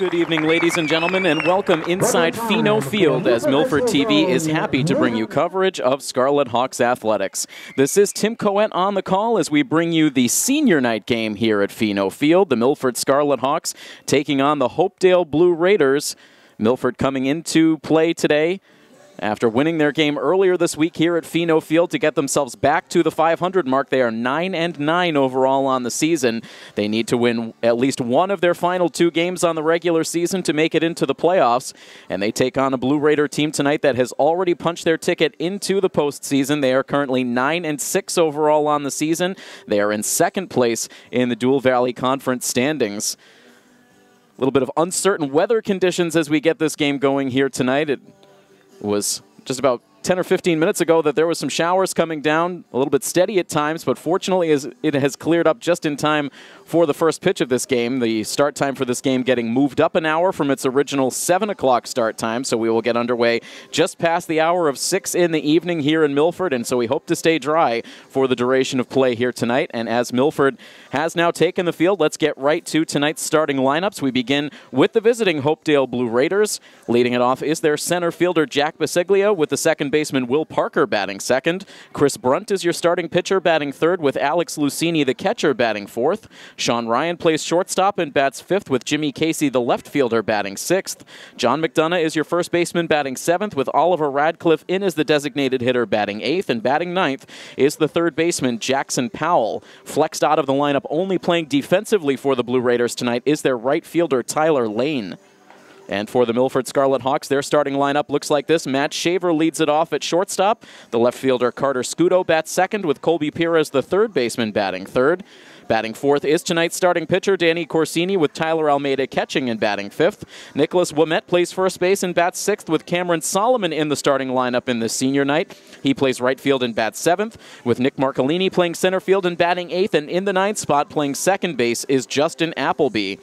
Good evening, ladies and gentlemen, and welcome inside Pheno Field as Milford TV is happy to bring you coverage of Scarlet Hawks athletics. This is Tim Coet on the call as we bring you the senior night game here at Pheno Field. The Milford Scarlet Hawks taking on the Hopedale Blue Raiders. Milford coming into play today after winning their game earlier this week here at Pheno Field to get themselves back to the 500 mark. They are 9-9 overall on the season. They need to win at least one of their final 2 games on the regular season to make it into the playoffs. And they take on a Blue Raider team tonight that has already punched their ticket into the postseason. They are currently 9-6 overall on the season. They are in second place in the Dual Valley Conference standings. A little bit of uncertain weather conditions as we get this game going here tonight. It was just about 10 or 15 minutes ago that there was some showers coming down, a little bit steady at times, but fortunately it has cleared up just in time for the first pitch of this game. The start time for this game getting moved up an hour from its original 7 o'clock start time, so we will get underway just past the hour of 6 in the evening here in Milford, and so we hope to stay dry for the duration of play here tonight. And as Milford has now taken the field, let's get right to tonight's starting lineups. We begin with the visiting Hopedale Blue Raiders. Leading it off is their center fielder Jack Biseglia, with the second baseman Will Parker batting second. Chris Brunt is your starting pitcher batting third, with Alex Lucini, the catcher, batting fourth. Sean Ryan plays shortstop and bats fifth, with Jimmy Casey, the left fielder, batting sixth. John McDonough is your first baseman batting seventh, with Oliver Radcliffe in as the designated hitter batting eighth, and batting ninth is the third baseman Jackson Powell. Flexed out of the lineup, only playing defensively for the Blue Raiders tonight, is their right fielder Tyler Lane. And for the Milford Scarlet Hawks, their starting lineup looks like this. Matt Shaver leads it off at shortstop. The left fielder Carter Sciutto bats second, with Colby Perez, the third baseman, batting third. Batting fourth is tonight's starting pitcher Danny Corsini, with Tyler Almeida catching and batting fifth. Nicholas Ouimet plays first base and bats sixth, with Cameron Salomon in the starting lineup in this senior night. He plays right field and bats seventh, with Nick Marcolini playing center field and batting eighth, and in the ninth spot playing second base is Justin Appleby.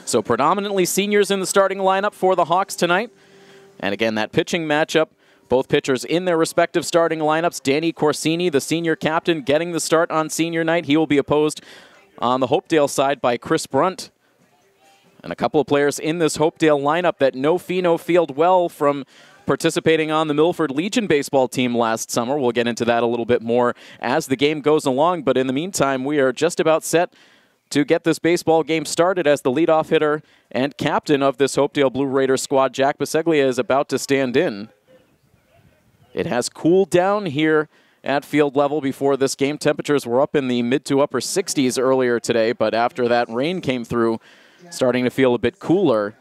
So predominantly seniors in the starting lineup for the Hawks tonight. And again, that pitching matchup, both pitchers in their respective starting lineups. Danny Corsini, the senior captain, getting the start on senior night. He will be opposed on the Hopedale side by Chris Brunt. And a couple of players in this Hopedale lineup that know Pheno Field well from participating on the Milford Legion baseball team last summer. We'll get into that a little bit more as the game goes along. But in the meantime, we are just about set to get this baseball game started as the leadoff hitter and captain of this Hopedale Blue Raiders squad, Jack Biseglia, is about to stand in. It has cooled down here at field level before this game. Temperatures were up in the mid to upper 60s earlier today, but after that rain came through, starting to feel a bit cooler.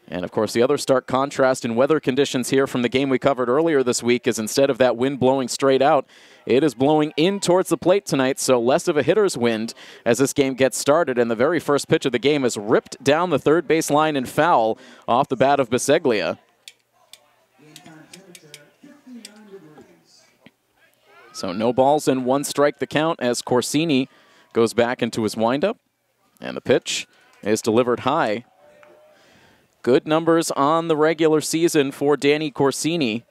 And, of course, the other stark contrast in weather conditions here from the game we covered earlier this week is instead of that wind blowing straight out, it is blowing in towards the plate tonight, so less of a hitter's wind as this game gets started. And the very first pitch of the game is ripped down the third base line and foul off the bat of Biseglia. So no balls and 1 strike the count as Corsini goes back into his windup. And the pitch is delivered high. Good numbers on the regular season for Danny Corsini,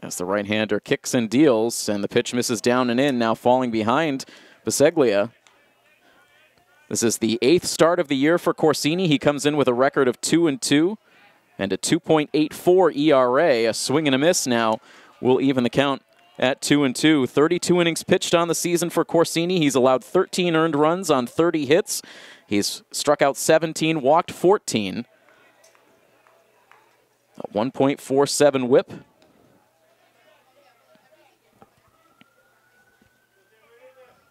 as the right-hander kicks and deals, and the pitch misses down and in, now falling behind Biseglia. This is the 8th start of the year for Corsini. He comes in with a record of 2-2 and a 2.84 ERA. A swing and a miss now will even the count at 2-2. 32 innings pitched on the season for Corsini. He's allowed 13 earned runs on 30 hits. He's struck out 17, walked 14. A 1.47 whip.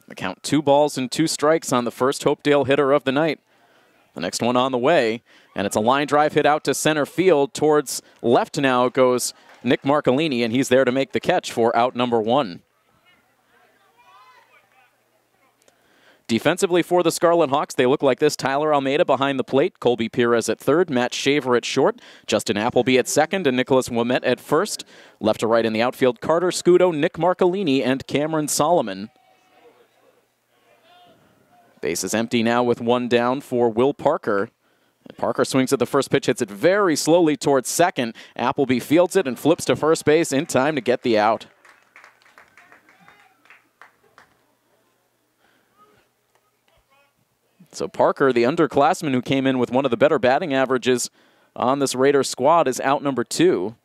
The count 2 balls and 2 strikes on the first Hopedale hitter of the night. The next one on the way, and it's a line drive hit out to center field. Towards left now goes Nick Marcolini, and he's there to make the catch for out number 1. Defensively for the Scarlet Hawks, they look like this. Tyler Almeida behind the plate, Colby Perez at third, Matt Shaver at short, Justin Appleby at second, and Nicholas Ouimet at first. Left to right in the outfield, Carter Sciutto, Nick Marcolini, and Cameron Salomon. Base is empty now with 1 down for Will Parker. Parker swings at the first pitch, hits it very slowly towards second. Appleby fields it and flips to first base in time to get the out. So Parker, the underclassman who came in with one of the better batting averages on this Raiders squad, is out number 2.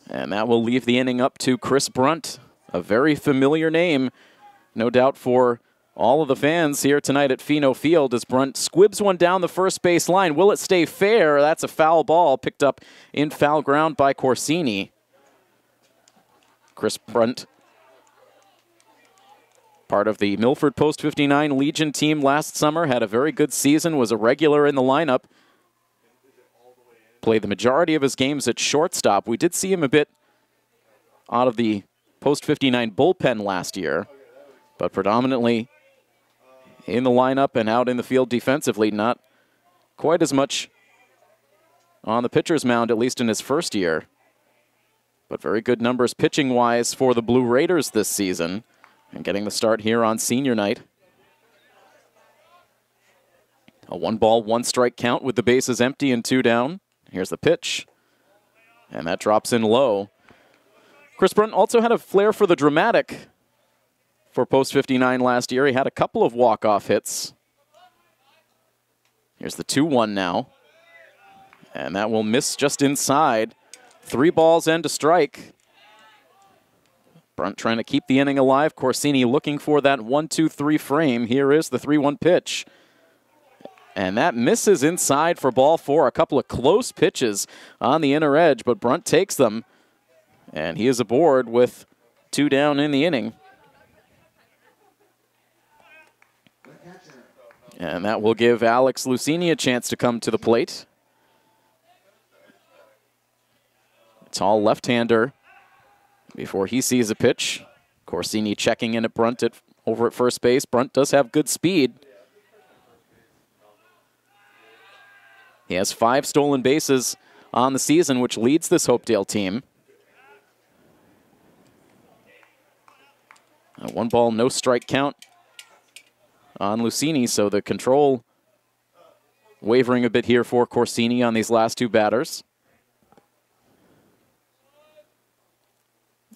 And that will leave the inning up to Chris Brunt, a very familiar name, no doubt for all of the fans here tonight at Pheno Field, as Brunt squibs one down the first base line. Will it stay fair? That's a foul ball picked up in foul ground by Corsini. Chris Brunt, part of the Milford Post 59 Legion team last summer, had a very good season, was a regular in the lineup. Played the majority of his games at shortstop. We did see him a bit out of the Post 59 bullpen last year, but predominantly in the lineup and out in the field defensively. Not quite as much on the pitcher's mound, at least in his first year. But very good numbers pitching-wise for the Blue Raiders this season, and getting the start here on senior night. A 1-ball, 1-strike count with the bases empty and 2 down. Here's the pitch, and that drops in low. Chris Brunt also had a flair for the dramatic for Post 59 last year. He had a couple of walk-off hits. Here's the 2-1 now, and that will miss just inside. 3 balls and a strike. Brunt trying to keep the inning alive. Corsini looking for that 1-2-3 frame. Here is the 3-1 pitch. And that misses inside for ball 4. A couple of close pitches on the inner edge, but Brunt takes them. And he is aboard with 2 down in the inning. And that will give Alex Lucini a chance to come to the plate. Tall left-hander before he sees a pitch. Corsini checking in at Brunt over at first base. Brunt does have good speed. He has 5 stolen bases on the season, which leads this Hopedale team. A 1-ball, no-strike count on Lucini, so the control wavering a bit here for Corsini on these last 2 batters.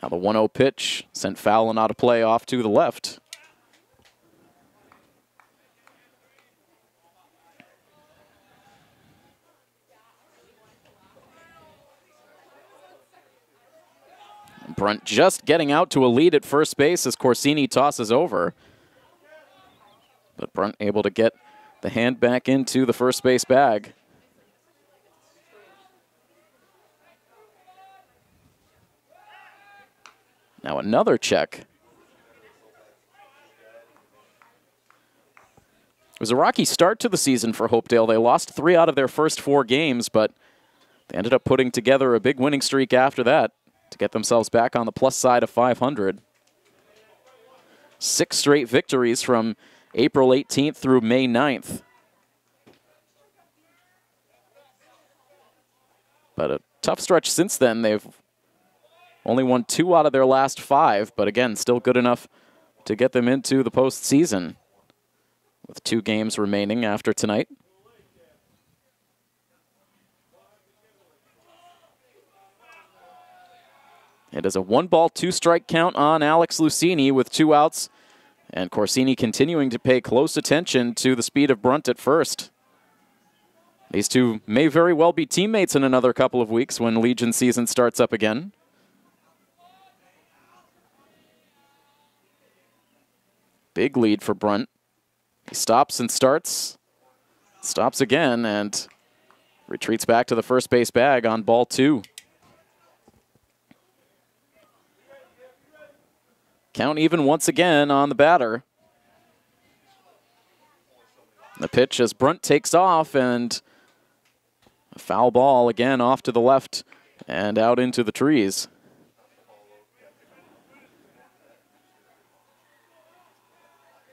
Now the 1-0 pitch sent foul and out of play off to the left. Brunt just getting out to a lead at first base as Corsini tosses over. But Brunt able to get the hand back into the first base bag. Now another check. It was a rocky start to the season for Hopedale. They lost 3 out of their first 4 games, but they ended up putting together a big winning streak after that to get themselves back on the plus side of 500. 6 straight victories from April 18th through May 9th. But a tough stretch since then. They've only won 2 out of their last 5, but again, still good enough to get them into the postseason with 2 games remaining after tonight. It is a 1-ball, 2-strike count on Alex Lucini with 2 outs, and Corsini continuing to pay close attention to the speed of Brunt at first. These 2 may very well be teammates in another couple of weeks when Legion season starts up again. Big lead for Brunt. He stops and starts, stops again, and retreats back to the first base bag on ball 2. Count even once again on the batter. The pitch as Brunt takes off, and a foul ball again off to the left and out into the trees.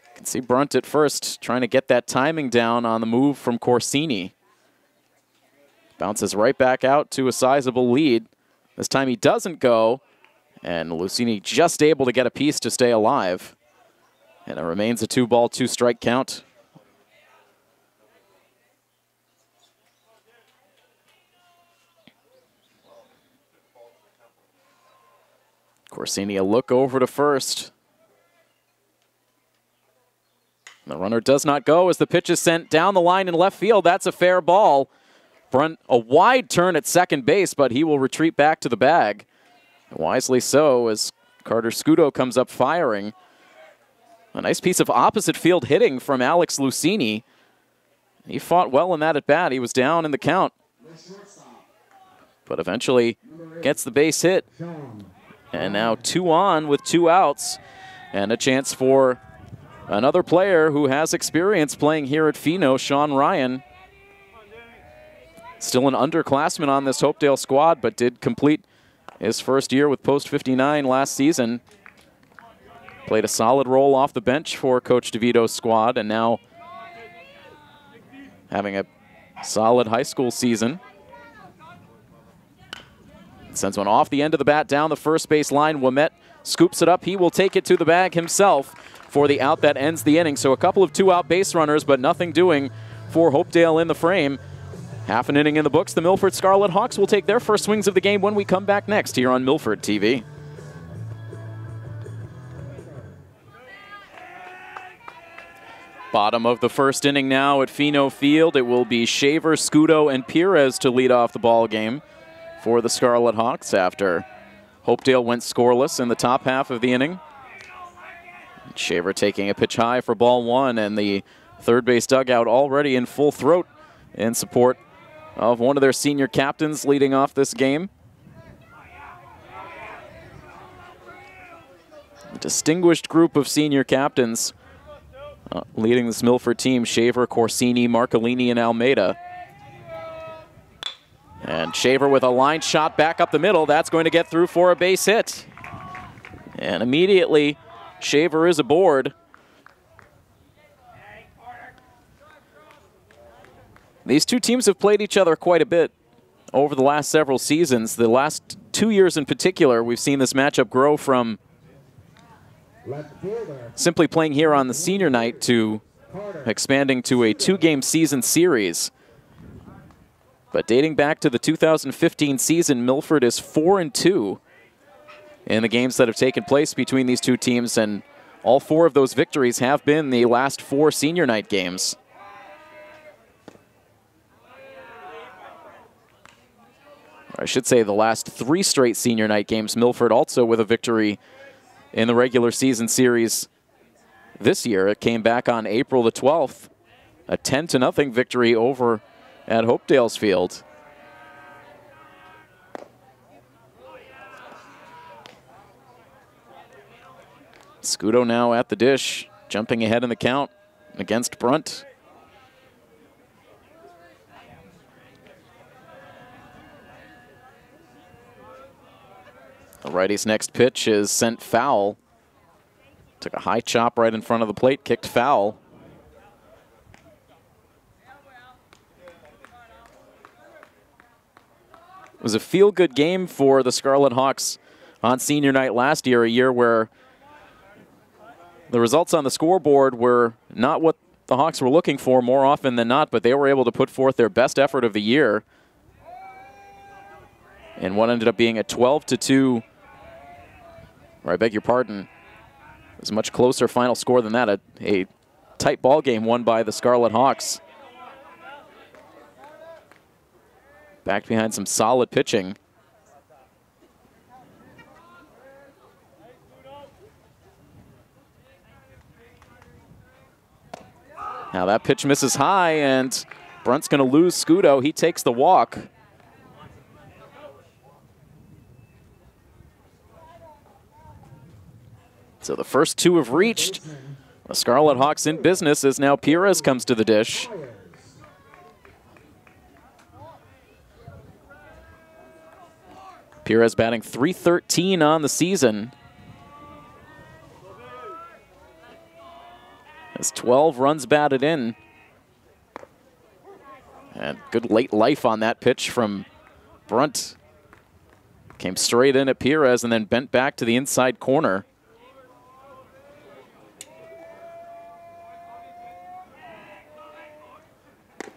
You can see Brunt at first trying to get that timing down on the move from Corsini. Bounces right back out to a sizable lead. This time he doesn't go, and Lucini just able to get a piece to stay alive. And it remains a 2-ball, 2-strike count. Corsini a look over to first. Runner does not go as the pitch is sent down the line in left field. That's a fair ball. Brunt, a wide turn at second base, but he will retreat back to the bag. Wisely so, as Carter Sciutto comes up firing. A nice piece of opposite field hitting from Alex Lucini. He fought well in that at bat. He was down in the count, but eventually gets the base hit. And now 2 on with 2 outs, and a chance for another player who has experience playing here at Pheno, Sean Ryan. Still an underclassman on this Hopedale squad, but did complete his first year with Post 59 last season. Played a solid role off the bench for Coach DeVito's squad, and now having a solid high school season. Sends one off the end of the bat down the first base line. Ouimet scoops it up. He will take it to the bag himself for the out that ends the inning. So a couple of 2-out base runners, but nothing doing for Hopedale in the frame. Half an inning in the books. The Milford Scarlet Hawks will take their first swings of the game when we come back next here on Milford TV. Bottom of the first inning now at Pheno Field. It will be Shaver, Sciutto, and Perez to lead off the ball game for the Scarlet Hawks after Hopedale went scoreless in the top half of the inning. Shaver taking a pitch high for ball 1, and the third base dugout already in full throat in support of one of their senior captains leading off this game. A distinguished group of senior captains leading this Milford team: Shaver, Corsini, Marcolini, and Almeida. And Shaver with a line shot back up the middle. That's going to get through for a base hit. And immediately, Shaver is aboard. These two teams have played each other quite a bit over the last several seasons. The last 2 years in particular, we've seen this matchup grow from simply playing here on the senior night to expanding to a 2-game season series. But dating back to the 2015 season, Milford is 4-2 in the games that have taken place between these two teams, and all 4 of those victories have been the last 4 senior night games. I should say the last 3 straight senior night games. Milford also with a victory in the regular season series this year. It came back on April the 12th, a 10-0 victory over at Hopedale's field. Sciutto now at the dish, jumping ahead in the count against Brunt. The righty's next pitch is sent foul. Took a high chop right in front of the plate, kicked foul. It was a feel-good game for the Scarlet Hawks on senior night last year, a year where the results on the scoreboard were not what the Hawks were looking for more often than not, but they were able to put forth their best effort of the year in what ended up being a 12-2, or I beg your pardon, it was a much closer final score than that, a tight ball game won by the Scarlet Hawks. Back behind some solid pitching. Now that pitch misses high, and Brunt's going to lose Sciutto. He takes the walk. So the first 2 have reached. The Scarlet Hawks in business as now Perez comes to the dish. Perez batting .313 on the season. Has 12 runs batted in. And good late life on that pitch from Brunt. Came straight in at Perez and then bent back to the inside corner.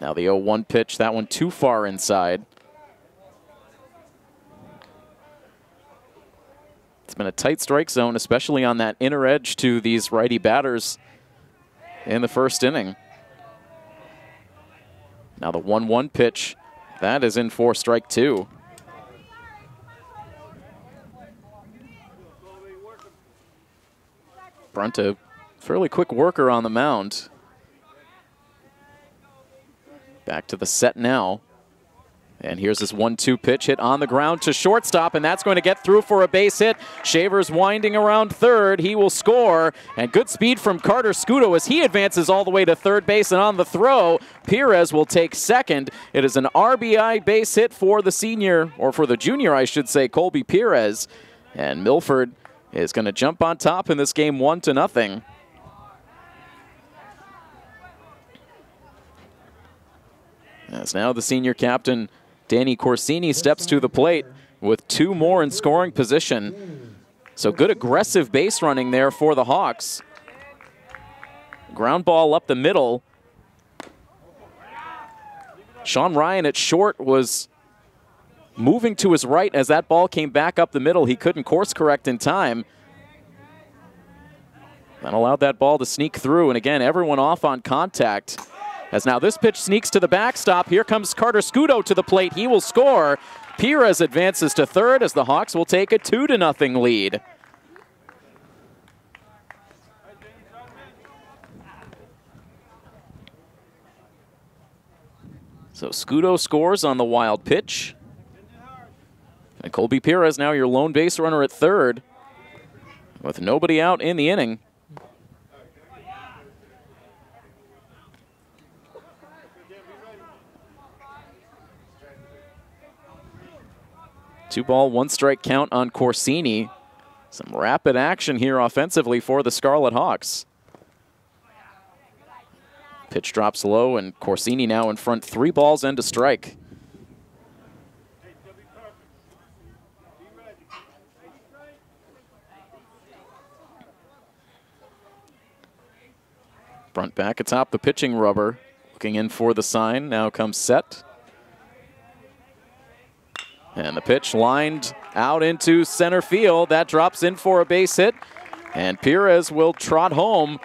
Now the 0-1 pitch, that one too far inside. It's been a tight strike zone, especially on that inner edge to these righty batters in the first inning. Now the 1-1 pitch, that is in for strike two. Brunt, a fairly quick worker on the mound. Back to the set now. And here's this 1-2 pitch hit on the ground to shortstop, and that's going to get through for a base hit. Shaver's winding around third. He will score. And good speed from Carter Sciutto as he advances all the way to third base, and on the throw, Perez will take second. It is an RBI base hit for the senior, or for the junior, I should say, Colby Perez. And Milford is going to jump on top in this game 1-0. As now the senior captain, Danny Corsini, steps to the plate with two more in scoring position. So good aggressive base running there for the Hawks. Ground ball up the middle. Sean Ryan at short was moving to his right as that ball came back up the middle. He couldn't course correct in time. That allowed that ball to sneak through, and again, everyone off on contact. As now this pitch sneaks to the backstop. Here comes Carter Sciutto to the plate. He will score. Perez advances to third as the Hawks will take a 2-0 lead. So Sciutto scores on the wild pitch. And Colby Perez now your lone base runner at third with nobody out in the inning. Two ball, one strike count on Corsini. Some rapid action here offensively for the Scarlet Hawks. Pitch drops low, and Corsini now in front, 3 balls and a strike. Brunt back atop the pitching rubber, looking in for the sign. Now comes set. And the pitch lined out into center field. That drops in for a base hit. And Perez will trot home.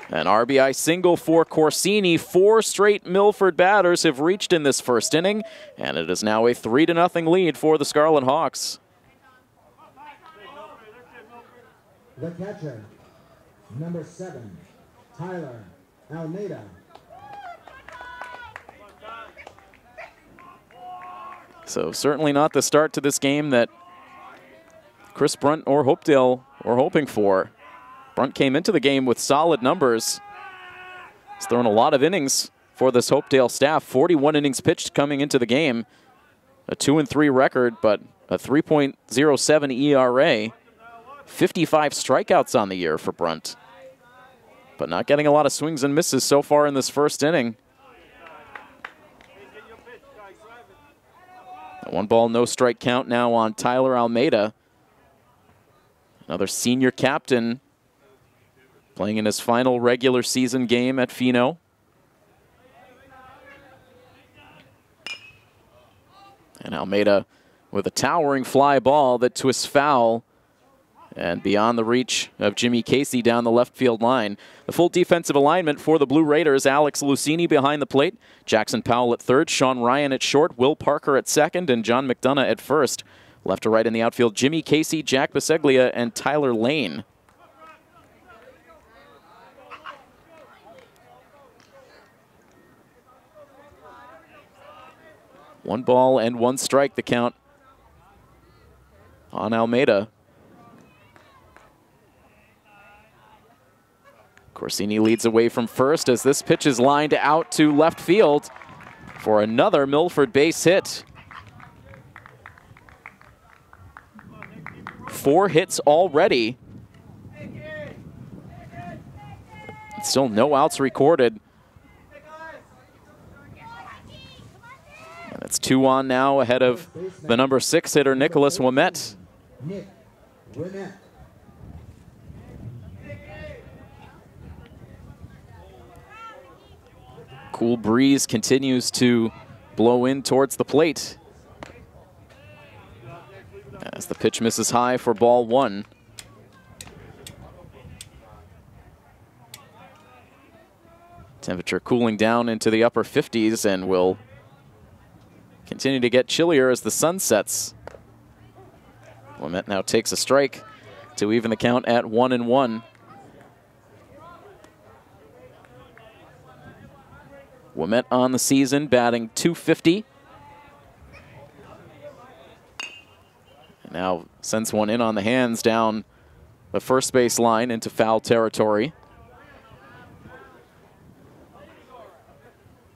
An RBI single for Corsini. 4 straight Milford batters have reached in this first inning. And it is now a 3-0 lead for the Scarlet Hawks. The catcher, number 7, Tyler Almeida. So certainly not the start to this game that Chris Brunt or Hopedale were hoping for. Brunt came into the game with solid numbers. He's thrown a lot of innings for this Hopedale staff. 41 innings pitched coming into the game. A 2-3 record, but a 3.07 ERA. 55 strikeouts on the year for Brunt. But not getting a lot of swings and misses so far in this first inning. A 1 ball, no strike count now on Tyler Almeida. Another senior captain playing in his final regular season game at Fino. And Almeida with a towering fly ball that twists foul and beyond the reach of Jimmy Casey down the left field line. The full defensive alignment for the Blue Raiders: Alex Lucini behind the plate, Jackson Powell at third, Sean Ryan at short, Will Parker at second, and John McDonough at first. Left to right in the outfield, Jimmy Casey, Jack Biseglia, and Tyler Lane. One ball and one strike, the count on Almeida. Corsini leads away from first as this pitch is lined out to left field for another Milford base hit. 4 hits already. Still no outs recorded. And it's 2 on now ahead of the number 6 hitter, Nicholas Ouimet. Cool breeze continues to blow in towards the plate as the pitch misses high for ball 1. Temperature cooling down into the upper 50s and will continue to get chillier as the sun sets. Ouimet now takes a strike to even the count at 1-1. Ouimet on the season, batting .250. And now sends one in on the hands down the first base line into foul territory.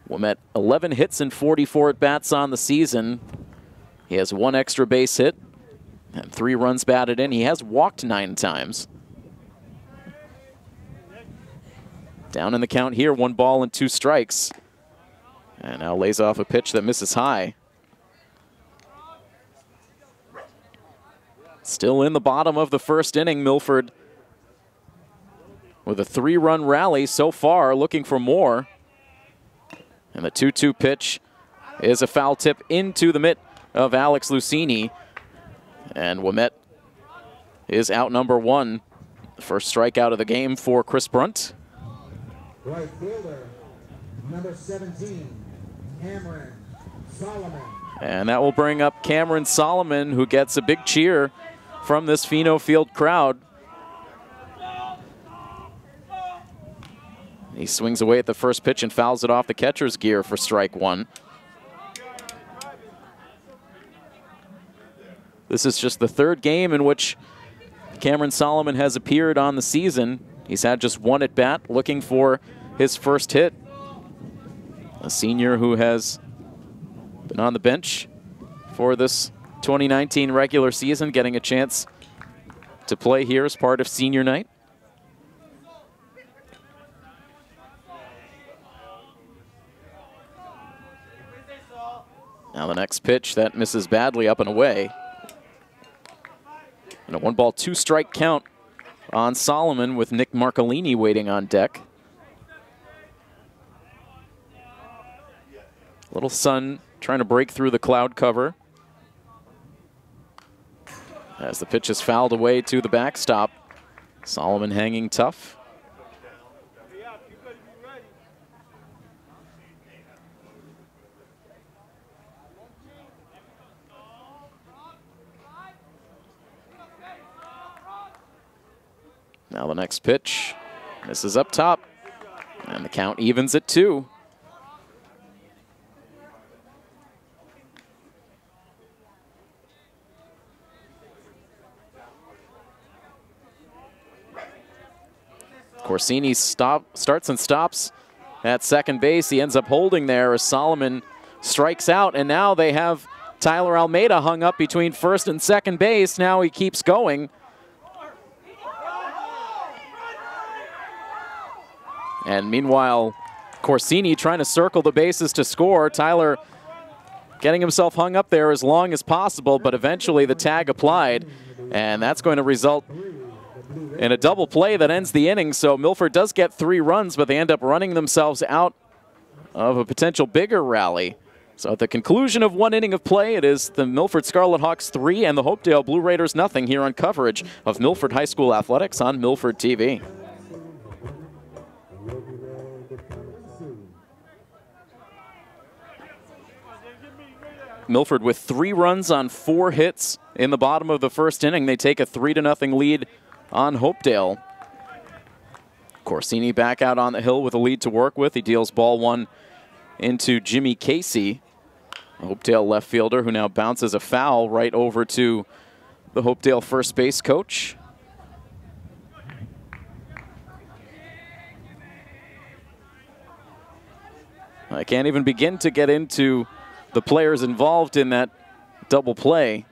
Ouimet 11 hits and 44 at-bats on the season. He has 1 extra base hit and 3 runs batted in. He has walked 9 times. Down in the count here, 1 ball and 2 strikes. And now lays off a pitch that misses high. Still in the bottom of the first inning, Milford with a 3-run rally so far, looking for more. And the 2-2 pitch is a foul tip into the mitt of Alex Lucchini. And Ouimet is out number 1. The first strikeout of the game for Chris Brunt. Right fielder, number 17, Cameron Salomon. And that will bring up Cameron Salomon, who gets a big cheer from this Pheno Field crowd. He swings away at the first pitch and fouls it off the catcher's gear for strike 1. This is just the 3rd game in which Cameron Salomon has appeared on the season. He's had just 1 at bat, looking for his first hit. A senior who has been on the bench for this 2019 regular season, getting a chance to play here as part of senior night. Now the next pitch, that misses badly up and away. And a 1-ball, 2-strike count on Salomon with Nick Marcolini waiting on deck. Little sun trying to break through the cloud cover as the pitch is fouled away to the backstop. Salomon hanging tough. Now the next pitch, this is up top, and the count evens at 2. Corsini starts and stops at second base. He ends up holding there as Salomon strikes out, and now they have Tyler Almeida hung up between first and second base. Now he keeps going. And meanwhile, Corsini trying to circle the bases to score. Tyler getting himself hung up there as long as possible, but eventually the tag applied, and that's going to result in a double play that ends the inning. So Milford does get 3 runs, but they end up running themselves out of a potential bigger rally. So at the conclusion of 1 inning of play, it is the Milford Scarlet Hawks 3 and the Hopedale Blue Raiders nothing here on coverage of Milford High School Athletics on Milford TV. Milford with 3 runs on 4 hits in the bottom of the first inning. They take a 3-0 lead on Hopedale. Corsini back out on the hill with a lead to work with. He deals ball 1 into Jimmy Casey, a Hopedale left fielder who now bounces a foul right over to the Hopedale first base coach. I can't even begin to get into the players involved in that double play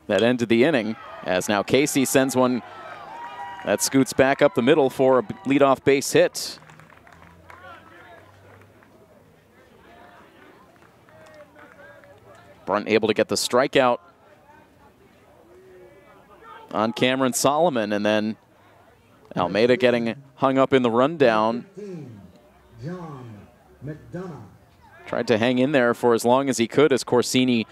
that ended the inning, as now Casey sends one that scoots back up the middle for a leadoff base hit. Brunt able to get the strikeout on Cameron Salomon, and then Almeida getting hung up in the rundown. Tried to hang in there for as long as he could as Corsini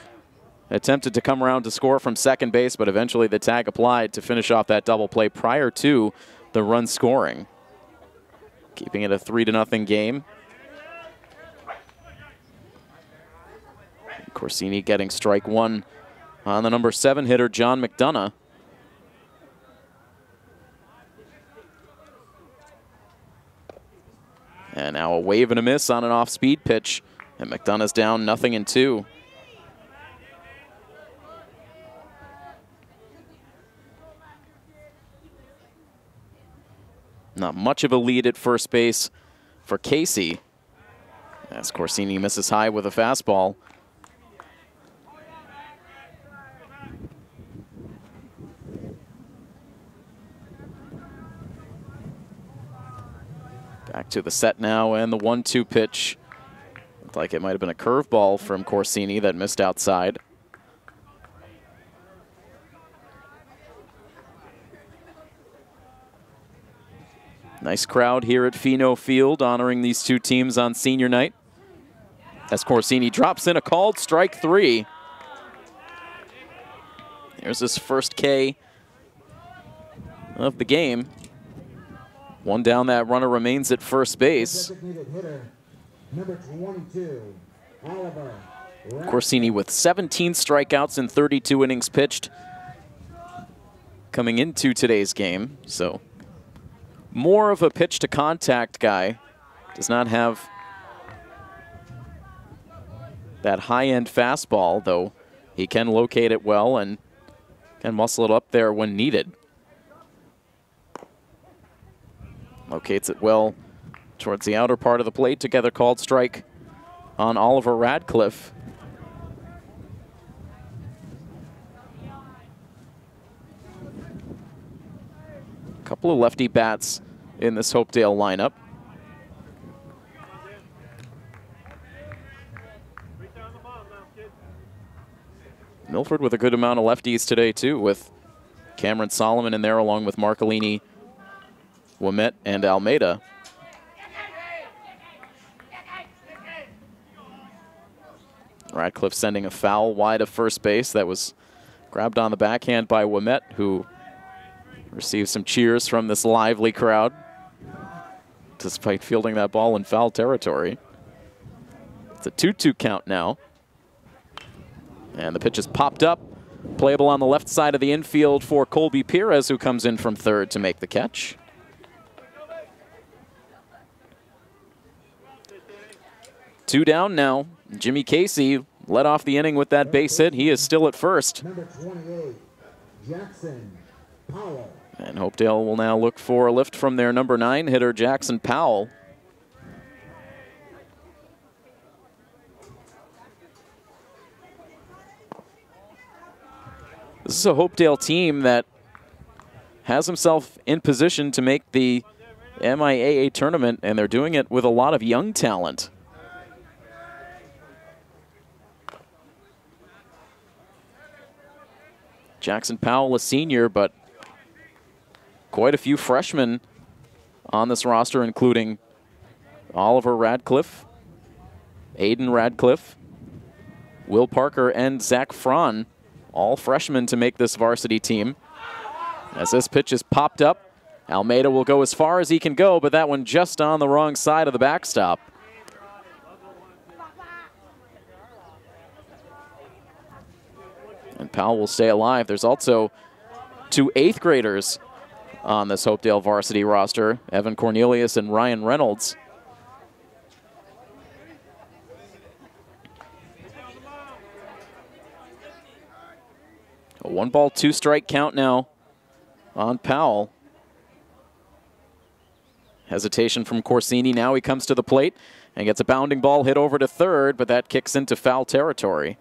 attempted to come around to score from second base, but eventually the tag applied to finish off that double play prior to the run scoring. keeping it a 3-0 game. Corsini getting strike one on the number 7 hitter, John McDonough. And now a wave and a miss on an off-speed pitch. And McDonough's down 0-2. Not much of a lead at first base for Casey, as Corsini misses high with a fastball. Back to the set now, and the 1-2 pitch. Looked like it might have been a curveball from Corsini that missed outside. Nice crowd here at Pheno Field honoring these two teams on senior night. As Corsini drops in a called strike 3. There's his first K of the game. One down, that runner remains at first base. Number 22, Oliver. Corsini with 17 strikeouts in 32 innings pitched coming into today's game. So more of a pitch to contact guy. Does not have that high-end fastball, though he can locate it well and can muscle it up there when needed. Locates it well towards the outer part of the plate. Together called strike on Oliver Radcliffe. A couple of lefty bats in this Hopedale lineup. Milford with a good amount of lefties today, too, with Cameron Salomon in there along with Marcolini, Ouimet, and Almeida. Radcliffe sending a foul wide of first base that was grabbed on the backhand by Ouimet, who received some cheers from this lively crowd despite fielding that ball in foul territory. It's a 2-2 count now. And the pitch is popped up. Playable on the left side of the infield for Colby Perez, who comes in from third to make the catch. Two down now. Jimmy Casey led off the inning with that base hit. He is still at first. Number 28, Jackson Powell. And Hopedale will now look for a lift from their number 9 hitter, Jackson Powell. This is a Hopedale team that has himself in position to make the MIAA tournament, and they're doing it with a lot of young talent. Jackson Powell, a senior, but quite a few freshmen on this roster, including Oliver Radcliffe, Aiden Radcliffe, Will Parker, and Zach Fraun, all freshmen to make this varsity team. As this pitch is popped up, Almeida will go as far as he can go, but that one just on the wrong side of the backstop. And Powell will stay alive. There's also 2 8th graders on this Hopedale varsity roster, Evan Cornelius and Ryan Reynolds. A 1-ball, 2-strike count now on Powell. Hesitation from Corsini. Now he comes to the plate and gets a bounding ball hit over to third, but that kicks into foul territory.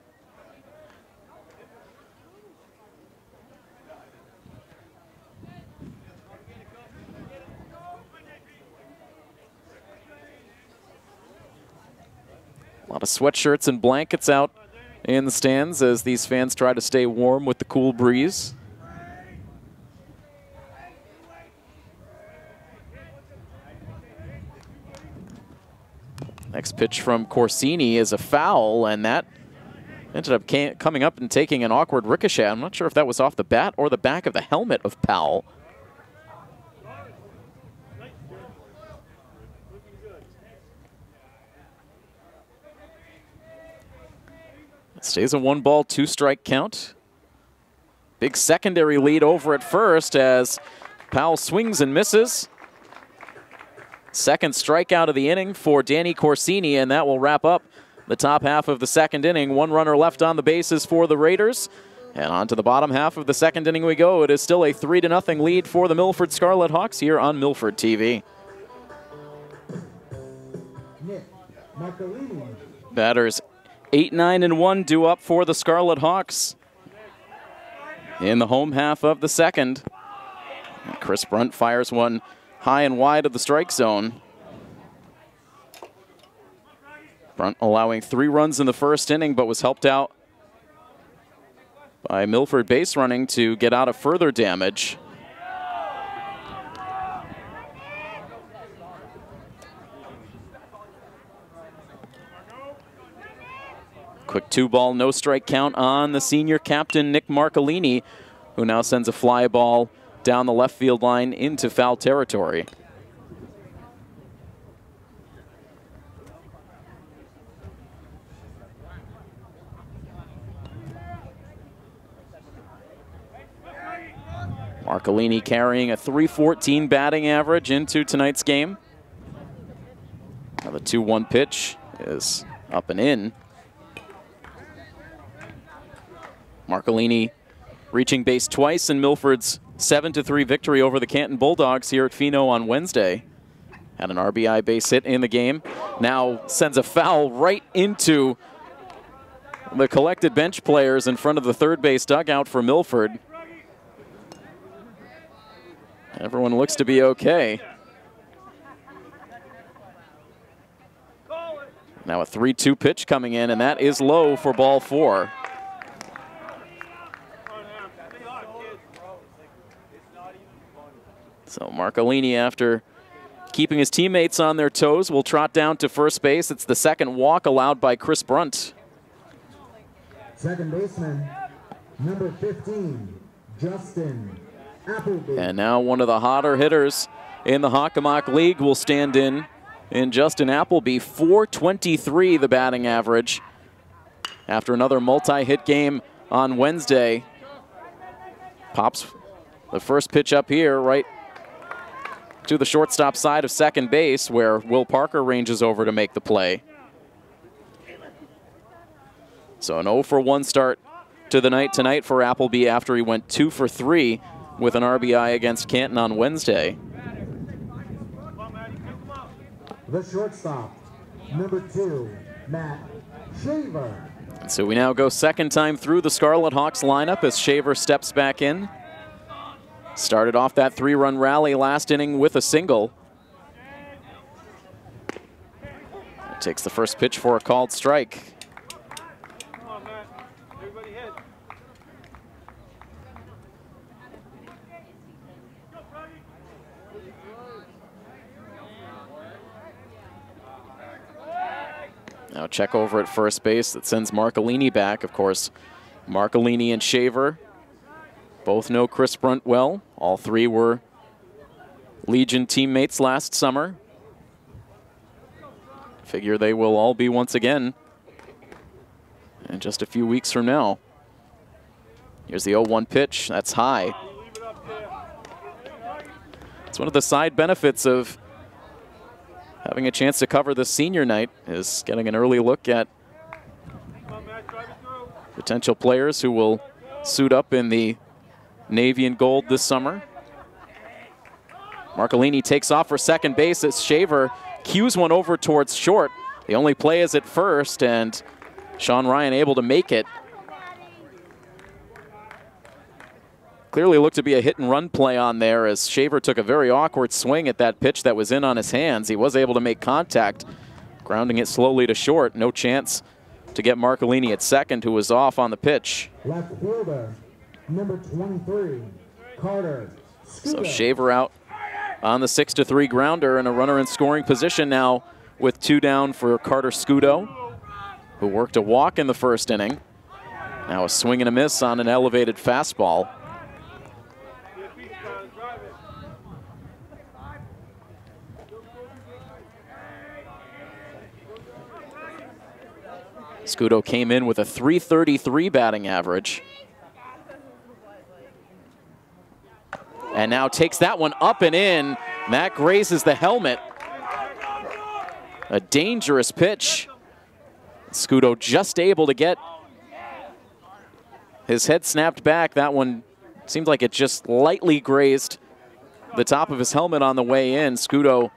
A lot of sweatshirts and blankets out in the stands as these fans try to stay warm with the cool breeze. Next pitch from Corsini is a foul, and that ended up coming up and taking an awkward ricochet. I'm not sure if that was off the bat or the back of the helmet of Powell. Stays a 1-ball, 2-strike count. Big secondary lead over at first as Powell swings and misses. Second strikeout of the inning for Danny Corsini, and that will wrap up the top half of the second inning. One runner left on the bases for the Raiders. And on to the bottom half of the second inning we go. It is still a 3-0 lead for the Milford Scarlet Hawks here on Milford TV. Batters 8, 9, and 1 due up for the Scarlet Hawks in the home half of the second. And Chris Brunt fires one high and wide of the strike zone. Brunt allowing 3 runs in the first inning, but was helped out by Milford base running to get out of further damage. Quick 2-ball, no-strike count on the senior captain, Nick Marcolini, who now sends a fly ball down the left field line into foul territory. Marcolini carrying a .314 batting average into tonight's game. Now the 2-1 pitch is up and in. Marcolini reaching base twice in Milford's 7-3 victory over the Canton Bulldogs here at Pheno on Wednesday. Had an RBI base hit in the game. Now sends a foul right into the collected bench players in front of the third base dugout for Milford. Everyone looks to be okay. Now a 3-2 pitch coming in, and that is low for ball 4. So Marcolini, after keeping his teammates on their toes, will trot down to first base. It's the second walk allowed by Chris Brunt. Second baseman, number 15, Justin Appleby. And now one of the hotter hitters in the Hockomock League will stand in Justin Appleby. .423 the batting average after another multi-hit game on Wednesday. Pops the first pitch up here right to the shortstop side of second base, where Will Parker ranges over to make the play. So an 0-for-1 start to the night tonight for Appleby after he went 2 for 3 with an RBI against Canton on Wednesday. The shortstop, number 2, Matt Shaver. And so we now go second time through the Scarlet Hawks lineup as Shaver steps back in. Started off that 3-run rally last inning with a single. Takes the first pitch for a called strike. Now check over at first base that sends Marcolini back. Of course, Marcolini and Shaver both know Chris Brunt well. All 3 were Legion teammates last summer. Figure they will all be once again in just a few weeks from now. Here's the 0-1 pitch. That's high. It's one of the side benefits of having a chance to cover the senior night, is getting an early look at potential players who will suit up in the navy and gold this summer. Marcolini takes off for second base as Shaver cues one over towards short. The only play is at first, and Sean Ryan able to make it. Clearly looked to be a hit-and-run play on there as Shaver took a very awkward swing at that pitch that was in on his hands. He was able to make contact, grounding it slowly to short. No chance to get Marcolini at second, who was off on the pitch. Left fielder, number 23, Carter Sciutto. So Shaver out on the 6-3 grounder, and a runner in scoring position now with 2 down for Carter Sciutto, who worked a walk in the first inning. Now a swing and a miss on an elevated fastball. Sciutto came in with a .333 batting average. And now takes that one up and in. That grazes the helmet. A dangerous pitch. Sciutto just able to get his head snapped back. That one seemed like it just lightly grazed the top of his helmet on the way in. Sciutto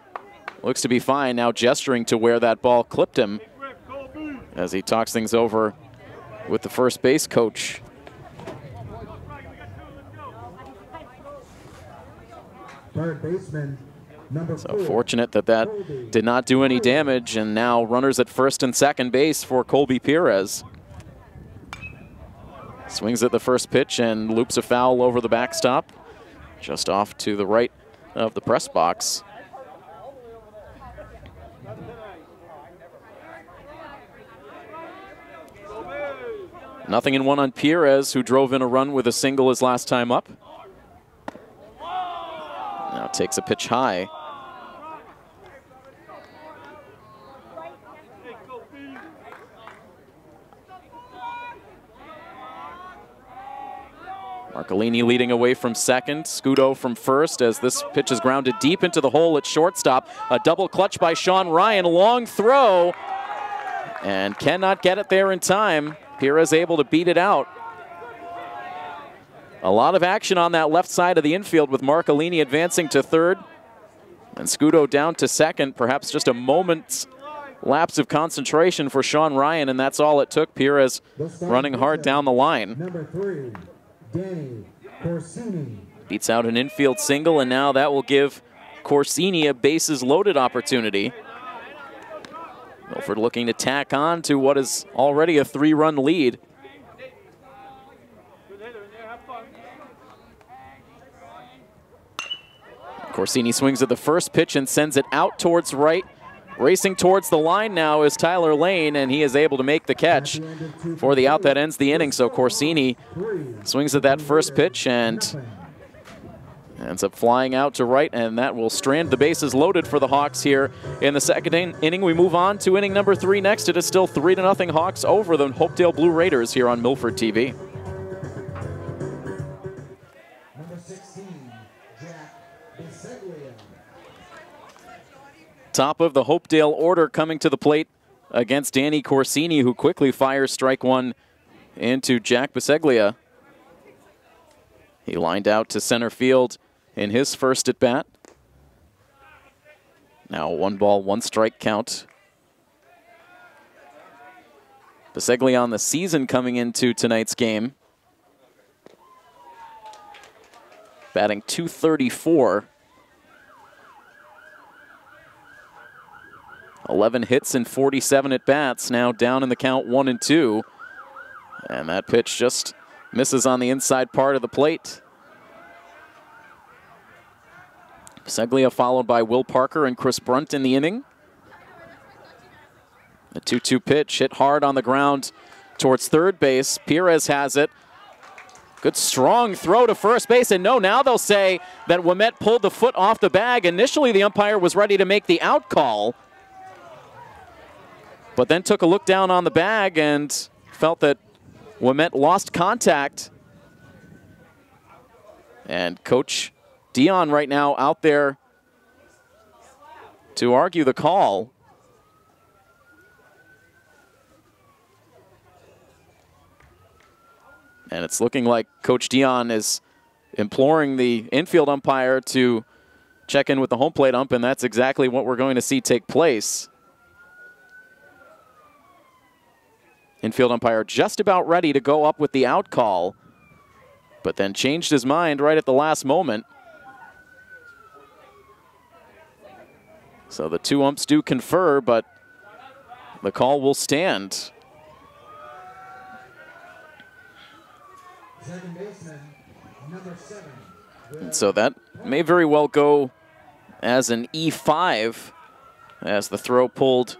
looks to be fine, now gesturing to where that ball clipped him as he talks things over with the first base coach. Third baseman, number 4. So fortunate that that did not do any damage, and now runners at first and second base for Colby Perez. Swings at the first pitch and loops a foul over the backstop, just off to the right of the press box. Nothing in one on Perez, who drove in a run with a single his last time up. Now takes a pitch high. Marcolini leading away from second. Sciutto from first as this pitch is grounded deep into the hole at shortstop. A double clutch by Sean Ryan. Long throw. And cannot get it there in time. Perez able to beat it out. A lot of action on that left side of the infield with Marcolini advancing to third. And Sciutto down to second. Perhaps just a moment's lapse of concentration for Sean Ryan, and that's all it took. Perez running hard down the line. Number 3, Danny Corsini. Beats out an infield single, and now that will give Corsini a bases loaded opportunity. Milford looking to tack on to what is already a 3-run lead. Corsini swings at the first pitch and sends it out towards right. Racing towards the line now is Tyler Lane, and he is able to make the catch for the out that ends the inning. So Corsini swings at that first pitch and ends up flying out to right, and that will strand the bases loaded for the Hawks here in the second inning. We move on to inning number 3 next. It is still 3-0 Hawks over the Hopedale Blue Raiders here on Milford TV. Number 16, Jack Biseglia. Top of the Hopedale order coming to the plate against Danny Corsini, who quickly fires strike one into Jack Biseglia. He lined out to center field in his first at bat. Now 1 ball, 1 strike count. Biseglia on the season coming into tonight's game. Batting .234. 11 hits and 47 at-bats, now down in the count 1-2. And that pitch just misses on the inside part of the plate. Biseglia followed by Will Parker and Chris Brunt in the inning. The 2-2 pitch hit hard on the ground towards third base. Perez has it. Good strong throw to first base, and no, now they'll say that Ouimet pulled the foot off the bag. Initially, the umpire was ready to make the out call, but then took a look down on the bag and felt that Ouimet lost contact. And Coach Dion right now out there to argue the call. And it's looking like Coach Dion is imploring the infield umpire to check in with the home plate ump, and that's exactly what we're going to see take place. Infield umpire just about ready to go up with the out call, but then changed his mind right at the last moment. So the 2 umps do confer, but the call will stand. Second baseman, number 7. And so that may very well go as an E5 as the throw pulled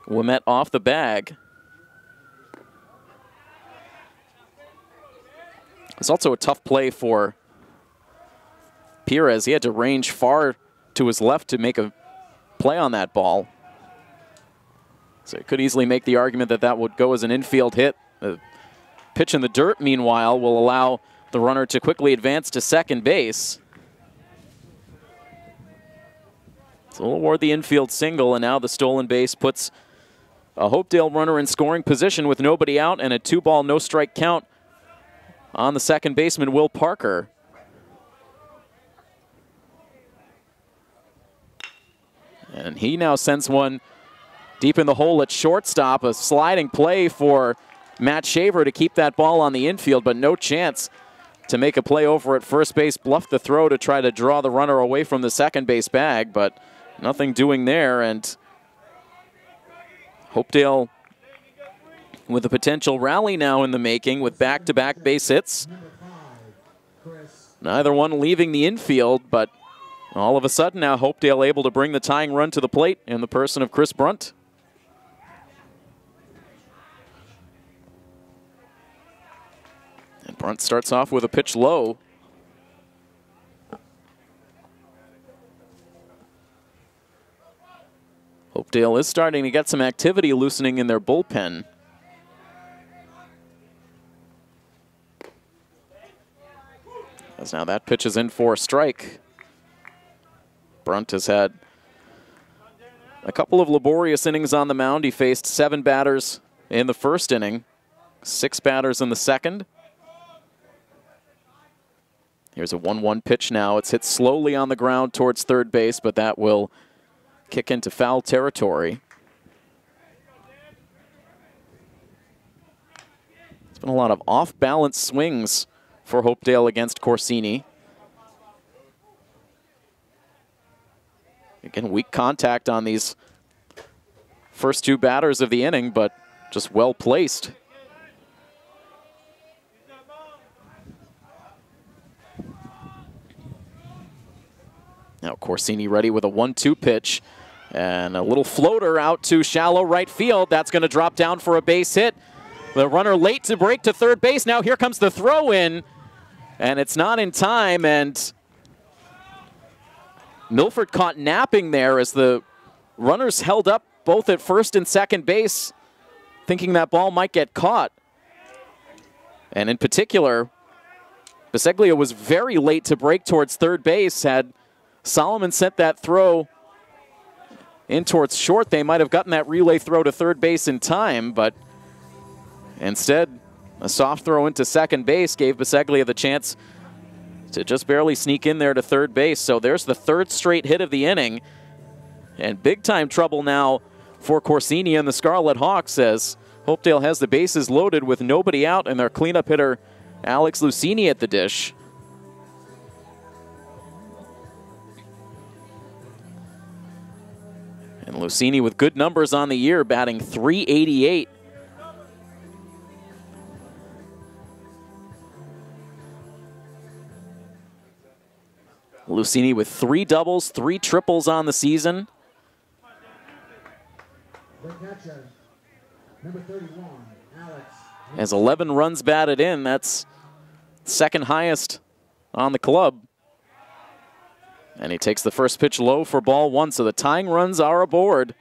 Ouimet off the bag. It's also a tough play for Perez. He had to range far to his left to make a play on that ball. So you could easily make the argument that that would go as an infield hit. The pitch in the dirt, meanwhile, will allow the runner to quickly advance to second base. So we'll award the infield single, and now the stolen base puts a Hopedale runner in scoring position with nobody out and a 2-ball, no-strike count on the second baseman, Will Parker. And he now sends one deep in the hole at shortstop, a sliding play for Matt Shaver to keep that ball on the infield, but no chance to make a play over at first base. Bluffed the throw to try to draw the runner away from the second base bag, but nothing doing there, and Hopedale with a potential rally now in the making with back-to-back base hits. Neither one leaving the infield, but all of a sudden now Hopedale able to bring the tying run to the plate in the person of Chris Brunt. And Brunt starts off with a pitch low. Hopedale is starting to get some activity loosening in their bullpen. As now that pitch is in for a strike. Brunt has had a couple of laborious innings on the mound. He faced 7 batters in the first inning, 6 batters in the second. Here's a 1-1 pitch now. It's hit slowly on the ground towards third base, but that will kick into foul territory. It's been a lot of off-balance swings for Hopedale against Corsini. Again, weak contact on these first 2 batters of the inning, but just well placed. Now Corsini ready with a 1-2 pitch. And a little floater out to shallow right field. That's going to drop down for a base hit. The runner late to break to third base. Now here comes the throw in. And it's not in time. And Milford caught napping there as the runners held up both at first and second base, thinking that ball might get caught. And in particular, Biseglia was very late to break towards third base. Had Salomon sent that throw in towards short, they might have gotten that relay throw to third base in time, but instead, a soft throw into second base gave Biseglia the chance to just barely sneak in there to third base. So there's the 3rd straight hit of the inning, and big-time trouble now for Corsini and the Scarlet Hawks as Hopedale has the bases loaded with nobody out and their cleanup hitter Alex Lucini at the dish. And Lucini with good numbers on the year, batting .388. Lucini with 3 doubles, 3 triples on the season. Number 31, Alex. Has 11 runs batted in. That's 2nd highest on the club. And he takes the first pitch low for ball 1, so the tying runs are aboard.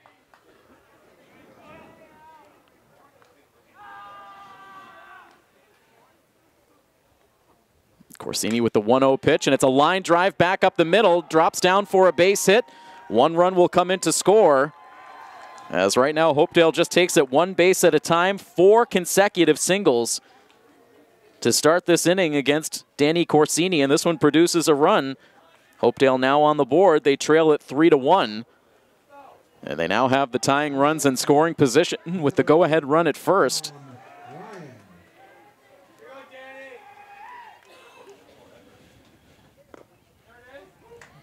Corsini with the 1-0 pitch, and it's a line drive back up the middle, drops down for a base hit. 1 run will come in to score. As right now, Hopedale just takes it 1 base at a time, 4 consecutive singles to start this inning against Danny Corsini, and this one produces a run. Hopedale now on the board. They trail it 3-1. And they now have the tying runs in scoring position with the go-ahead run at first.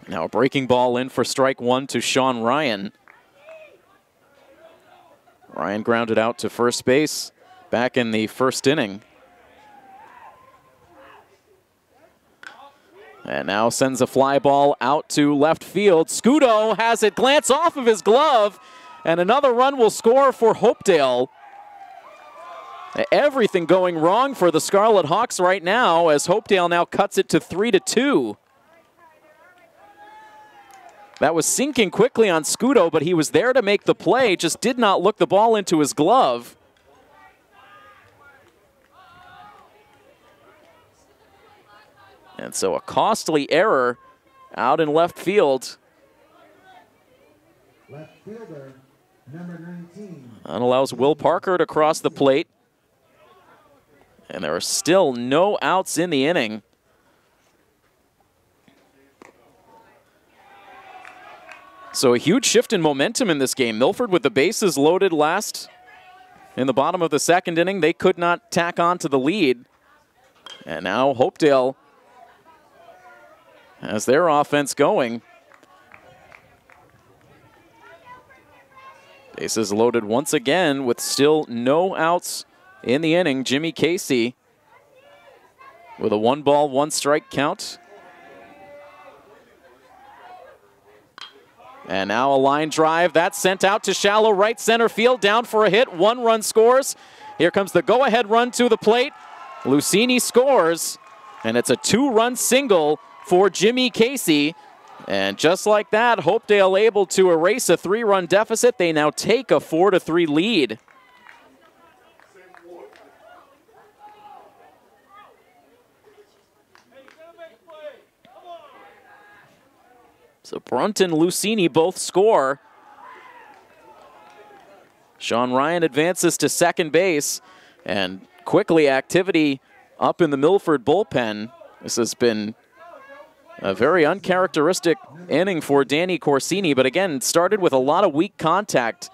Now a breaking ball in for strike 1 to Sean Ryan. Ryan grounded out to first base back in the first inning. And now sends a fly ball out to left field. Sciutto has it glance off of his glove, and another run will score for Hopedale. Everything going wrong for the Scarlet Hawks right now as Hopedale now cuts it to 3-2. that was sinking quickly on Sciutto, but he was there to make the play, just did not look the ball into his glove. And so a costly error out in left field. Left fielder, number 19. That allows Will Parker to cross the plate. And there are still no outs in the inning. So a huge shift in momentum in this game. Milford with the bases loaded last in the bottom of the second inning. They could not tack on to the lead. And now Hopedale has their offense going. Bases loaded once again with still no outs in the inning. Jimmy Casey with a 1-ball, 1-strike count. And now a line drive. That's sent out to shallow right center field. Down for a hit. 1 run scores. Here comes the go-ahead run to the plate. Lucchini scores. And it's a 2-run single for Jimmy Casey. And just like that, Hopedale able to erase a 3-run deficit. They now take a 4-3 lead. So Brunt and Lucchini both score. Sean Ryan advances to second base, and quickly activity up in the Milford bullpen. This has been a very uncharacteristic inning for Danny Corsini, but again, started with a lot of weak contact.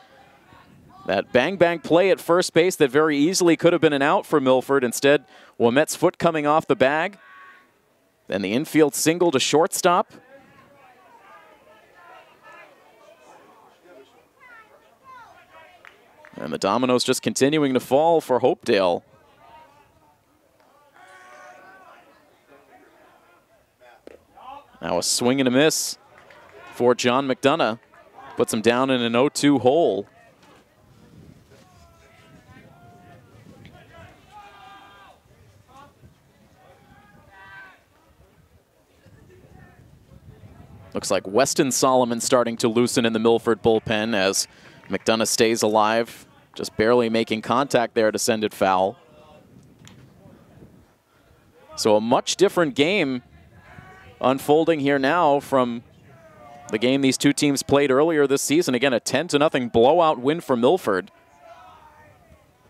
That bang-bang play at first base that very easily could have been an out for Milford. Instead, Ouimet's foot coming off the bag. Then the infield single to shortstop. And the dominoes just continuing to fall for Hopedale. Now a swing and a miss for John McDonough. Puts him down in an 0-2 hole. Looks like Weston Salomon starting to loosen in the Milford bullpen as McDonough stays alive, just barely making contact there to send it foul. So a much different game unfolding here now from the game these two teams played earlier this season. Again, a 10-0 blowout win for Milford.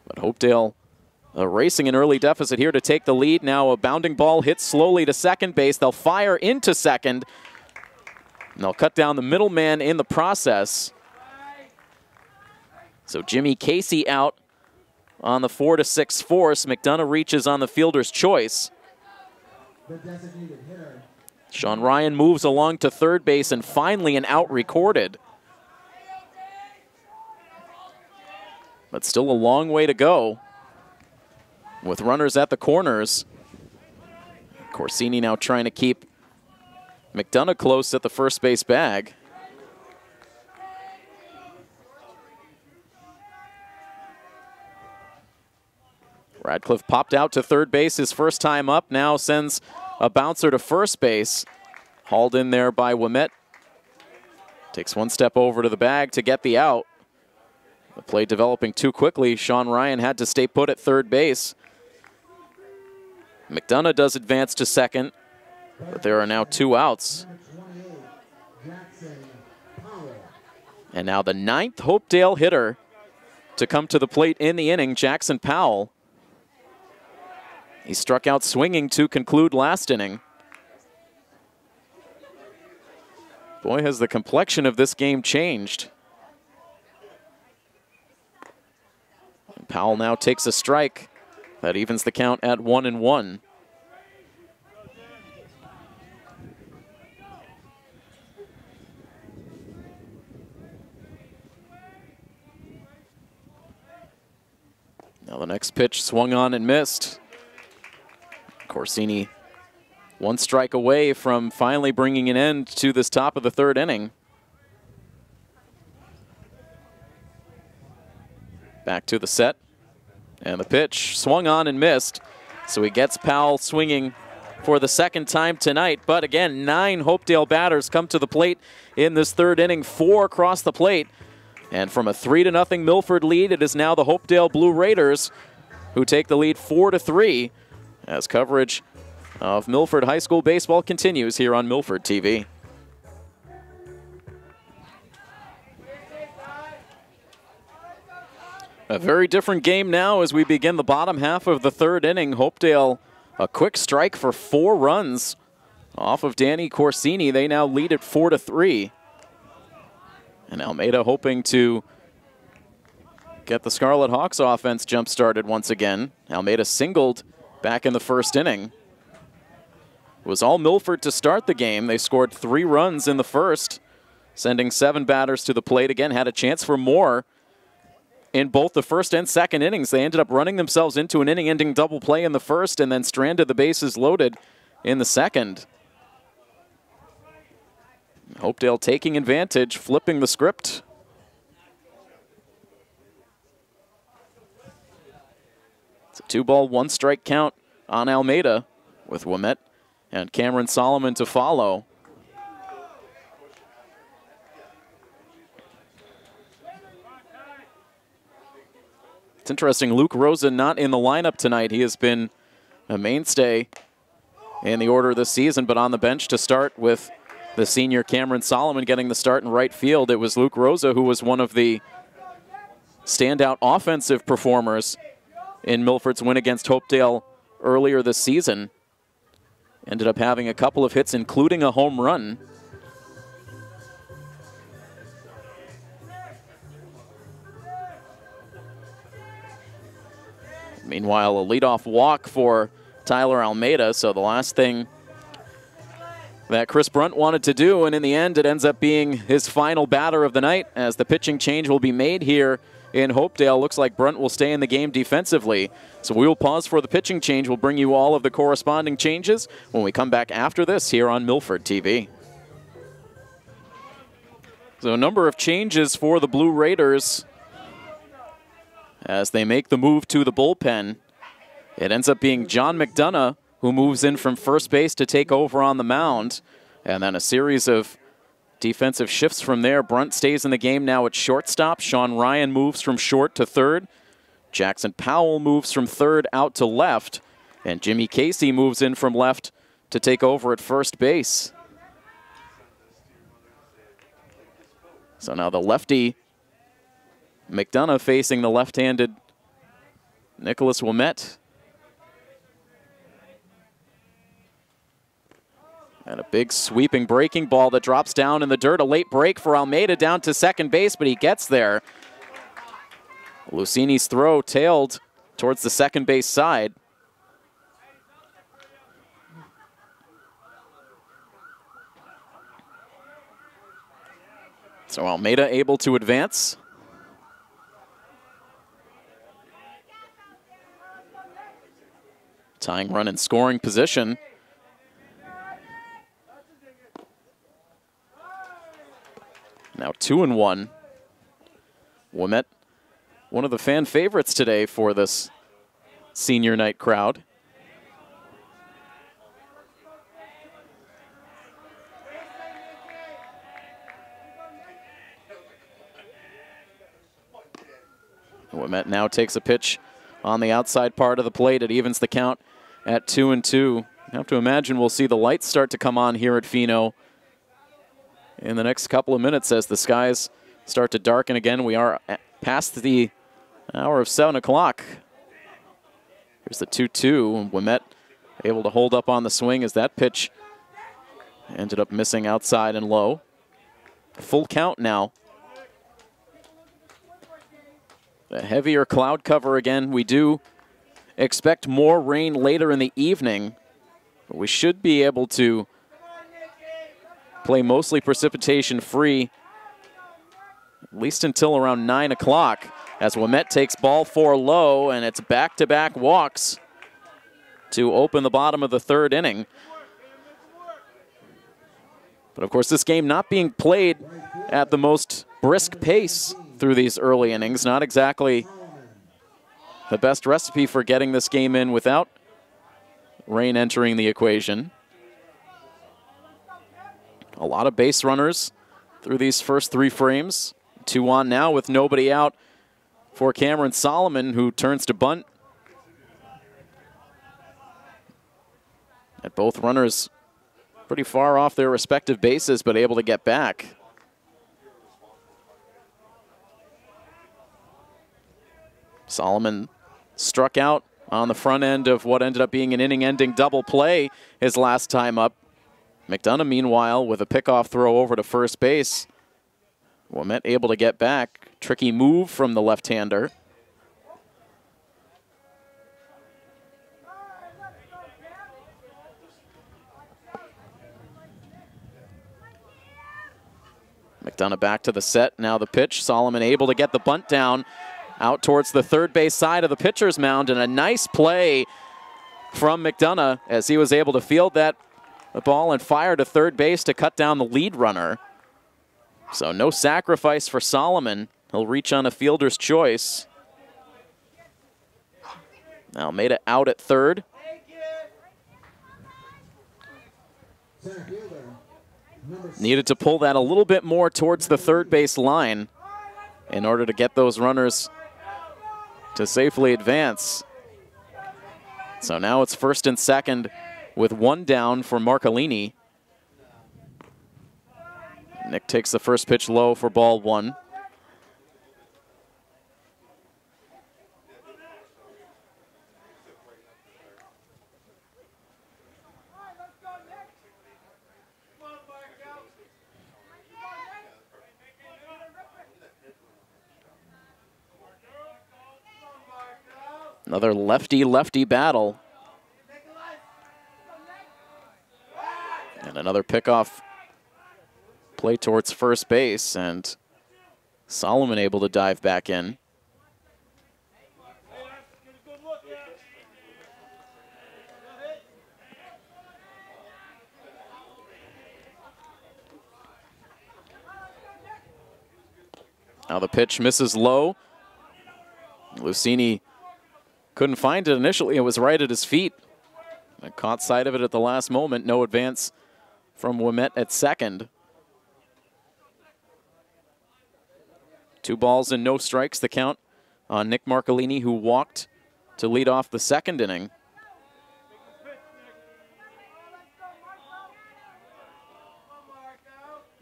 But Hopedale erasing an early deficit here to take the lead. Now a bounding ball hits slowly to second base. They'll fire into second. And they'll cut down the middleman in the process. So Jimmy Casey out on the 4-6 force. McDonough reaches on the fielder's choice. The designated hitter. Sean Ryan moves along to third base, and finally an out recorded. But still a long way to go with runners at the corners. Corsini now trying to keep McDonough close at the first base bag. Radcliffe popped out to third base his first time up, now sends a bouncer to first base. Hauled in there by Ouimet. Takes one step over to the bag to get the out. The play developing too quickly. Sean Ryan had to stay put at third base. McDonough does advance to second, but there are now 2 outs. And now the 9th Hopedale hitter to come to the plate in the inning, Jackson Powell. He struck out swinging to conclude last inning. Boy, has the complexion of this game changed. And Powell now takes a strike. That evens the count at 1-1. Now the next pitch swung on and missed. Corsini 1 strike away from finally bringing an end to this top of the third inning. Back to the set. And the pitch swung on and missed. So he gets Powell swinging for the second time tonight. But again, 9 Hopedale batters come to the plate in this third inning, 4 across the plate. And from a 3-0 Milford lead, it is now the Hopedale Blue Raiders who take the lead 4-3 as coverage of Milford High School baseball continues here on Milford TV. A very different game now as we begin the bottom half of the third inning. Hopedale, a quick strike for 4 runs off of Danny Corsini. They now lead at 4-3. And Almeida hoping to get the Scarlet Hawks offense jump-started once again. Almeida singled back in the first inning. It was all Milford to start the game. They scored 3 runs in the first, sending 7 batters to the plate. Again, had a chance for more in both the first and second innings. They ended up running themselves into an inning-ending double play in the first and then stranded the bases loaded in the second. Hopedale taking advantage, flipping the script. It's a 2-ball, 1-strike count on Almeida with Ouimet and Cameron Salomon to follow. It's interesting, Luke Rosa not in the lineup tonight. He has been a mainstay in the order this season, but on the bench to start with the senior Cameron Salomon getting the start in right field. It was Luke Rosa who was one of the standout offensive performers in Milford's win against Hopedale earlier this season. Ended up having a couple of hits, including a home run. Meanwhile, a leadoff walk for Tyler Almeida, so the last thing that Chris Brunt wanted to do, and in the end it ends up being his final batter of the night as the pitching change will be made here in Hopedale. Looks like Brunt will stay in the game defensively. So we will pause for the pitching change. We'll bring you all of the corresponding changes when we come back after this here on Milford TV. So a number of changes for the Blue Raiders as they make the move to the bullpen. It ends up being John McDonough who moves in from first base to take over on the mound. And then a series of defensive shifts from there. Brunt stays in the game now at shortstop. Sean Ryan moves from short to third. Jackson Powell moves from third out to left. And Jimmy Casey moves in from left to take over at first base. So now the lefty McDonough facing the left-handed Nicholas Ouimet. And a big sweeping breaking ball that drops down in the dirt. A late break for Almeida down to second base, but he gets there. Lucini's throw tailed towards the second base side. So Almeida able to advance. Tying run in scoring position. Now 2-1. Ouimet, one of the fan favorites today for this senior night crowd. Ouimet now takes a pitch on the outside part of the plate. It evens the count at 2-2. I have to imagine we'll see the lights start to come on here at Pheno in the next couple of minutes as the skies start to darken again. We are past the hour of 7 o'clock. Here's the 2-2. Ouimet able to hold up on the swing as that pitch ended up missing outside and low. Full count now. A heavier cloud cover again. We do expect more rain later in the evening, but we should be able to play mostly precipitation free, at least until around 9 o'clock, as Ouimet takes ball 4 low, and it's back-to-back walks to open the bottom of the third inning. But of course, this game not being played at the most brisk pace through these early innings, not exactly the best recipe for getting this game in without rain entering the equation. A lot of base runners through these first 3 frames. 2 on now with nobody out for Cameron Salomon, who turns to bunt. And both runners pretty far off their respective bases, but able to get back. Salomon struck out on the front end of what ended up being an inning-ending double play his last time up. McDonough, meanwhile, with a pickoff throw over to first base. Ouimet able to get back. Tricky move from the left-hander. McDonough back to the set. Now the pitch. Salomon able to get the bunt down out towards the third base side of the pitcher's mound. And a nice play from McDonough as he was able to field that ball and fire to third base to cut down the lead runner. So no sacrifice for Salomon. He'll reach on a fielder's choice. Almeida out at third. Needed to pull that a little bit more towards the third base line in order to get those runners to safely advance. So now it's first and second with 1 down for Marcolini. Nick takes the first pitch low for ball 1. Another lefty-lefty battle. And another pickoff play towards first base, and Salomon able to dive back in. Now the pitch misses low. Lucchini couldn't find it initially. It was right at his feet. I caught sight of it at the last moment. No advance from Ouimet at second. 2 balls and no strikes, the count on Nick Marcolini, who walked to lead off the second inning.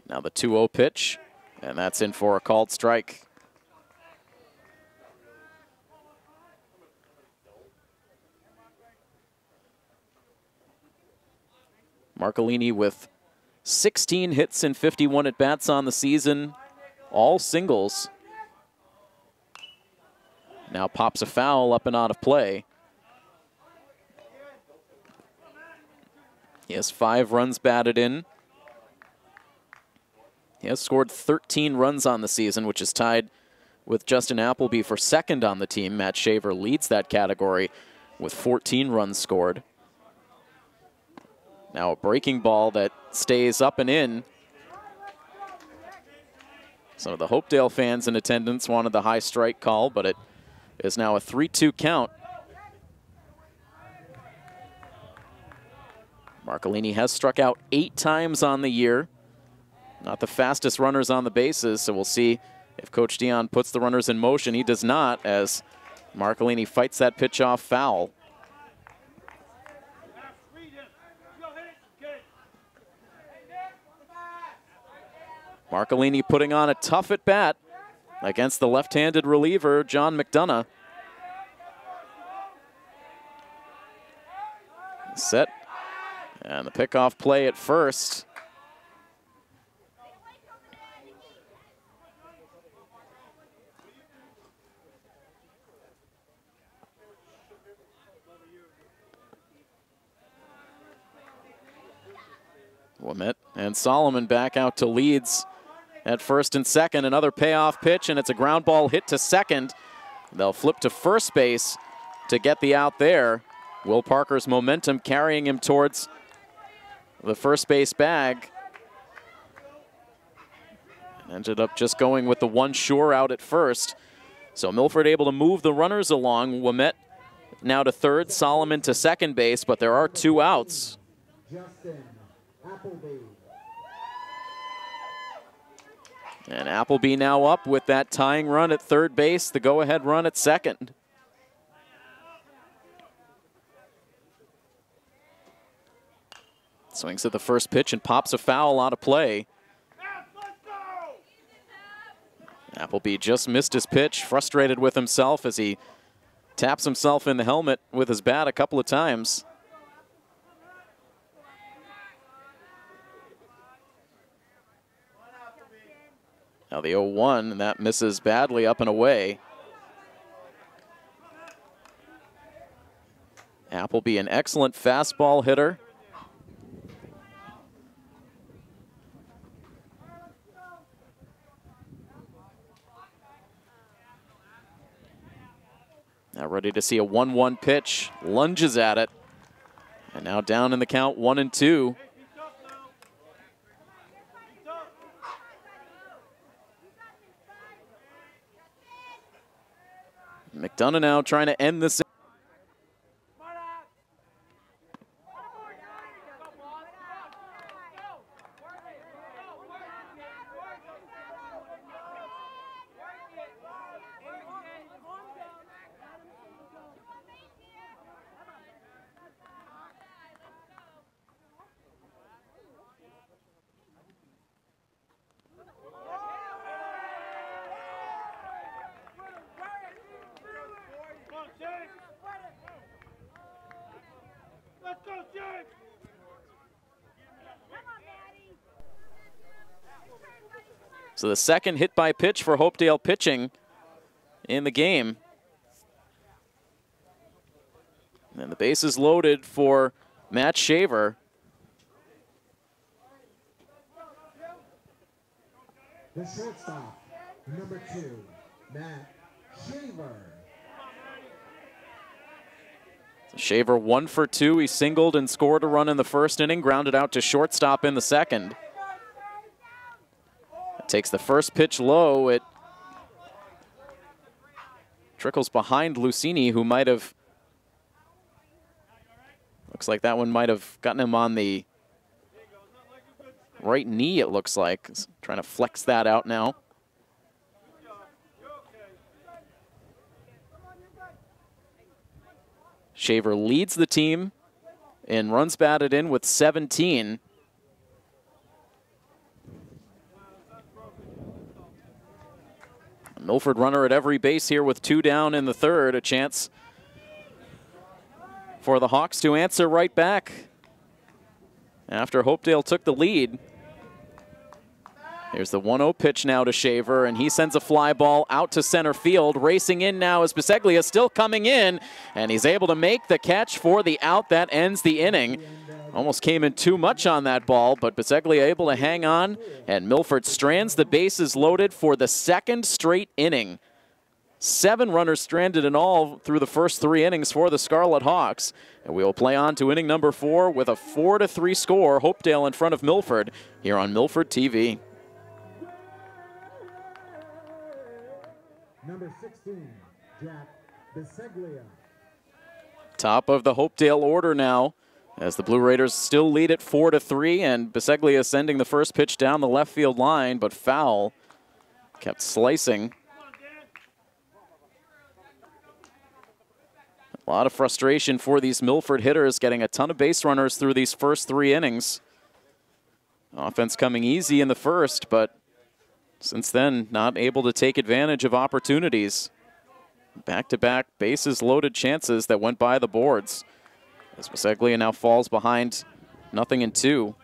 Now the 2-0 pitch, and that's in for a called strike. Marcolini with 16 hits and 51 at-bats on the season, all singles. Now pops a foul up and out of play. He has 5 runs batted in. He has scored 13 runs on the season, which is tied with Justin Appleby for second on the team. Matt Shaver leads that category with 14 runs scored. Now a breaking ball that stays up and in. Some of the Hopedale fans in attendance wanted the high strike call, but it is now a 3-2 count. Marcolini has struck out 8 times on the year. Not the fastest runners on the bases, so we'll see if Coach Dion puts the runners in motion. He does not, as Marcolini fights that pitch off foul. Marcolini putting on a tough at-bat against the left-handed reliever, John McDonough. Set, and the pickoff play at first. Ouimet and Salomon back out to leads at first and second. Another payoff pitch, and it's a ground ball hit to second. They'll flip to first base to get the out there. Will Parker's momentum carrying him towards the first base bag. Ended up just going with the one sure out at first. So Milford able to move the runners along. Ouimet now to third, Salomon to second base, but there are 2 outs. Justin Appleby. And Appleby now up with that tying run at third base, the go-ahead run at second. Swings at the first pitch and pops a foul out of play. Appleby just missed his pitch, frustrated with himself as he taps himself in the helmet with his bat a couple of times. Now the 0-1, and that misses badly up and away. Appleby, an excellent fastball hitter. Now ready to see a 1-1 pitch, lunges at it. And now down in the count, 1-2. McDonough now trying to end this. So the second hit by pitch for Hopedale pitching in the game. And the base is loaded for Matt Shaver. The shortstop, number 2, Matt Shaver. Shaver 1 for 2. He singled and scored a run in the first inning, grounded out to shortstop in the second. Takes the first pitch low. It trickles behind Lucini, who might have, looks like that one might have gotten him on the right knee, it looks like. He's trying to flex that out now. Shaver leads the team in runs batted in with 17. Milford runner at every base here with 2 down in the third. A chance for the Hawks to answer right back after Hopedale took the lead. Here's the 1-0 pitch now to Shaver, and he sends a fly ball out to center field. Racing in now is Biseglia, still coming in, and he's able to make the catch for the out that ends the inning. Almost came in too much on that ball, but Biseglia able to hang on, and Milford strands the bases loaded for the second straight inning. 7 runners stranded in all through the first 3 innings for the Scarlet Hawks. And we will play on to inning number 4 with a 4-3 score. Hopedale in front of Milford here on Milford TV. Number 16, Jack Biseglia. Top of the Hopedale order now, as the Blue Raiders still lead at 4-3, and Biseglia sending the first pitch down the left field line, but foul. Kept slicing. A lot of frustration for these Milford hitters, getting a ton of base runners through these first 3 innings. Offense coming easy in the first, but since then, not able to take advantage of opportunities. Back-to-back bases loaded chances that went by the boards. As Biseglia now falls behind 0-2.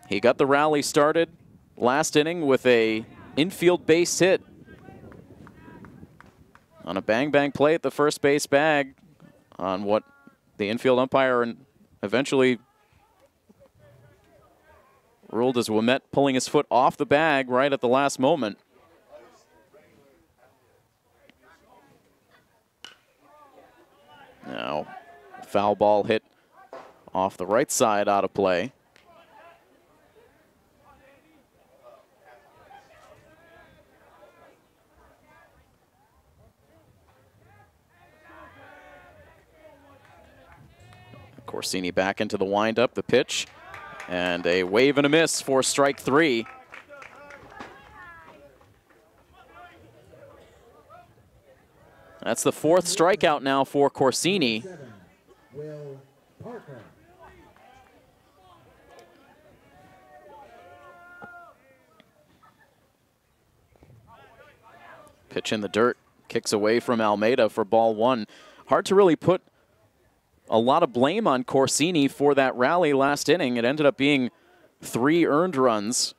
He got the rally started last inning with a infield base hit on a bang-bang play at the first base bag on what the infield umpire eventually ruled as Ouimet pulling his foot off the bag right at the last moment. Now, foul ball hit off the right side out of play. Corsini back into the windup, the pitch, and a wave and a miss for strike 3. That's the 4th strikeout now for Corsini. Will Parker. Pitch in the dirt, kicks away from Almeida for ball 1. Hard to really put a lot of blame on Corsini for that rally last inning. It ended up being 3 earned runs.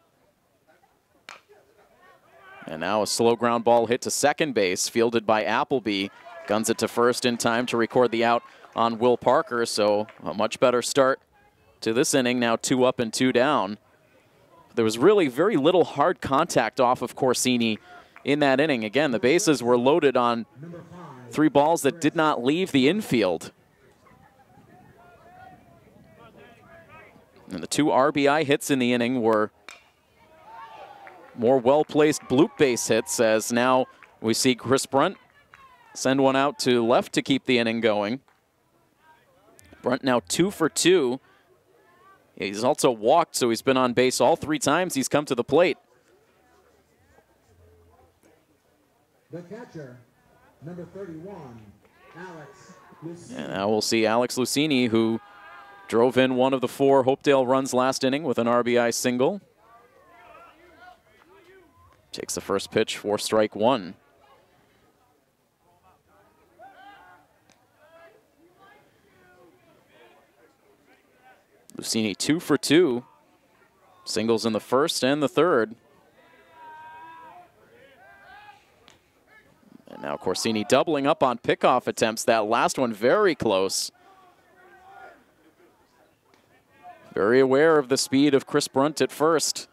And now a slow ground ball hit to second base, fielded by Appleby. Guns it to first in time to record the out on Will Parker, so a much better start to this inning, now 2 up and 2 down. There was really very little hard contact off of Corsini in that inning. Again, the bases were loaded on 3 balls that did not leave the infield. And the 2 RBI hits in the inning were more well-placed bloop base hits, as now we see Chris Brunt send one out to left to keep the inning going. Brunt now 2 for 2. He's also walked, so he's been on base all 3 times he's come to the plate. The catcher, number 31, Alex Lucini. And now we'll see Alex Lucini, who drove in one of the 4 Hopedale runs last inning with an RBI single. Takes the first pitch for strike 1. Lucini 2 for 2. Singles in the first and the third. And now Corsini doubling up on pickoff attempts. That last one very close. Very aware of the speed of Chris Brunt at first.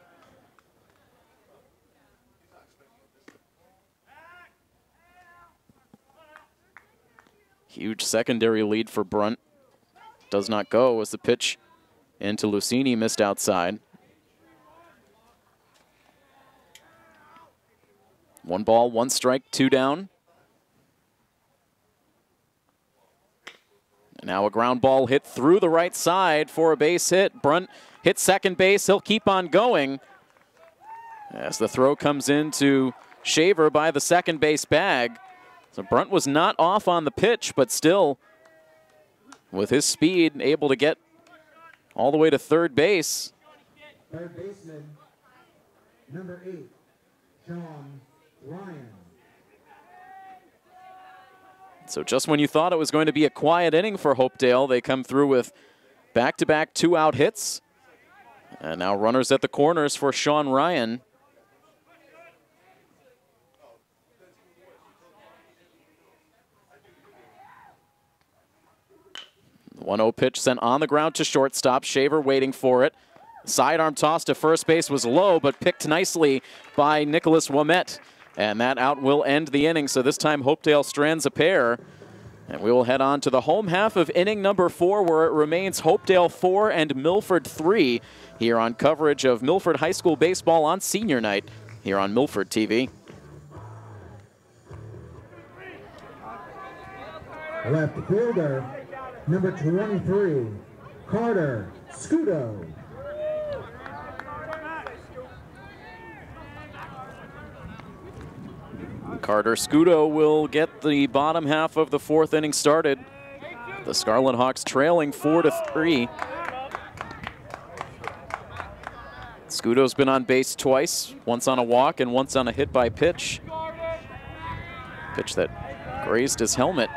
Huge secondary lead for Brunt. Does not go as the pitch into Lucini missed outside. 1 ball, 1 strike, 2 down. And now a ground ball hit through the right side for a base hit. Brunt hits second base. He'll keep on going as the throw comes into Shaver by the second base bag. So Brunt was not off on the pitch, but still, with his speed, able to get all the way to third base. Third baseman, number 8, Sean Ryan. So just when you thought it was going to be a quiet inning for Hopedale, they come through with back-to-back 2-out hits. And now runners at the corners for Sean Ryan. The 1-0 pitch sent on the ground to shortstop. Shaver waiting for it. Sidearm toss to first base was low, but picked nicely by Nicholas Ouimet. And that out will end the inning, so this time Hopedale strands a pair. And we will head on to the home half of inning number 4, where it remains Hopedale 4 and Milford 3 here on coverage of Milford High School baseball on senior night here on Milford TV. Left fielder, number 23, Carter Sciutto. Carter Sciutto will get the bottom half of the 4th inning started. The Scarlet Hawks trailing 4-3. Sciutto's been on base twice, once on a walk and once on a hit by pitch. Pitch that grazed his helmet.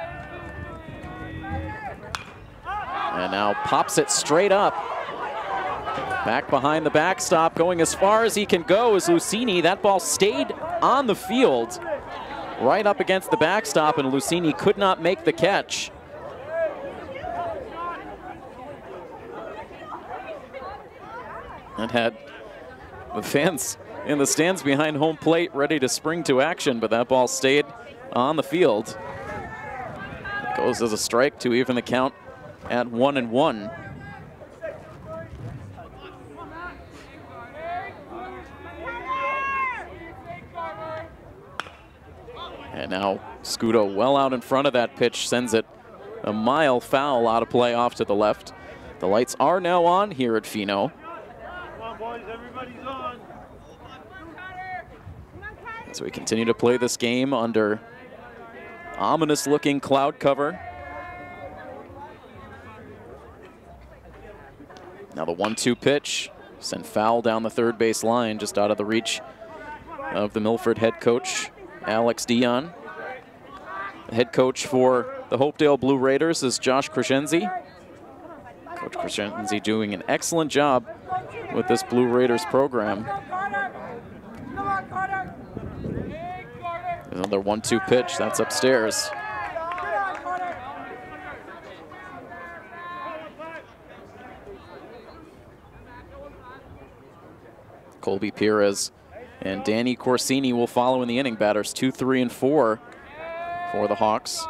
And now pops it straight up. Back behind the backstop, going as far as he can go is Lucini. That ball stayed on the field, right up against the backstop, and Lucini could not make the catch. And had the fans in the stands behind home plate ready to spring to action, but that ball stayed on the field. It goes as a strike to even the count at 1-1. And now Sciutto well out in front of that pitch, sends it a mile foul out of play off to the left. The lights are now on here at Pheno. Come on, boys, everybody's on. As we continue to play this game under ominous-looking cloud cover. Now the 1-2 pitch, sent foul down the third base line, just out of the reach of the Milford head coach, Alex Dion. The head coach for the Hopedale Blue Raiders is Josh Crescenzi. Coach Crescenzi doing an excellent job with this Blue Raiders program. There's another 1-2 pitch, that's upstairs. Colby Perez and Danny Corsini will follow in the inning. Batters 2, 3, and 4 for the Hawks.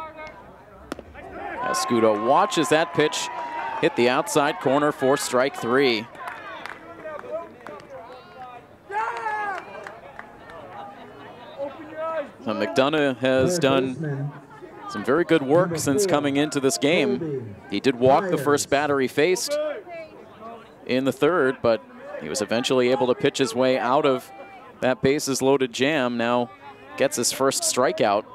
As Sciutto watches that pitch hit the outside corner for strike 3. So McDonough has done some very good work since coming into this game. He did walk the first batter he faced in the third, but he was eventually able to pitch his way out of that bases loaded jam. Now gets his first strikeout.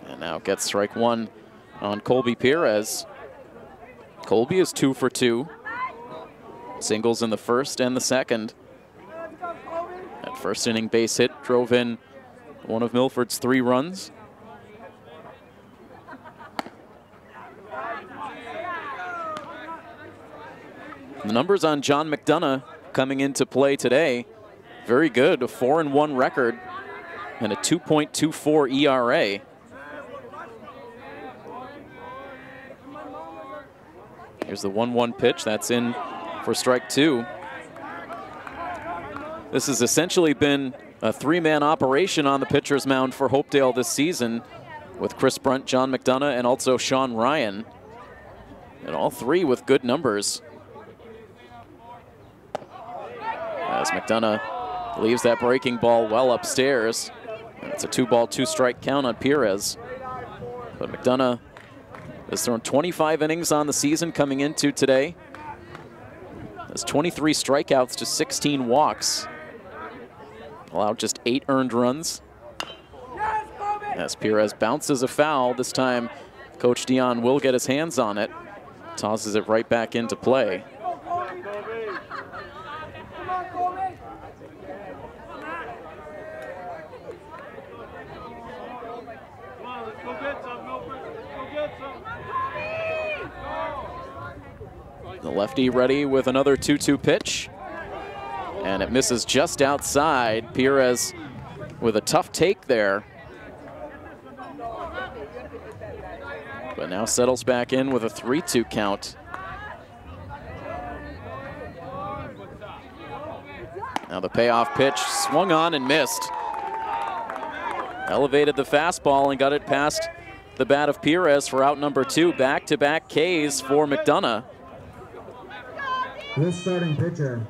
And now gets strike 1 on Colby Perez. Colby is 2 for 2. Singles in the first and the second. That first inning base hit drove in one of Milford's 3 runs. The numbers on John McDonough coming into play today, very good, a 4-1 record and a 2.24 ERA. Here's the 1-1 pitch, that's in for strike 2. This has essentially been a 3-man operation on the pitcher's mound for Hopedale this season, with Chris Brunt, John McDonough, and also Sean Ryan. And all 3 with good numbers. As McDonough leaves that breaking ball well upstairs. It's a 2-ball, 2-strike count on Perez. But McDonough has thrown 25 innings on the season coming into today. Has 23 strikeouts to 16 walks. Allowed just 8 earned runs. As Perez bounces a foul, this time Coach Dion will get his hands on it. Tosses it right back into play. The lefty ready with another 2-2 pitch. And it misses just outside. Perez with a tough take there. But now settles back in with a 3-2 count. Now the payoff pitch swung on and missed. Elevated the fastball and got it past the bat of Perez for out number 2. Back-to-back Ks for McDonough. This starting pitcher,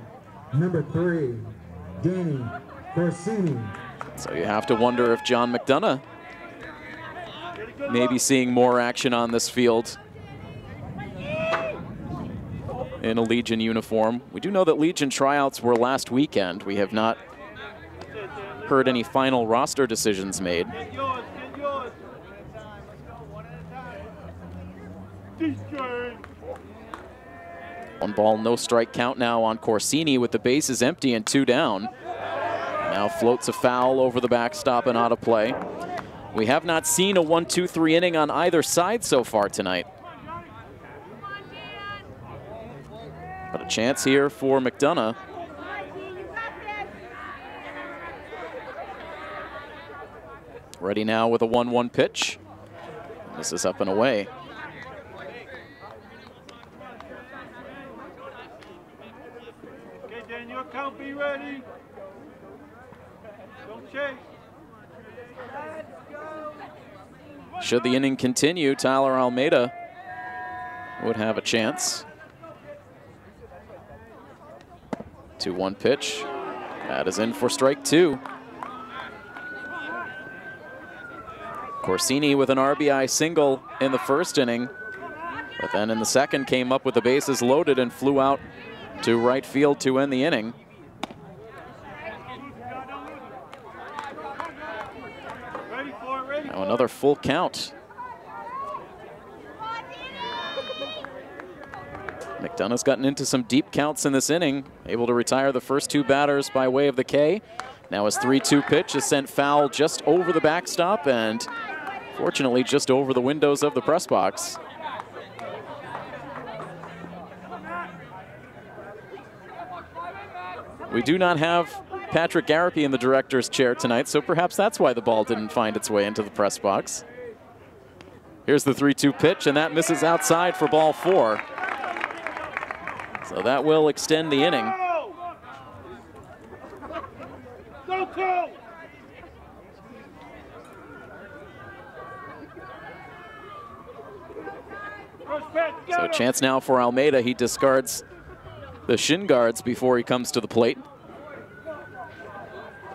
number 3, Danny Corsini. So you have to wonder if John McDonough may be seeing more action on this field in a Legion uniform. We do know that Legion tryouts were last weekend. We have not heard any final roster decisions made. One ball, no strike count now on Corsini with the bases empty and 2 down. Now floats a foul over the backstop and out of play. We have not seen a 1-2-3 inning on either side so far tonight. But a chance here for McDonough. Ready now with a 1-1 pitch. This is up and away. Okay, Dan, your count, be ready. Don't chase. Should the inning continue, Tyler Almeida would have a chance. 2-1 pitch. That is in for strike 2. Corsini with an RBI single in the first inning, but then in the second came up with the bases loaded and flew out to right field to end the inning. Now another full count. McDonough's gotten into some deep counts in this inning, able to retire the first two batters by way of the K. Now his 3-2 pitch is sent foul just over the backstop and fortunately just over the windows of the press box. We do not have Patrick Garapi in the director's chair tonight, so perhaps that's why the ball didn't find its way into the press box. Here's the 3-2 pitch, and that misses outside for ball 4. So that will extend the inning. So a chance now for Almeida. He discards the shin guards before he comes to the plate.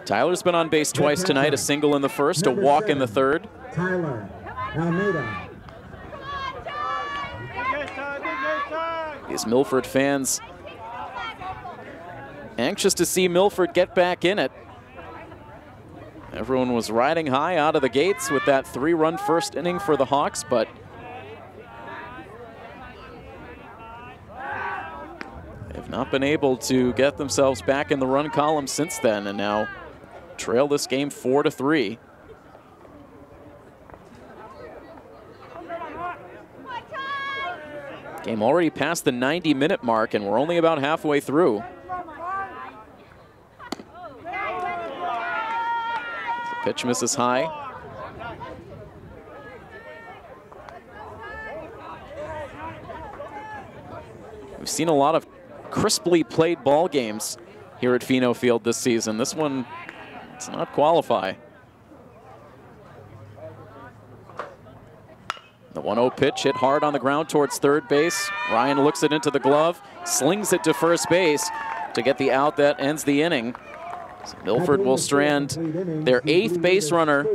Tyler's been on base twice tonight, a single in the first, a walk in the third. Tyler Almeida. These Milford fans anxious to see Milford get back in it. Everyone was riding high out of the gates with that 3-run first inning for the Hawks, but they've not been able to get themselves back in the run column since then, and now trail this game 4-3. Game already past the 90-minute mark, and we're only about halfway through. The pitch misses high. We've seen a lot of crisply played ball games here at Pheno Field this season. This one does not qualify. The 1-0 pitch hit hard on the ground towards third base. Ryan looks it into the glove, slings it to first base to get the out that ends the inning. So Milford will strand their 8th base runner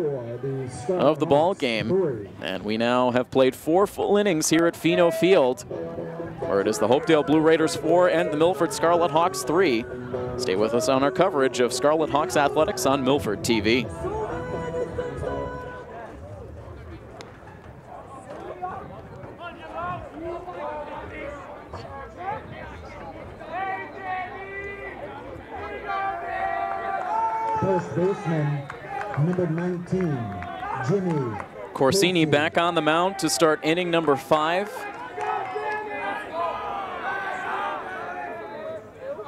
of the ball game. And we now have played 4 full innings here at Pheno Field, where it is the Hopedale Blue Raiders 4 and the Milford Scarlet Hawks 3. Stay with us on our coverage of Scarlet Hawks athletics on Milford TV. First baseman, number 19, Jimmy Corsini back on the mound to start inning number 5.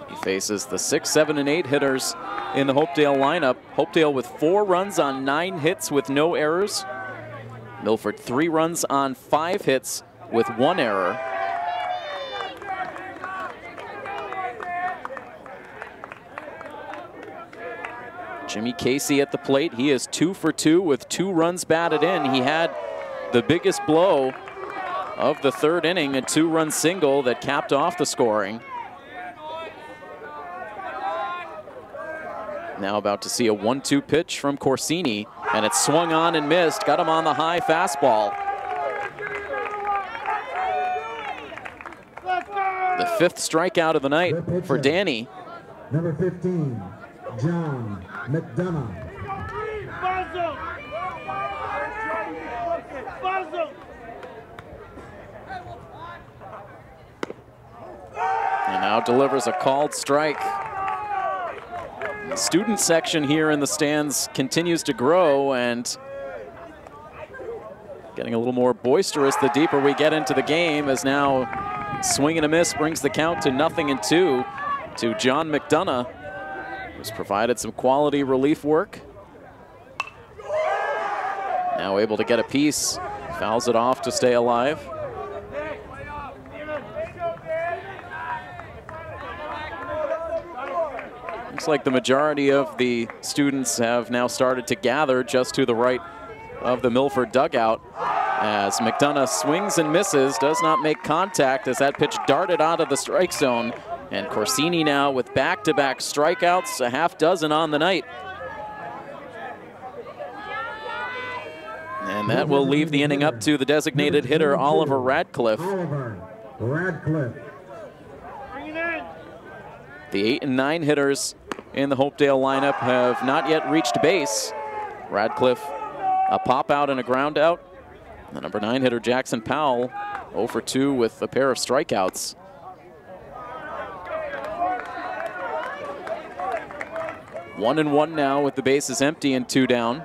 He faces the 6, 7, and 8 hitters in the Hopedale lineup. Hopedale with 4 runs on 9 hits with no errors. Milford 3 runs on 5 hits with 1 error. Jimmy Casey at the plate. He is 2 for 2 with 2 runs batted in. He had the biggest blow of the third inning, a 2-run single that capped off the scoring. Now about to see a 1-2 pitch from Corsini, and it's swung on and missed. Got him on the high fastball. The 5th strikeout of the night for Danny. Number 15, John McDonough. And now delivers a called strike. The student section here in the stands continues to grow and getting a little more boisterous the deeper we get into the game, as now swing and a miss brings the count to 0-2 to John McDonough, who's provided some quality relief work. Now able to get a piece, fouls it off to stay alive. Looks like the majority of the students have now started to gather just to the right of the Milford dugout, as McDonough swings and misses, does not make contact as that pitch darted out of the strike zone. And Corsini now with back-to-back strikeouts, a half dozen on the night. And that will leave the inning up to the designated hitter, Oliver Radcliffe. Oliver Radcliffe. The 8 and 9 hitters in the Hopedale lineup have not yet reached base. Radcliffe, a pop out and a ground out. The number 9 hitter, Jackson Powell, 0 for 2 with a pair of strikeouts. One and one now with the bases empty and 2 down.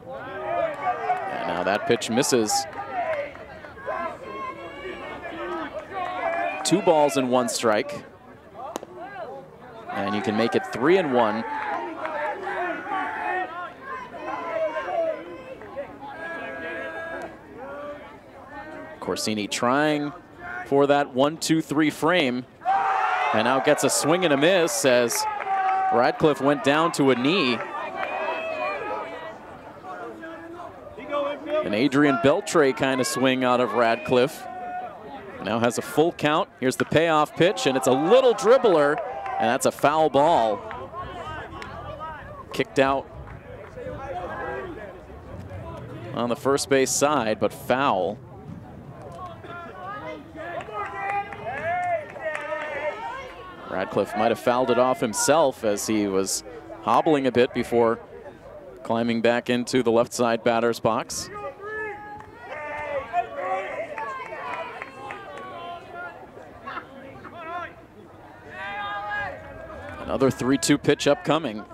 And now that pitch misses. 2 balls and 1 strike. And you can make it 3 and 1. Corsini trying for that 1-2-3 frame. And now gets a swing and a miss as Radcliffe went down to a knee. An Adrian Beltre kind of swing out of Radcliffe. Now has a full count. Here's the payoff pitch, and it's a little dribbler, and that's a foul ball. Kicked out on the first base side, but foul. Radcliffe might have fouled it off himself as he was hobbling a bit before climbing back into the left side batter's box. Another 3-2 pitch upcoming.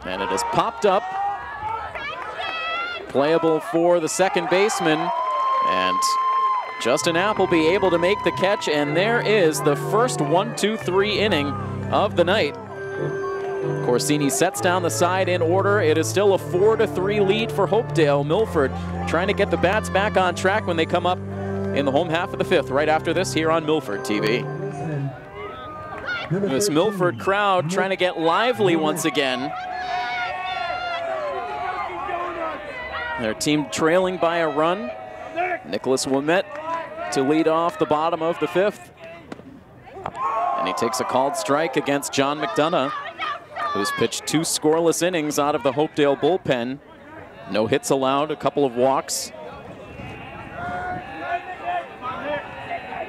And it has popped up. Playable for the second baseman. And Justin Appleby able to make the catch, and there is the first 1-2-3 inning of the night. Corsini sets down the side in order. It is still a 4-3 lead for Hopedale. Milford trying to get the bats back on track when they come up in the home half of the 5th, right after this here on Milford TV. This Milford crowd trying to get lively once again. Their team trailing by a run. Nicholas Ouimet to lead off the bottom of the 5th. And he takes a called strike against John McDonough, who's pitched 2 scoreless innings out of the Hopedale bullpen. No hits allowed, a couple of walks.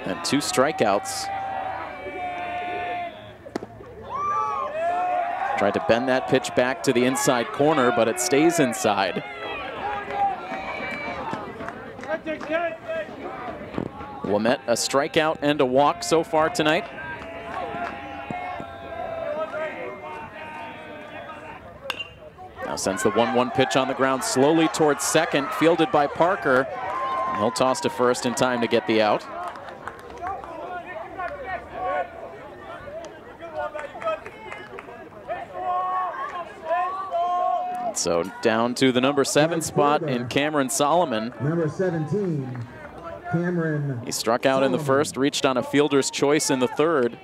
And 2 strikeouts. Tried to bend that pitch back to the inside corner, but it stays inside. Ouimet, a strikeout and a walk so far tonight. Now sends the 1-1 pitch on the ground slowly towards second, fielded by Parker. And he'll toss to first in time to get the out. And so down to the number 7 spot in Cameron Salomon. Number 17, Cameron. He struck out in the first, reached on a fielder's choice in the third.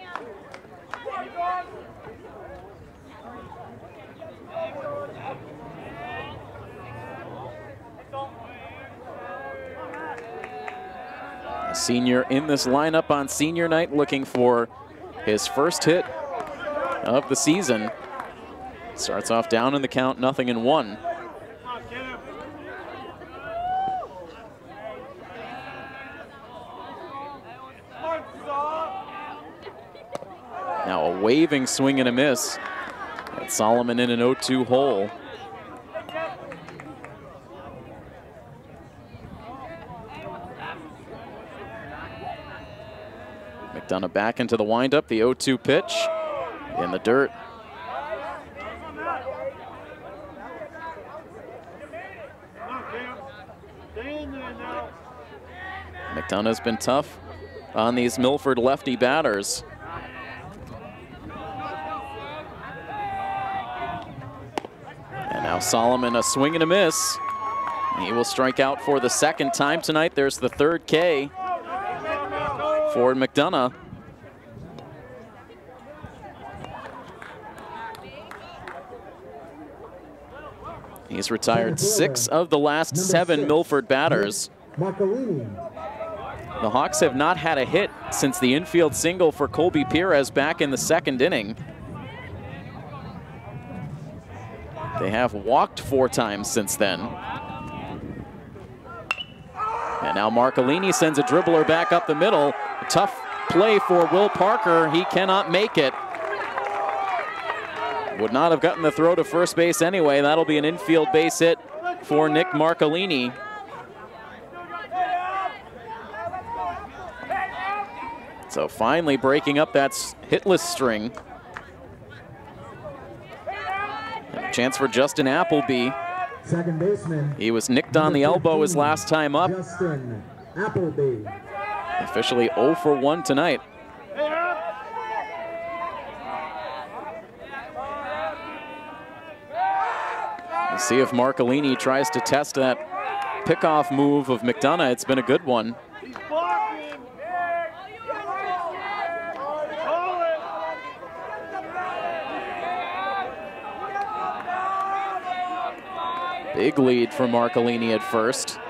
A senior in this lineup on senior night, looking for his first hit of the season. Starts off down in the count, 0-1. Now a waving swing and a miss. And Salomon in an 0-2 hole. McDonough back into the windup, the 0-2 pitch in the dirt. McDonough's been tough on these Milford lefty batters. And now Salomon, a swing and a miss. He will strike out for the second time tonight. There's the 3rd K for McDonough. He's retired 6 of the last 7 Milford batters. The Hawks have not had a hit since the infield single for Colby Perez back in the 2nd inning. They have walked 4 times since then. And now Marcolini sends a dribbler back up the middle. A tough play for Will Parker. He cannot make it. Would not have gotten the throw to first base anyway. That'll be an infield base hit for Nick Marcolini. So finally breaking up that hitless string. And a chance for Justin Appleby. Second baseman. He was nicked on the elbow his last time up. Justin Appleby. Officially 0 for 1 tonight. We'll see if Marcolini tries to test that pickoff move of McDonough. It's been a good one. Big lead for Marcolini at first.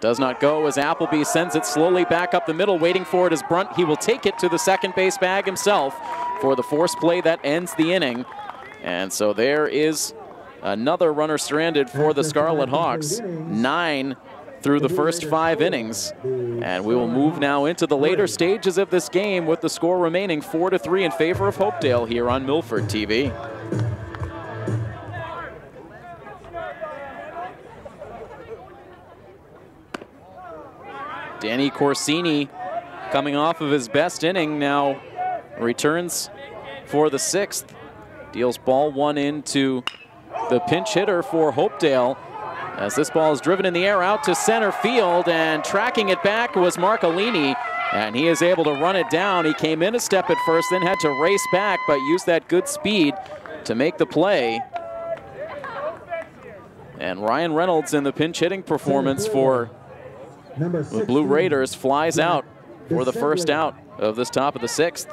Does not go as Appleby sends it slowly back up the middle, waiting for it as Brunt. He will take it to the second base bag himself for the force play that ends the inning. And so there is another runner stranded for the Scarlet Hawks. 9 through the first 5 innings. And we will move now into the later stages of this game with the score remaining 4-3 in favor of Hopedale here on Milford TV. Danny Corsini, coming off of his best inning, now returns for the 6th. Deals ball 1 into the pinch hitter for Hopedale, as this ball is driven in the air out to center field, and tracking it back was Marcolini, and he is able to run it down. He came in a step at first, then had to race back, but used that good speed to make the play. And Ryan Reynolds in the pinch hitting performance for the Blue Raiders flies out for the first out of this top of the 6th.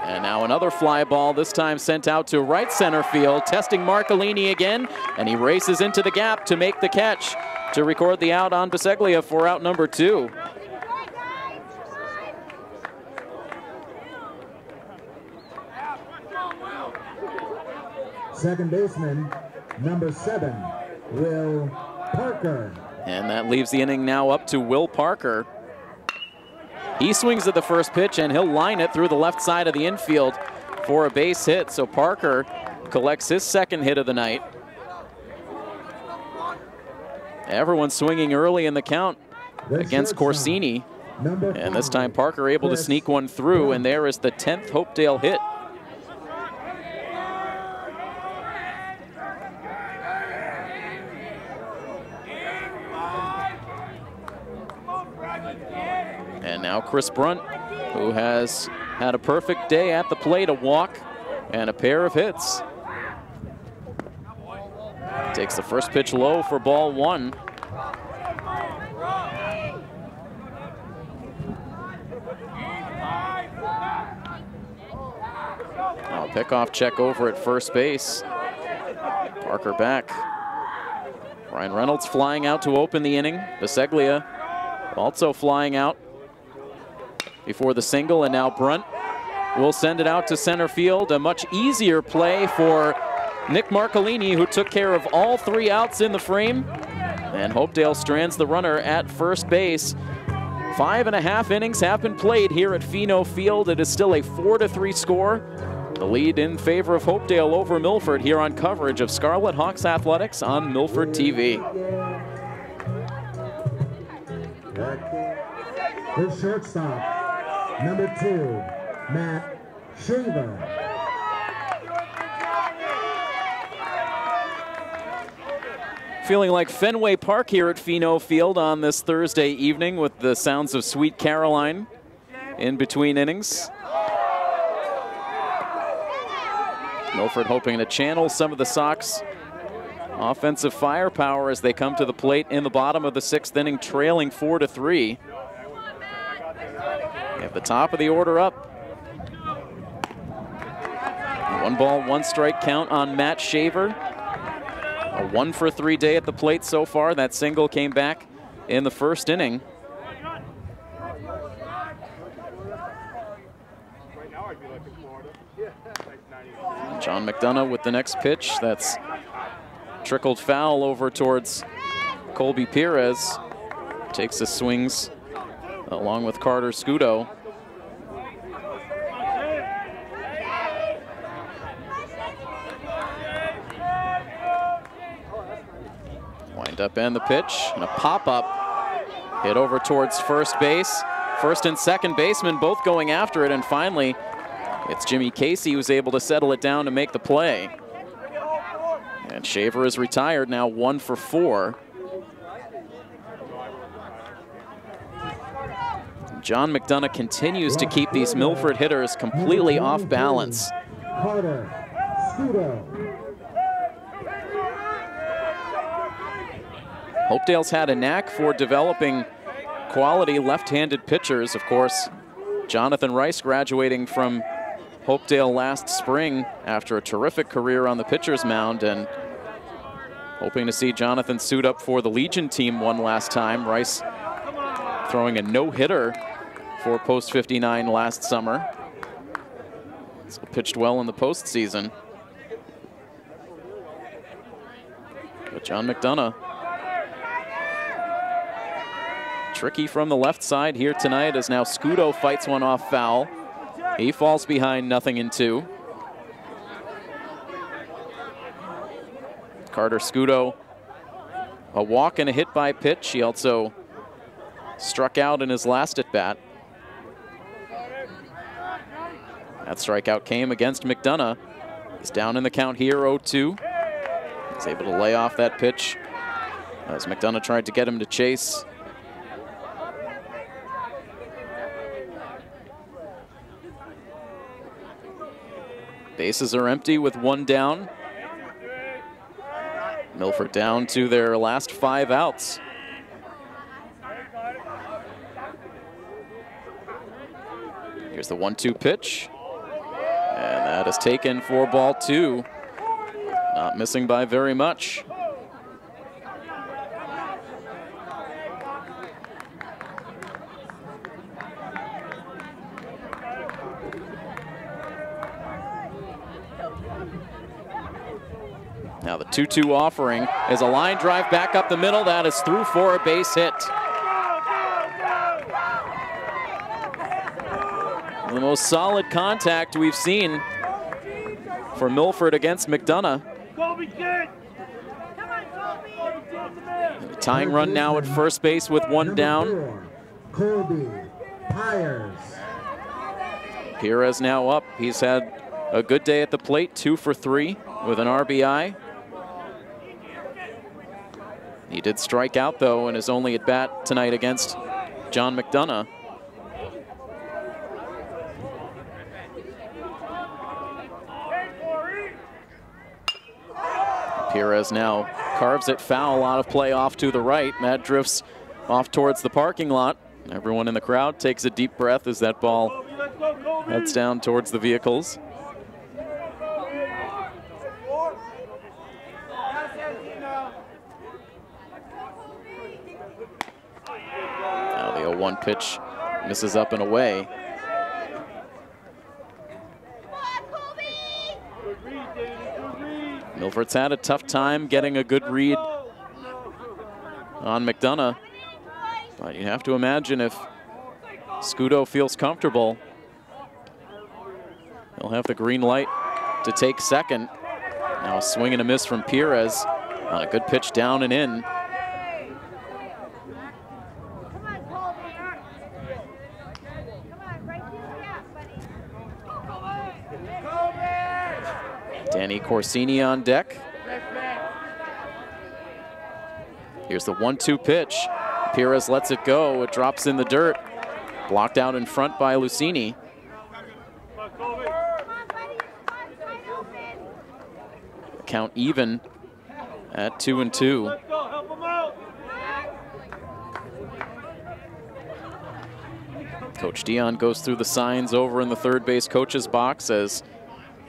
And now another fly ball, this time sent out to right center field, testing Marcolini again, and he races into the gap to make the catch to record the out on Biseglia for out number 2. Second baseman, number 7, Will Parker. And that leaves the inning now up to Will Parker. He swings at the first pitch, and he'll line it through the left side of the infield for a base hit. So Parker collects his 2nd hit of the night. Everyone's swinging early in the count against Corsini. And this time Parker able to sneak one through, and there is the 10th Hopedale hit. And now Chris Brunt, who has had a perfect day at the plate, a walk and a pair of hits. Takes the first pitch low for ball 1. Now a pickoff check over at first base. Parker back. Ryan Reynolds flying out to open the inning. Biseglia also flying out before the single, and now Brunt will send it out to center field. A much easier play for Nick Marcolini, who took care of all 3 outs in the frame. And Hopedale strands the runner at first base. 5.5 innings have been played here at Pheno Field. It is still a 4-3 score. The lead in favor of Hopedale over Milford here on coverage of Scarlet Hawks Athletics on Milford TV. The shortstop, number 2, Matt Shaver. Feeling like Fenway Park here at Pheno Field on this Thursday evening with the sounds of Sweet Caroline in between innings. Milford hoping to channel some of the Sox offensive firepower as they come to the plate in the bottom of the 6th inning, trailing 4-3. At the top of the order up. 1 ball, 1 strike count on Matt Shaver. A 1-for-3 day at the plate so far. That single came back in the first inning. John McDonough with the next pitch. That's trickled foul over towards Colby Perez. Takes the swings along with Carter Sciutto. Wind up and the pitch, and a pop-up hit over towards first base. First and second baseman both going after it, and finally it's Jimmy Casey who's able to settle it down to make the play. And Shaver is retired now, 1 for 4. John McDonough continues to keep these Milford hitters completely off balance. Carter Sciutto. Hopedale's had a knack for developing quality left-handed pitchers. Of course, Jonathan Rice graduating from Hopedale last spring after a terrific career on the pitcher's mound, and hoping to see Jonathan suit up for the Legion team one last time. Rice throwing a no-hitter for Post 59 last summer. So pitched well in the postseason. But John McDonough, tricky from the left side here tonight, as now Sciutto fights one off foul. He falls behind 0-2. Carter Sciutto, a walk and a hit by pitch. He also struck out in his last at bat. That strikeout came against McDonough. He's down in the count here, 0-2. He's able to lay off that pitch as McDonough tried to get him to chase. Bases are empty with 1 down. Milford down to their last 5 outs. Here's the 1-2 pitch. And that is taken for ball 2. Not missing by very much. Now the 2-2 offering is a line drive back up the middle. That is through for a base hit. The most solid contact we've seen for Milford against McDonough. A tying run now at first base with 1 down. Colby Perez. Perez now up. He's had a good day at the plate, 2 for 3 with an RBI. He did strike out, though, in his only at-bat tonight against John McDonough. Perez now carves it foul out of play off to the right. And that drifts off towards the parking lot. Everyone in the crowd takes a deep breath as that ball heads down towards the vehicles. Now the 0-1 pitch misses up and away. Milford's had a tough time getting a good read on McDonough, but you have to imagine if Sciutto feels comfortable, he'll have the green light to take second. Now a swing and a miss from Perez on a good pitch down and in. Danny Corsini on deck. Here's the 1-2 pitch. Perez lets it go. It drops in the dirt. Blocked out in front by Lucini. Count even at 2-2. Coach Dion goes through the signs over in the third base coach's box as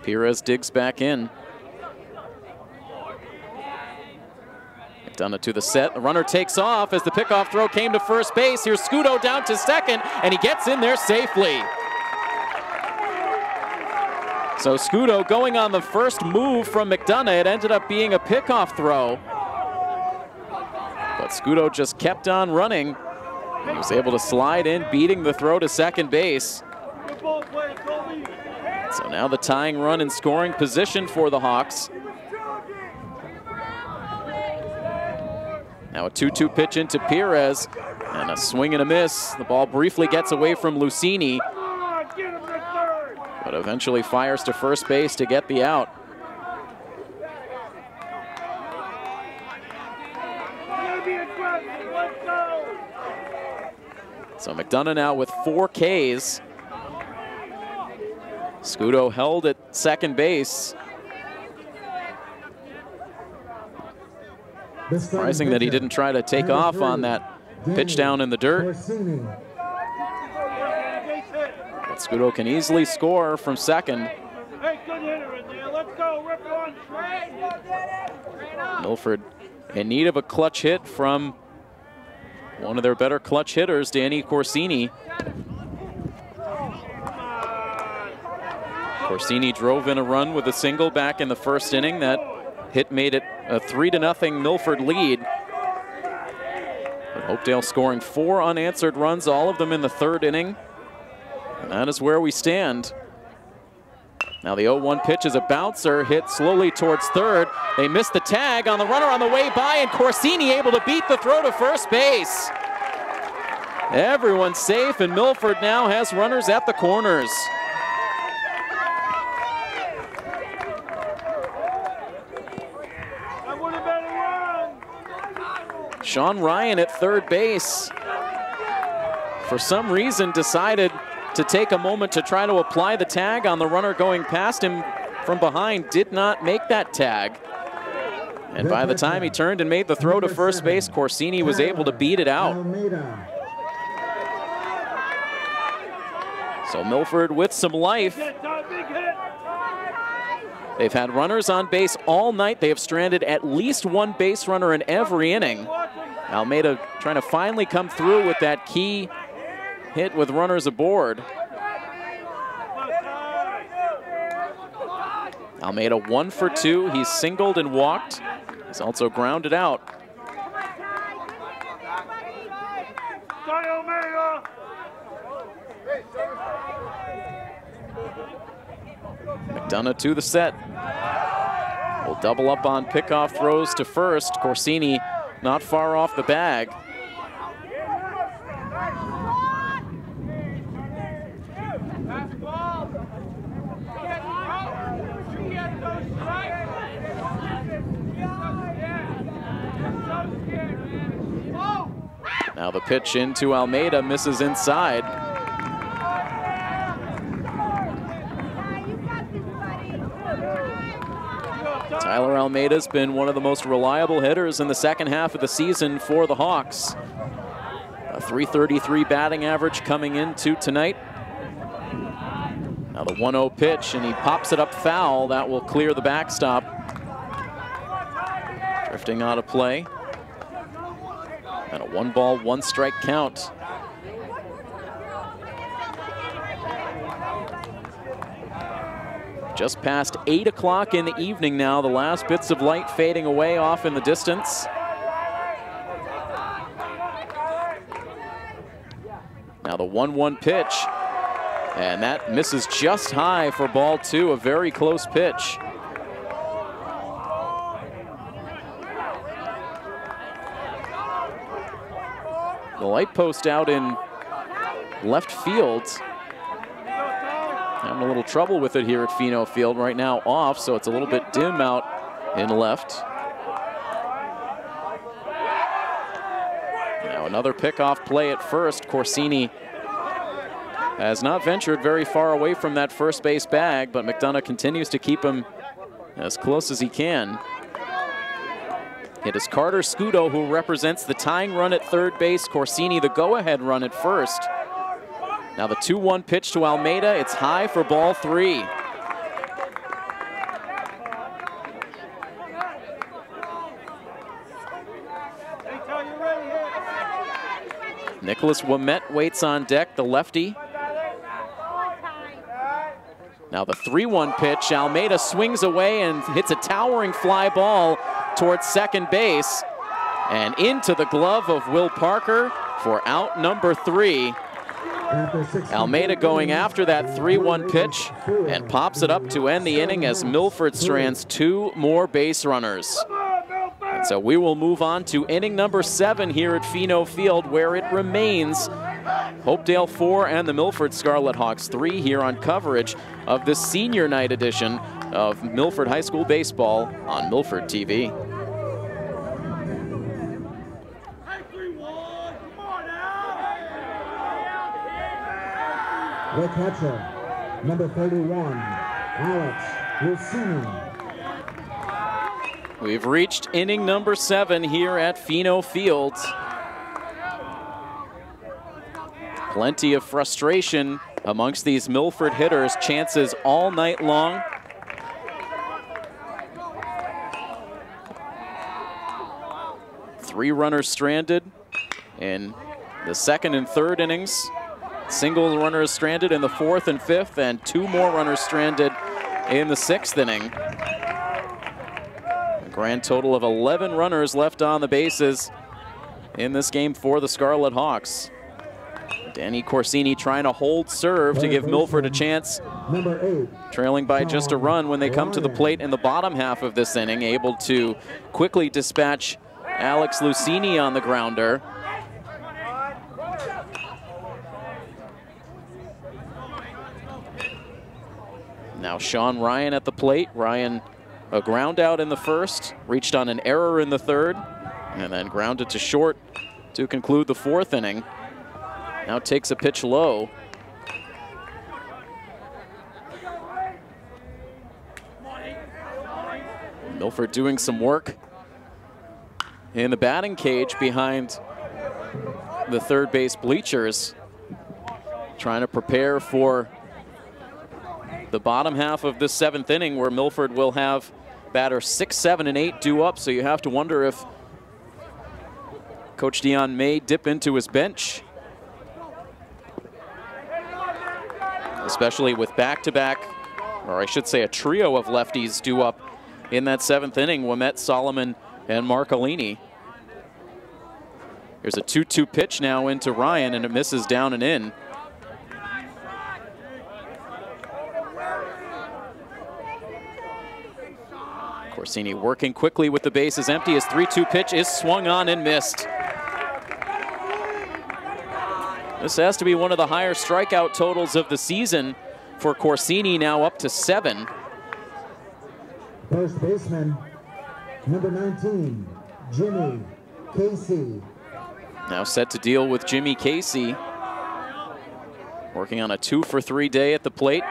Perez digs back in. McDonough to the set. The runner takes off as the pickoff throw came to first base. Here's Sciutto down to second, and he gets in there safely. So Sciutto going on the first move from McDonough. It ended up being a pickoff throw. But Sciutto just kept on running. He was able to slide in, beating the throw to second base. So now the tying run in scoring position for the Hawks. Now a 2-2 pitch into Perez, and a swing and a miss. The ball briefly gets away from Lucini, but eventually fires to first base to get the out. So McDonough now with 4 Ks. Sciutto held at second base. Surprising that he didn't try to take off on that pitch down in the dirt. But Sciutto can easily score from second. Milford in need of a clutch hit from one of their better clutch hitters, Danny Corsini. Corsini drove in a run with a single back in the first inning. That hit made it a 3-0 Milford lead. But Hopedale scoring 4 unanswered runs, all of them in the third inning. And that is where we stand. Now the 0-1 pitch is a bouncer, hit slowly towards third. They missed the tag on the runner on the way by, and Corsini able to beat the throw to first base. Everyone's safe, and Milford now has runners at the corners. Sean Ryan at third base, for some reason, decided to take a moment to try to apply the tag on the runner going past him from behind. Did not make that tag. And by the time he turned and made the throw to first base, Corsini was able to beat it out. So Milford with some life. They've had runners on base all night. They have stranded at least 1 base runner in every inning. Almeida trying to finally come through with that key hit with runners aboard. Almeida 1 for 2. He's singled and walked. He's also grounded out. McDonough to the set. Will double up on pickoff throws to first. Corsini not far off the bag. Now the pitch into Almeida, misses inside. Tyler Almeida's been one of the most reliable hitters in the second half of the season for the Hawks. A .333 batting average coming into tonight. Now the 1-0 pitch, and he pops it up foul. That will clear the backstop. Drifting out of play. And a 1-ball, 1-strike count. Just past 8 o'clock in the evening now. The last bits of light fading away off in the distance. Now the 1-1 pitch. And that misses just high for ball 2, a very close pitch. The light post out in left field. Having a little trouble with it here at Pheno Field. Right now off, so it's a little bit dim out in left. Now another pickoff play at first. Corsini has not ventured very far away from that first base bag, but McDonough continues to keep him as close as he can. It is Carter Sciutto who represents the tying run at third base. Corsini the go-ahead run at first. Now the 2-1 pitch to Almeida. It's high for ball 3. Nicholas Ouimet waits on deck, the lefty. Now the 3-1 pitch, Almeida swings away and hits a towering fly ball towards second base and into the glove of Will Parker for out number 3. Almeida going after that 3-1 pitch and pops it up to end the inning as Milford strands 2 more base runners. And so we will move on to inning number 7 here at Pheno Field, where it remains Hopedale 4 and the Milford Scarlet Hawks 3 here on coverage of this senior night edition of Milford High School Baseball on Milford TV. The catcher, number 31, Alex Lucini. We've reached inning number 7 here at Pheno Field. Plenty of frustration amongst these Milford hitters, chances all night long. Three runners stranded in the second and third innings. Single runners stranded in the fourth and fifth, and 2 more runners stranded in the 6th inning. A grand total of 11 runners left on the bases in this game for the Scarlet Hawks. Danny Corsini trying to hold serve to give Milford a chance, trailing by just a run when they come to the plate in the bottom half of this inning, able to quickly dispatch Alex Lucini on the grounder. Now Sean Ryan at the plate. Ryan, a ground out in the first, reached on an error in the third, and then grounded to short to conclude the 4th inning. Now takes a pitch low. Milford doing some work in the batting cage behind the third base bleachers, trying to prepare for the bottom half of this 7th inning, where Milford will have batters 6, 7, and 8 due up. So you have to wonder if Coach Dion may dip into his bench, especially with back-to-back, or I should say a trio of lefties due up in that 7th inning, Wimet, Salomon, and Marcolini. There's a 2-2 pitch now into Ryan, and it misses down and in. Corsini working quickly with the bases empty. His 3-2 pitch is swung on and missed. This has to be one of the higher strikeout totals of the season for Corsini, now up to 7. First baseman, number 19, Jimmy Casey. Now set to deal with Jimmy Casey, working on a 2-for-3 day at the plate.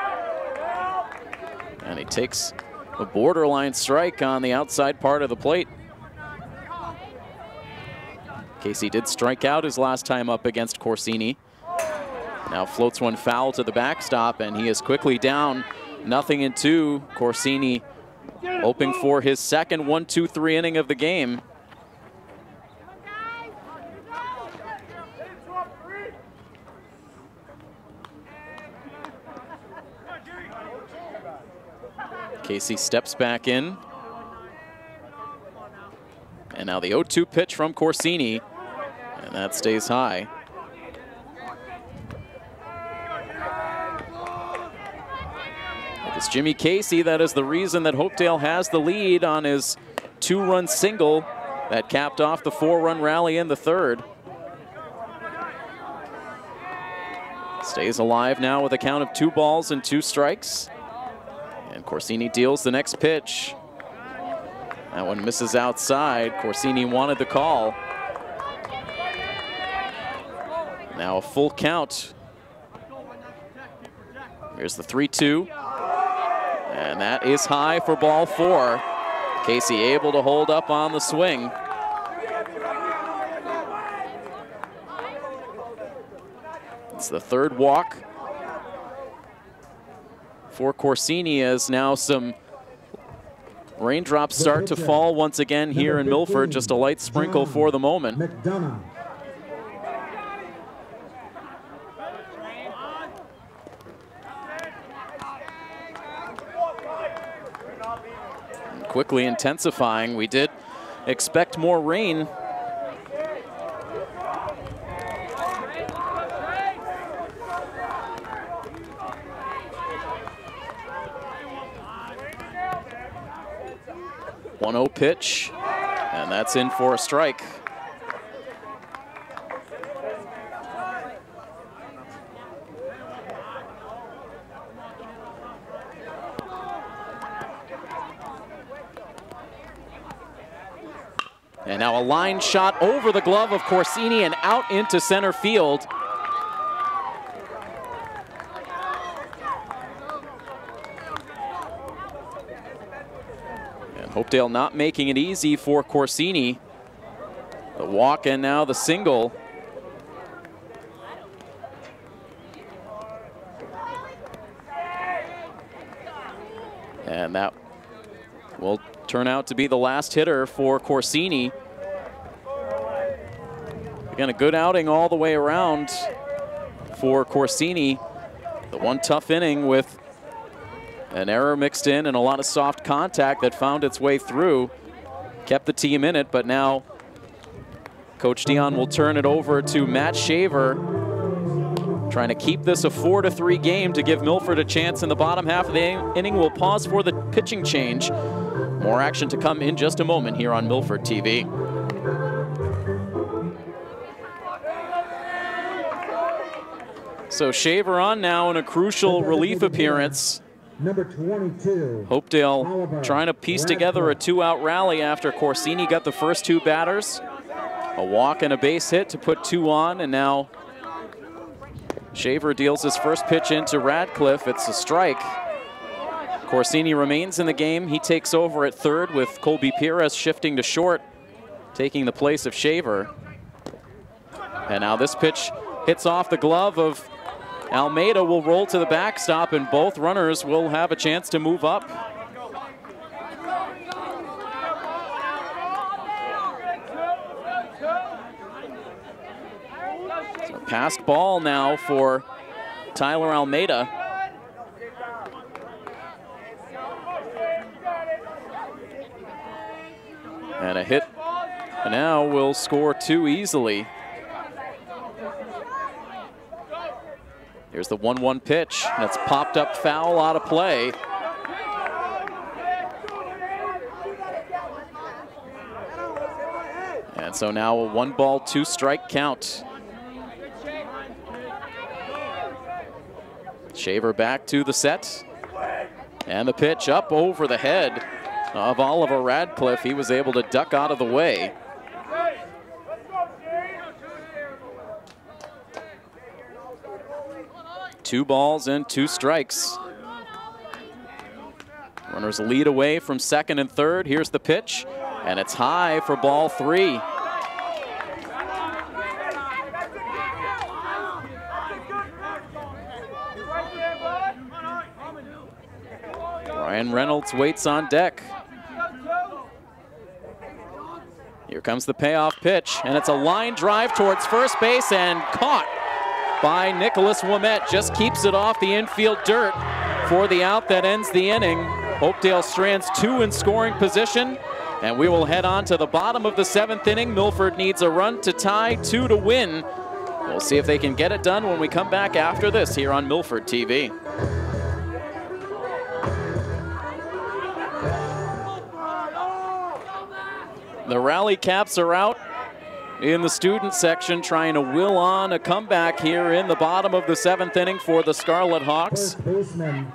And he takes a borderline strike on the outside part of the plate. Casey did strike out his last time up against Corsini. Now floats one foul to the backstop, and he is quickly down 0-2. Corsini hoping for his second 1-2-3 inning of the game. Casey steps back in. And now the 0-2 pitch from Corsini, and that stays high. It's Jimmy Casey. That is the reason that Hopedale has the lead on his 2-run single that capped off the 4-run rally in the 3rd. Stays alive now with a count of 2 balls and 2 strikes. And Corsini deals the next pitch. That one misses outside. Corsini wanted the call. Now a full count. Here's the 3-2. And that is high for ball 4. Casey able to hold up on the swing. It's the 3rd walk for Corsini, as now some raindrops start to fall once again here in Milford. Just a light sprinkle for the moment. quickly intensifying. We did expect more rain. One-0 pitch, and that's in for a strike. And now a line shot over the glove of Corsini and out into center field. And Hopedale not making it easy for Corsini. The walk and now the single. And that will turn out to be the last hitter for Corsini. Again, a good outing all the way around for Corsini. The one tough inning with an error mixed in and a lot of soft contact that found its way through. Kept the team in it, but now Coach Dion will turn it over to Matt Shaver, trying to keep this a 4-3 game to give Milford a chance in the bottom half of the inning. We'll pause for the pitching change. More action to come in just a moment here on Milford TV. So Shaver on now in a crucial relief appearance. Number 22. Hopedale trying to piece together a two-out rally after Corsini got the first two batters. A walk and a base hit to put two on, and now Shaver deals his first pitch into Radcliffe. It's a strike. Corsini remains in the game. He takes over at third with Colby Perez shifting to short, taking the place of Shaver. And now this pitch hits off the glove of Almeida, will roll to the backstop, and both runners will have a chance to move up. So passed ball now for Tyler Almeida. And a hit now will score two easily. Here's the 1-1 pitch, and it's popped up foul out of play. And so now a 1-ball, 2-strike count. Shaver back to the set. And the pitch up over the head of Oliver Radcliffe. He was able to duck out of the way. Two balls and 2 strikes. Runners lead away from second and third. Here's the pitch, and it's high for ball 3. Ryan Reynolds waits on deck. Here comes the payoff pitch, and it's a line drive towards first base and caught by Nicholas Ouimet. Just keeps it off the infield dirt for the out that ends the inning. Hopedale strands 2 in scoring position, and we will head on to the bottom of the 7th inning. Milford needs a run to tie, 2 to win. We'll see if they can get it done when we come back after this here on Milford TV. The rally caps are out in the student section, trying to will on a comeback here in the bottom of the 7th inning for the Scarlet Hawks. First baseman,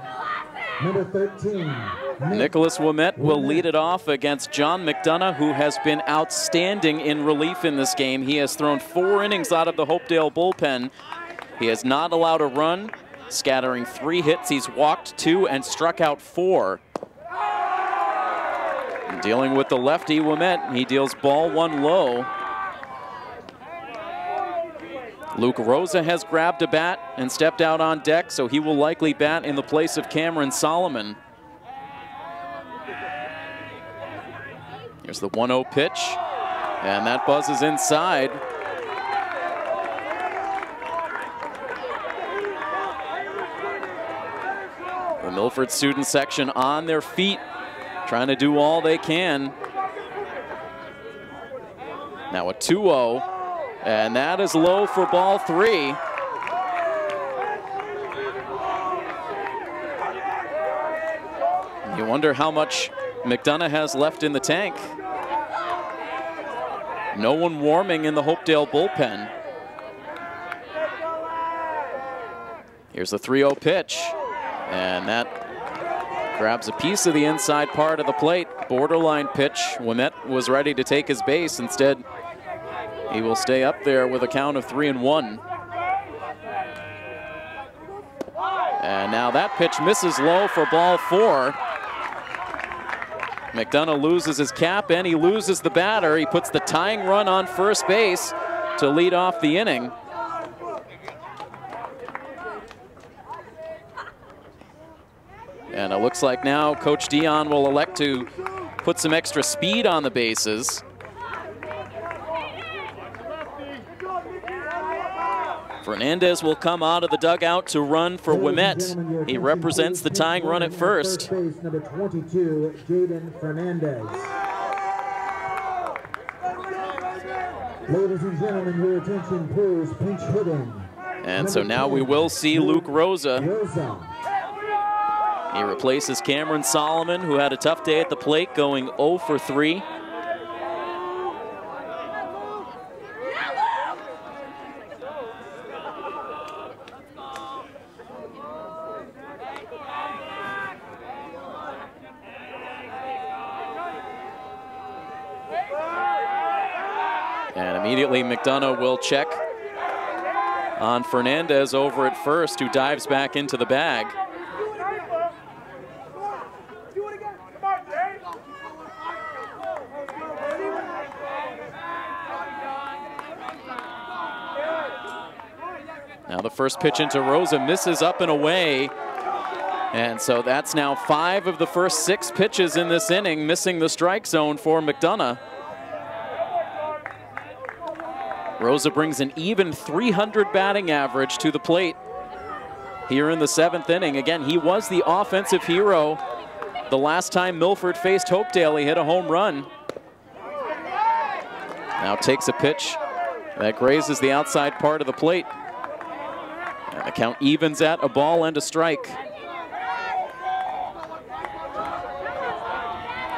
number 13. Nicholas Ouimet will lead it off against John McDonough, who has been outstanding in relief in this game. He has thrown 4 innings out of the Hopedale bullpen. He has not allowed a run, scattering 3 hits. He's walked 2 and struck out 4. Dealing with the lefty Ouimet, he deals ball 1 low. Luke Rosa has grabbed a bat and stepped out on deck, so he will likely bat in the place of Cameron Salomon. Here's the 1-0 pitch, and that buzzes inside. The Milford student section on their feet, trying to do all they can. Now a 2-0, and that is low for ball 3. You wonder how much McDonough has left in the tank. No one warming in the Hopedale bullpen. Here's the 3-0 pitch, and that grabs a piece of the inside part of the plate. Borderline pitch. Ouimet was ready to take his base. Instead, he will stay up there with a count of 3-1. And now that pitch misses low for ball 4. McDonough loses his cap and he loses the batter. He puts the tying run on first base to lead off the inning. And it looks like now Coach Dion will elect to put some extra speed on the bases. Fernandez will come out of the dugout to run for Ouimet. He represents the tying run at first. Number 22, Jadon Fernandez. Ladies and gentlemen, your attention please, pinch hitting. And so now we will see Luke Rosa. He replaces Cameron Salomon, who had a tough day at the plate, going 0 for 3. And immediately McDonough will check on Fernandez over at first, who dives back into the bag. Now the first pitch into Rosa misses up and away. And so that's now 5 of the first 6 pitches in this inning missing the strike zone for McDonough. Rosa brings an even 300 batting average to the plate here in the 7th inning. Again, he was the offensive hero the last time Milford faced Hopedale. He hit a home run. Now takes a pitch that grazes the outside part of the plate. And the count evens at a ball and a strike.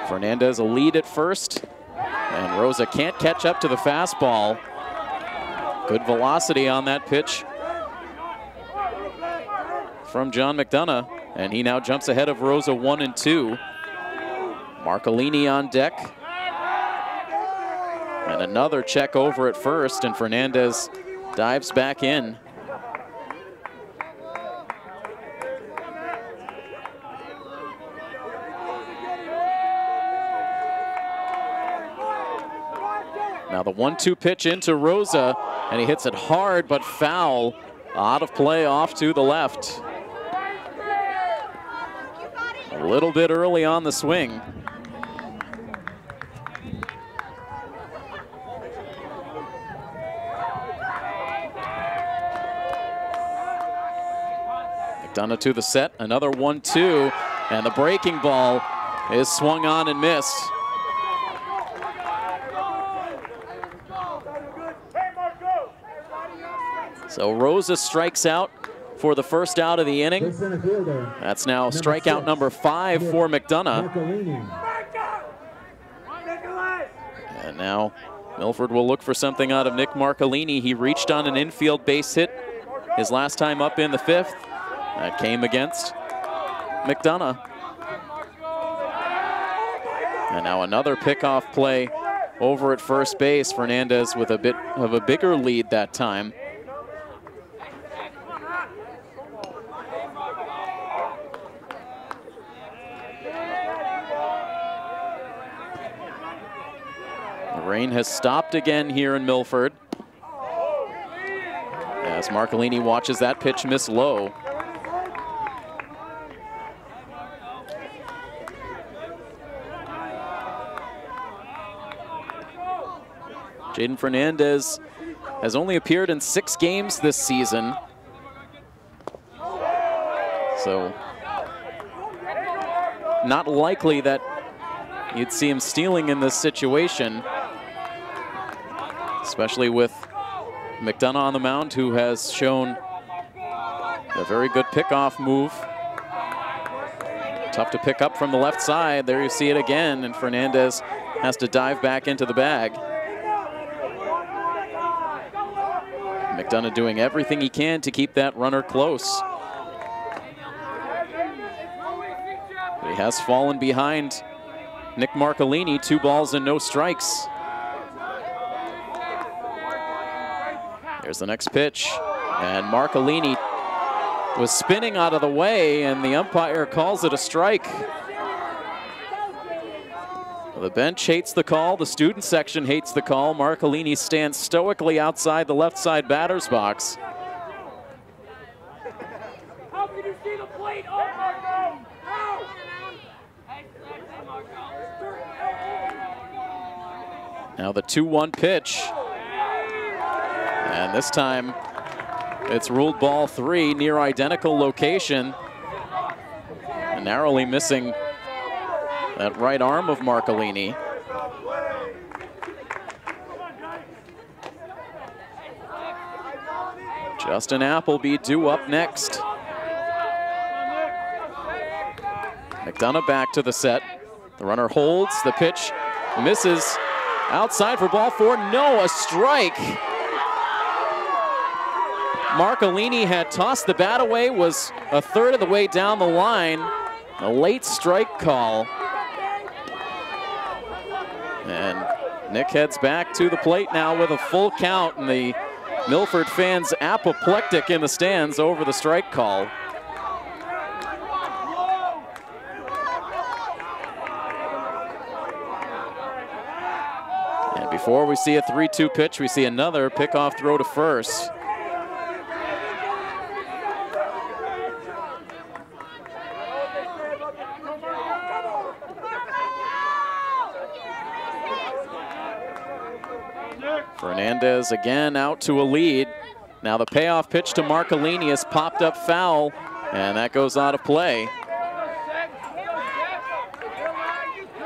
Fernandez a lead at first, and Rosa can't catch up to the fastball. Good velocity on that pitch from John McDonough, and he now jumps ahead of Rosa 1-2. Marcolini on deck. And another check over at first, and Fernandez dives back in. Now the 1-2 pitch into Rosa, and he hits it hard but foul. Out of play off to the left. A little bit early on the swing. McDonough to the set, another 1-2, and the breaking ball is swung on and missed. So Rosa strikes out for the first out of the inning. That's now strikeout number 5 for McDonough. And now Milford will look for something out of Nick Marcolini. He reached on an infield base hit his last time up in the 5th. That came against McDonough. And now another pickoff play over at first base. Fernandez with a bit of a bigger lead that time. The rain has stopped again here in Milford, as Marcolini watches that pitch miss low. Jadon Fernandez has only appeared in 6 games this season. So not likely that you'd see him stealing in this situation, especially with McDonough on the mound, who has shown a very good pickoff move. Tough to pick up from the left side. There you see it again, and Fernandez has to dive back into the bag. McDonough doing everything he can to keep that runner close. But he has fallen behind Nick Marcolini, 2 balls and no strikes. There's the next pitch, and Marcolini was spinning out of the way, and the umpire calls it a strike. The bench hates the call, the student section hates the call. Marcolini stands stoically outside the left side batter's box. How can you see the plate? Now the 2-1 pitch. And this time it's ruled ball 3, near identical location. And narrowly missing that right arm of Marcolini. Justin Appleby due up next. McDonough back to the set. The runner holds, the pitch misses. Outside for ball 4, no, a strike. Marcolini had tossed the bat away, was a third of the way down the line. A late strike call. And Nick heads back to the plate now with a full count, and the Milford fans apoplectic in the stands over the strike call. And before we see a 3-2 pitch, we see another pickoff throw to first. Fernandez again out to a lead. Now the payoff pitch to Marcolini has popped up foul, and that goes out of play.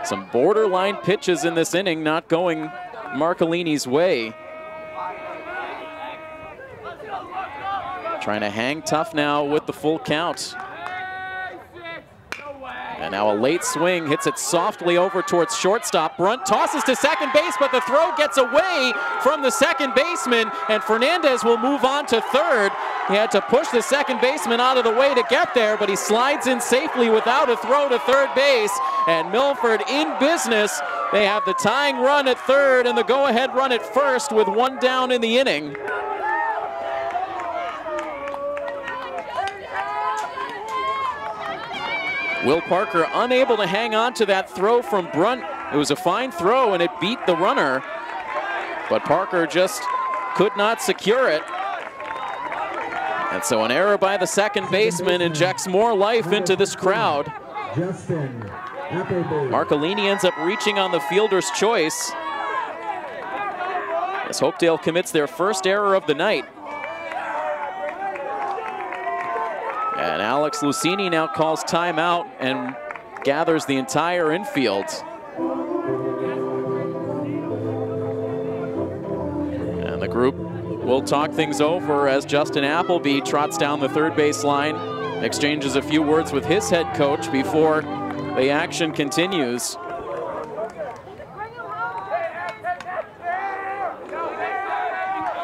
Some borderline pitches in this inning not going Marcolini's way. Trying to hang tough now with the full count. And now a late swing, hits it softly over towards shortstop. Brunt tosses to second base, but the throw gets away from the second baseman, and Fernandez will move on to third. He had to push the second baseman out of the way to get there, but he slides in safely without a throw to third base, and Milford in business. They have the tying run at third and the go-ahead run at first with 1 down in the inning. Will Parker unable to hang on to that throw from Brunt. It was a fine throw and it beat the runner, but Parker just could not secure it. And so an error by the second baseman injects more life into this crowd. Justin Appleby. Marcolini ends up reaching on the fielder's choice as Hopedale commits their first error of the night. And Alex Lucini now calls timeout and gathers the entire infield. And the group will talk things over as Justin Appleby trots down the third base line, exchanges a few words with his head coach before the action continues.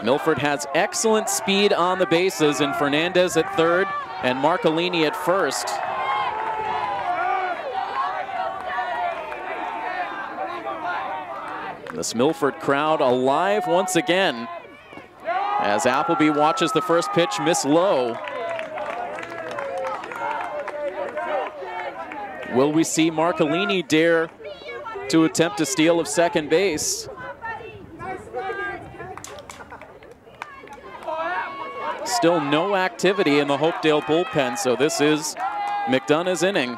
Milford has excellent speed on the bases, and Fernandez at third and Marcolini at first. This Milford crowd alive once again as Appleby watches the first pitch miss low. Will we see Marcolini dare to attempt a steal of second base? Still no activity in the Hopedale bullpen, so this is McDonough's inning.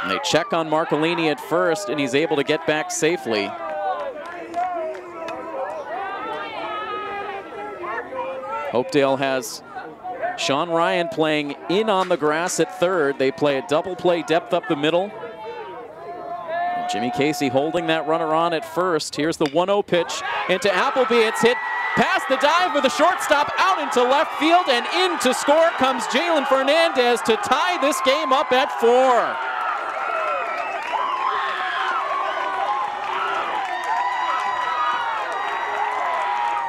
And they check on Marcolini at first, and he's able to get back safely. Hopedale has Sean Ryan playing in on the grass at third. They play a double play depth up the middle. Jimmy Casey holding that runner on at first. Here's the 1-0 pitch into Appleby. It's hit past the dive with a shortstop out into left field, and in to score comes Jadon Fernandez to tie this game up at 4.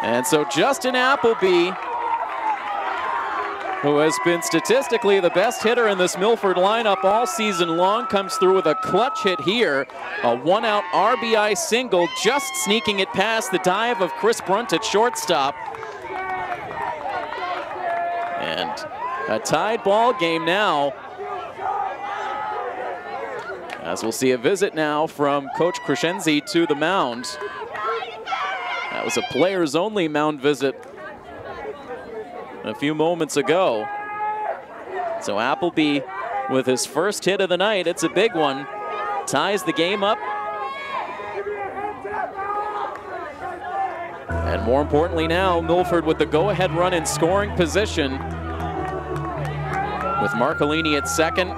And so Justin Appleby, who has been statistically the best hitter in this Milford lineup all season long, comes through with a clutch hit here. A 1-out RBI single, just sneaking it past the dive of Chris Brunt at shortstop. And a tied ball game now, as we'll see a visit now from Coach Crescenzi to the mound. That was a players-only mound visit a few moments ago. So Appleby with his first hit of the night, it's a big one, ties the game up. And more importantly now, Milford with the go-ahead run in scoring position with Marcolini at second,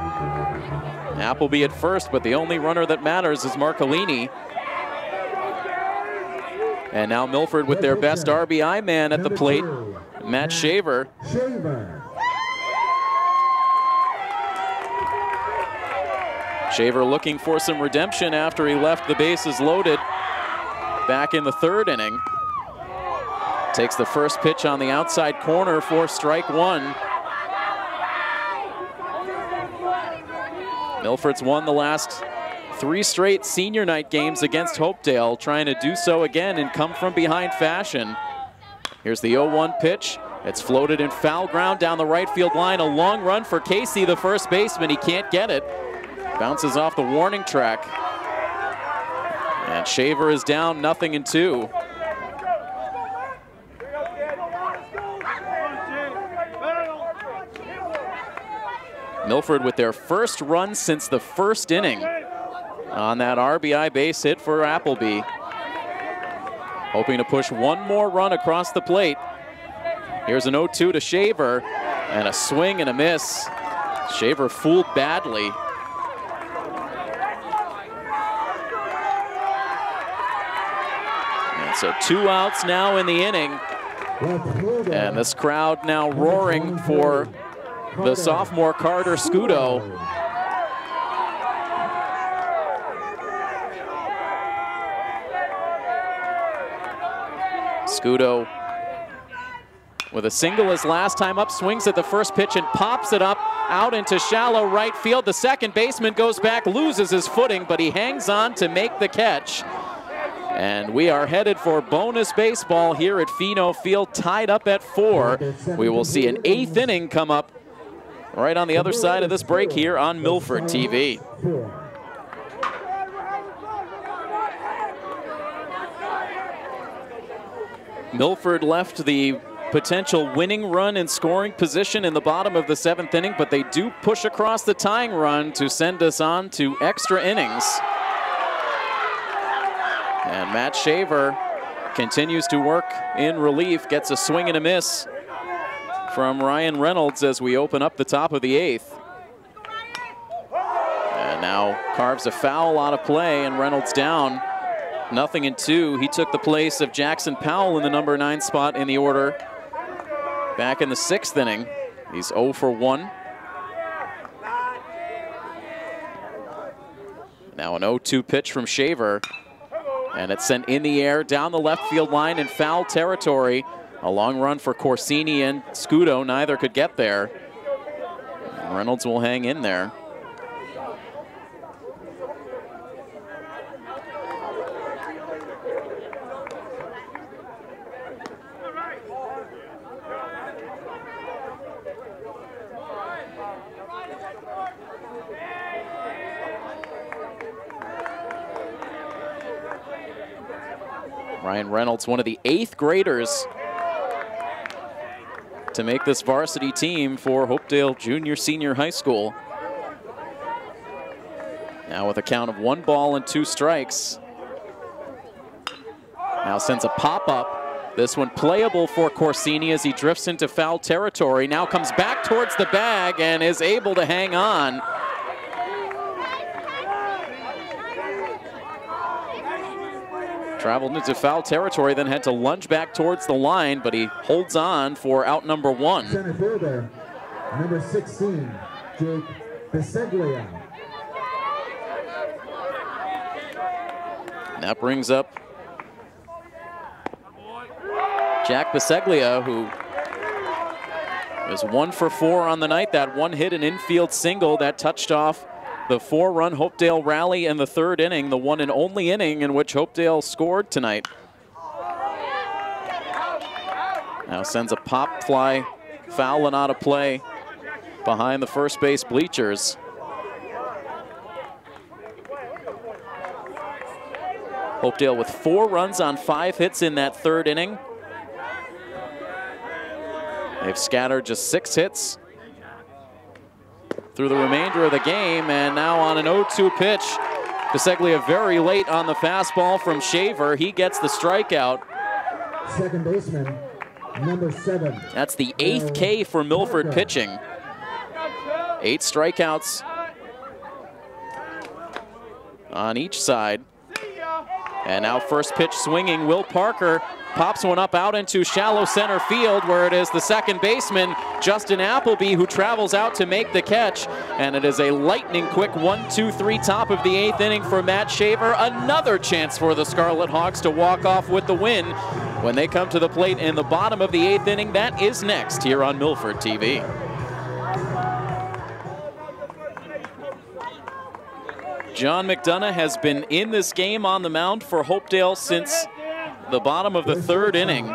Appleby at first, but the only runner that matters is Marcolini. And now Milford with their best RBI man at the plate, Matt Shaver. Shaver looking for some redemption after he left the bases loaded back in the 3rd inning. Takes the first pitch on the outside corner for strike 1. Milford's won the last 3 straight senior night games against Hopedale, trying to do so again in come from behind fashion. Here's the 0-1 pitch. It's floated in foul ground down the right field line. A long run for Casey, the first baseman. He can't get it. Bounces off the warning track. And Shaver is down 0-2. Milford with their first run since the 1st inning on that RBI base hit for Appleby. Hoping to push one more run across the plate. Here's an 0-2 to Shaver, and a swing and a miss. Shaver fooled badly. And so 2 outs now in the inning. And this crowd now roaring for the sophomore Carter Sciutto. Sciutto with a single his last time up, swings at the first pitch and pops it up out into shallow right field. The second baseman goes back, loses his footing, but he hangs on to make the catch. And we are headed for bonus baseball here at Pheno Field, tied up at 4. We will see an 8th inning come up right on the other side of this break here on Milford TV. Milford left the potential winning run in scoring position in the bottom of the 7th inning, but they do push across the tying run to send us on to extra innings. And Matt Shaver continues to work in relief, gets a swing and a miss from Ryan Reynolds as we open up the top of the 8th. And now carves a foul out of play, and Reynolds down 0-2. He took the place of Jackson Powell in the number 9 spot in the order back in the 6th inning. He's 0 for 1. Now an 0-2 pitch from Shaver, and it's sent in the air down the left field line in foul territory. A long run for Corsini and Sciutto, neither could get there. And Reynolds will hang in there. Ryan Reynolds, one of the 8th graders to make this varsity team for Hopedale Junior Senior High School. Now with a count of 1 ball and 2 strikes. Now sends a pop-up. This one playable for Corsini as he drifts into foul territory. Now comes back towards the bag and is able to hang on. Traveled into foul territory, then had to lunge back towards the line, but he holds on for out number 1. Center fielder, number 16, Jake Biseglia. And that brings up Jack Biseglia, who is 1 for 4 on the night. That one hit an infield single that touched off the 4-run Hopedale rally in the 3rd inning, the one and only inning in which Hopedale scored tonight. Now sends a pop fly foul and out of play behind the first base bleachers. Hopedale with 4 runs on 5 hits in that 3rd inning. They've scattered just 6 hits through the remainder of the game, and now on an 0-2 pitch, Biseglia very late on the fastball from Shaver. He gets the strikeout. Second baseman, number 7. That's the 8th K for Milford pitching. 8 strikeouts on each side. And now first pitch swinging, Will Parker pops one up out into shallow center field, where it is the second baseman, Justin Appleby, who travels out to make the catch. And it is a lightning quick 1-2-3 top of the 8th inning for Matt Shaver. Another chance for the Scarlet Hawks to walk off with the win when they come to the plate in the bottom of the 8th inning. That is next here on Milford TV. John McDonough has been in this game on the mound for Hopedale since the bottom of the 3rd inning.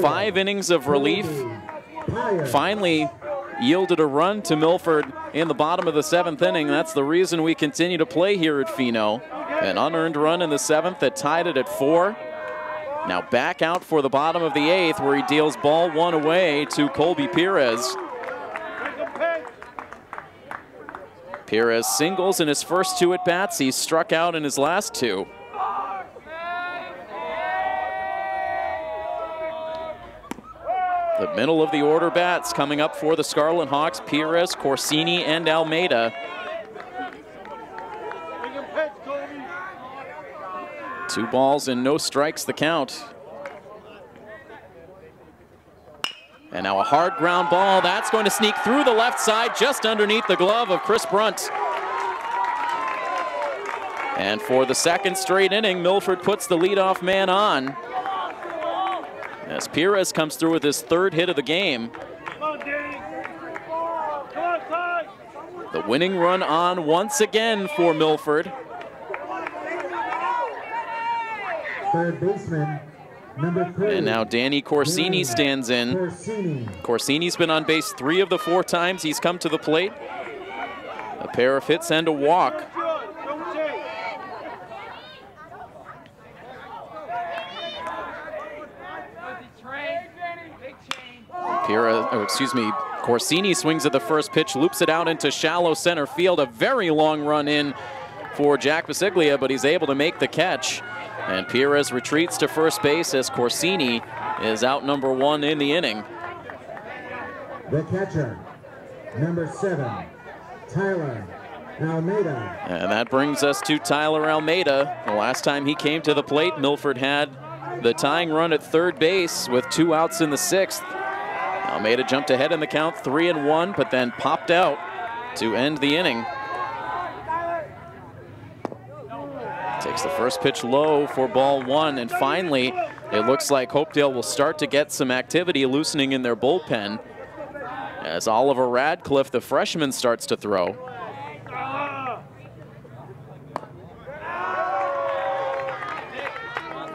5 innings of relief. Finally yielded a run to Milford in the bottom of the 7th inning. That's the reason we continue to play here at Pheno. An unearned run in the 7th that tied it at 4. Now back out for the bottom of the 8th, where he deals ball 1 away to Colby Perez. Perez singles in his first 2 at-bats. He's struck out in his last 2. The middle of the order bats coming up for the Scarlet Hawks: Perez, Corsini, and Almeida. 2 balls and no strikes the count. And now a hard ground ball. That's going to sneak through the left side, just underneath the glove of Chris Brunt. And for the 2nd straight inning, Milford puts the leadoff man on, as Perez comes through with his 3rd hit of the game. The winning run on once again for Milford. Third baseman, number 3. And now Danny Corsini stands in. Corsini's been on base 3 of the 4 times he's come to the plate. A pair of hits and a walk. Corsini swings at the first pitch, loops it out into shallow center field. A very long run in for Jack Biseglia, but he's able to make the catch. And Perez retreats to first base as Corsini is out number 1 in the inning. The catcher, number 7, Tyler Almeida. And that brings us to Tyler Almeida. The last time he came to the plate, Milford had the tying run at 3rd base with 2 outs in the 6th. Almeida jumped ahead in the count 3-1, but then popped out to end the inning. Takes the first pitch low for ball 1, and finally it looks like Hopedale will start to get some activity loosening in their bullpen as Oliver Radcliffe, the freshman, starts to throw.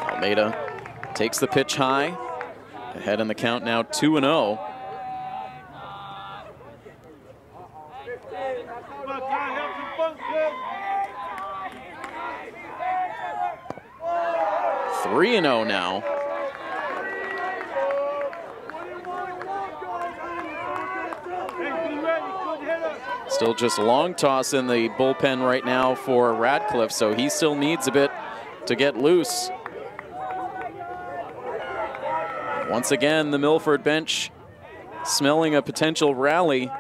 Almeida takes the pitch high, ahead in the count now 2-0. Three and 0 now. Still just a long toss in the bullpen right now for Radcliffe, so he still needs a bit to get loose. Once again, the Milford bench smelling a potential rally.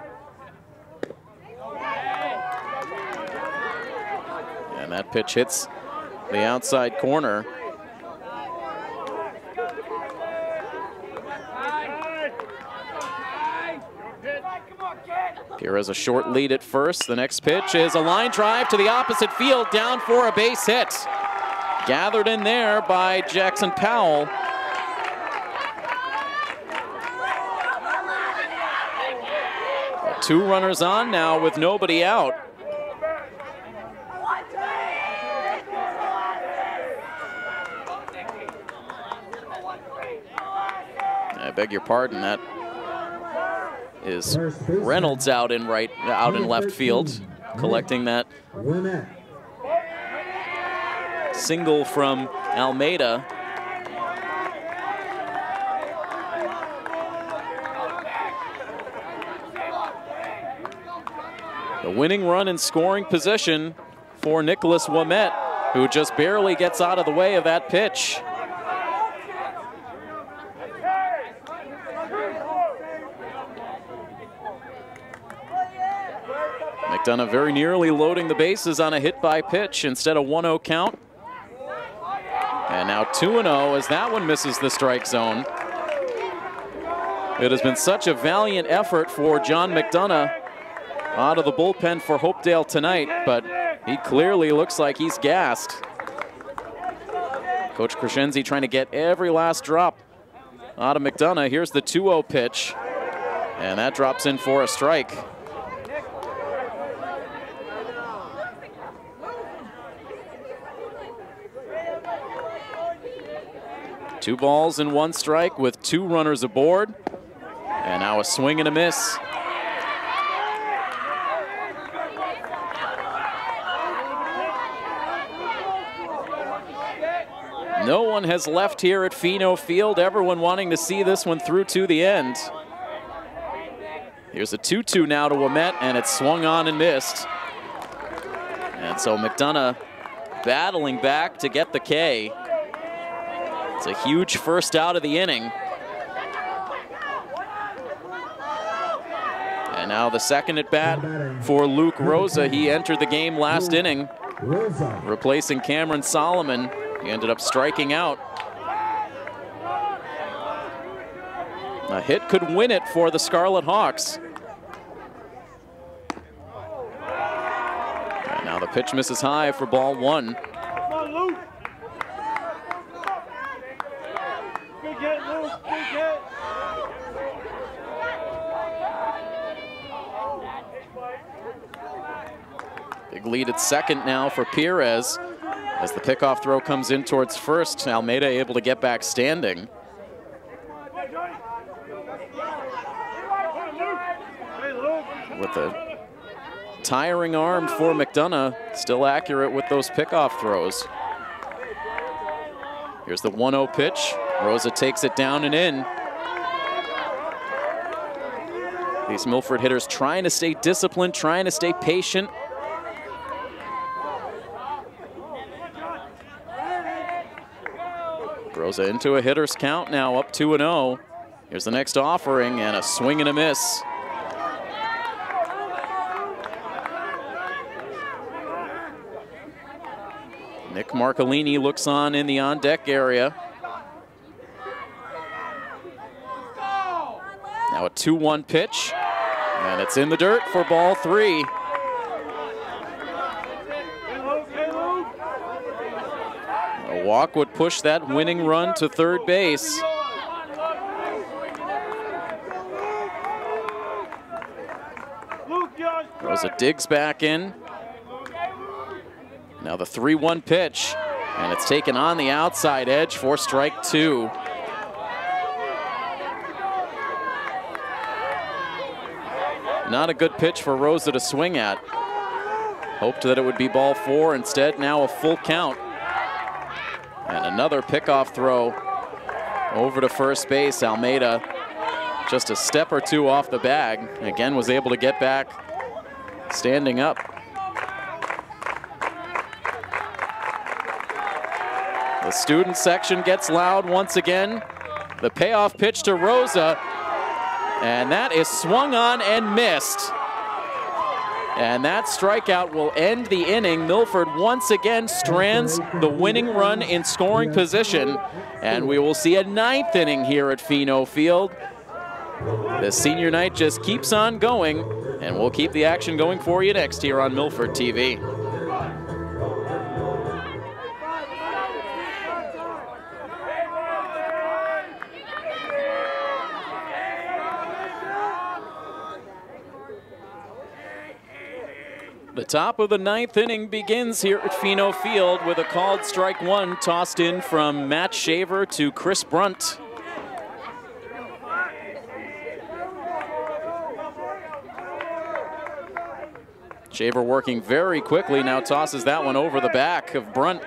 And that pitch hits the outside corner. Here is a short lead at first. The next pitch is a line drive to the opposite field, down for a base hit. Gathered in there by Jackson Powell. Two runners on now with nobody out. I beg your pardon, that is Reynolds out in left field, collecting that single from Almeida. The winning run in scoring position for Nicholas Ouimet, who just barely gets out of the way of that pitch. McDonough very nearly loading the bases on a hit by pitch instead of 1-0 count. And now 2-0 as that one misses the strike zone. It has been such a valiant effort for John McDonough out of the bullpen for Hopedale tonight, but he clearly looks like he's gassed. Coach Crescenzi trying to get every last drop out of McDonough. Here's the 2-0 pitch, and that drops in for a strike. Two balls and one strike with two runners aboard. And now a swing and a miss. No one has left here at Pheno Field. Everyone wanting to see this one through to the end. Here's a 2-2 now to Ouimet, and it's swung on and missed. And so McDonough battling back to get the K. It's a huge first out of the inning. And now the second at bat for Luke Rosa. He entered the game last inning, replacing Cameron Salomon. He ended up striking out. A hit could win it for the Scarlet Hawks. And now the pitch misses high for ball one. Big lead at second now for Perez. As the pickoff throw comes in towards first, Almeida able to get back standing. With a tiring arm for McDonough, still accurate with those pickoff throws. Here's the 1-0 pitch. Rosa takes it down and in. These Milford hitters trying to stay disciplined, trying to stay patient. Rosa into a hitter's count now, up 2-0. Here's the next offering, and a swing and a miss. Nick Marcolini looks on in the on-deck area. Now a 2-1 pitch, and it's in the dirt for ball three. A walk would push that winning run to third base. Rosa digs back in. Now the 3-1 pitch, and it's taken on the outside edge for strike two. Not a good pitch for Rosa to swing at. Hoped that it would be ball four. Instead, now a full count. And another pickoff throw over to first base. Almeida just a step or two off the bag. Again, was able to get back standing up. The student section gets loud once again. The payoff pitch to Rosa, and that is swung on and missed. And that strikeout will end the inning. Milford once again strands the winning run in scoring position, and we will see a ninth inning here at Pheno Field. The senior night just keeps on going, and we'll keep the action going for you next here on Milford TV. The top of the ninth inning begins here at Pheno Field with a called strike one tossed in from Matt Shaver to Chris Brunt. Shaver working very quickly, now tosses that one over the back of Brunt.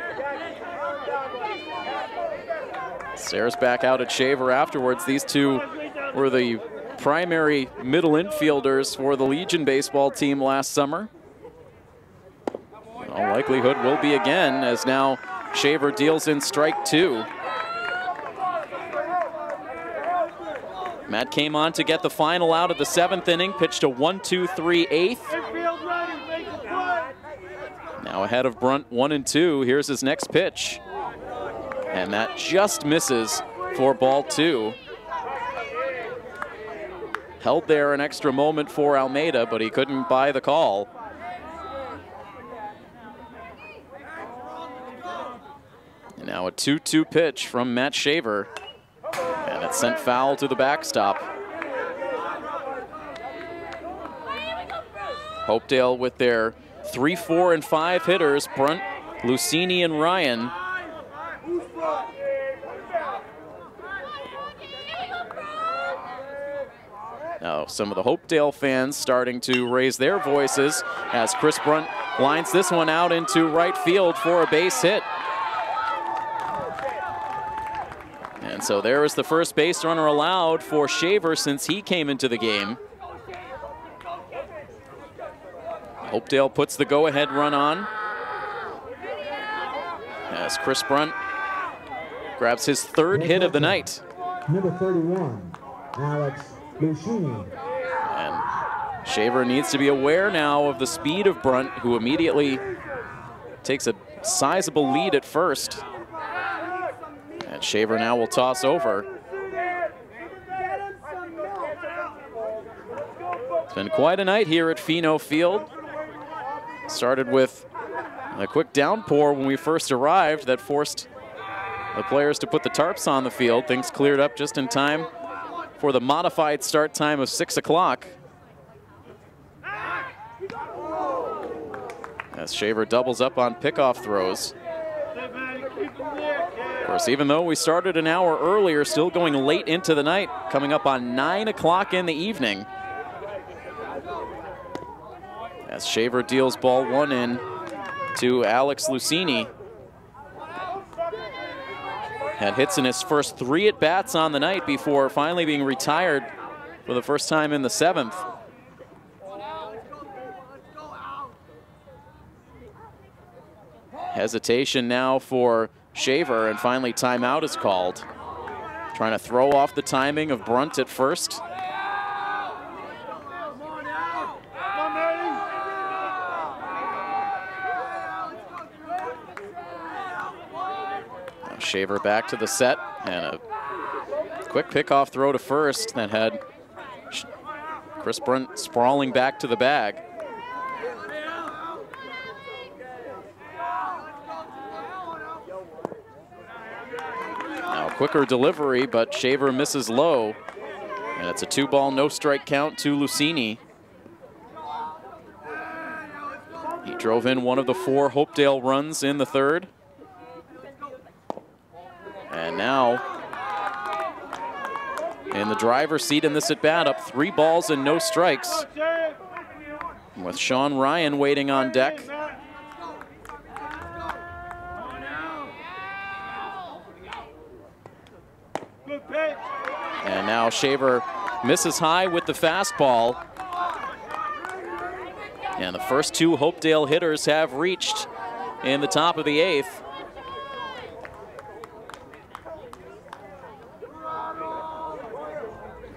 Stares back out at Shaver afterwards. These two were the primary middle infielders for the Legion baseball team last summer. In all likelihood will be again, as now Shaver deals in strike two. Matt came on to get the final out of the seventh inning, pitched a 1-2-3 eighth. Now ahead of Brunt 1-2. Here's his next pitch. And that just misses for ball two. Held there an extra moment for Almeida, but he couldn't buy the call. And now a 2-2 pitch from Matt Shaver. And it's sent foul to the backstop. Hopedale with their 3, 4, and 5 hitters, Brunt, Lucini, and Ryan. Now some of the Hopedale fans starting to raise their voices as Chris Brunt lines this one out into right field for a base hit. And so there is the first base runner allowed for Shaver since he came into the game. Hopedale puts the go-ahead run on as Chris Brunt grabs his third hit of the night. Number 31, Alex Lucini. And Shaver needs to be aware now of the speed of Brunt, who immediately takes a sizable lead at first. And Shaver now will toss over. It's been quite a night here at Pheno Field. Started with a quick downpour when we first arrived that forced the players to put the tarps on the field. Things cleared up just in time for the modified start time of 6 o'clock. As Shaver doubles up on pickoff throws. Of course, even though we started an hour earlier, still going late into the night, coming up on 9 o'clock in the evening. As Shaver deals ball one in to Alex Lucini. Had hits in his first 3 at-bats on the night before finally being retired for the first time in the 7th. Hesitation now for Shaver, and finally timeout is called. Trying to throw off the timing of Brunt at first. Now Shaver back to the set, and a quick pickoff throw to first that had Chris Brunt sprawling back to the bag. Quicker delivery, but Shaver misses low. And it's a 2-ball, no-strike count to Lucini. He drove in one of the 4 Hopedale runs in the 3rd. And now, in the driver's seat in this at-bat, up 3 balls and no strikes. With Sean Ryan waiting on deck. And now Shaver misses high with the fastball. And the first 2 Hopedale hitters have reached in the top of the 8th.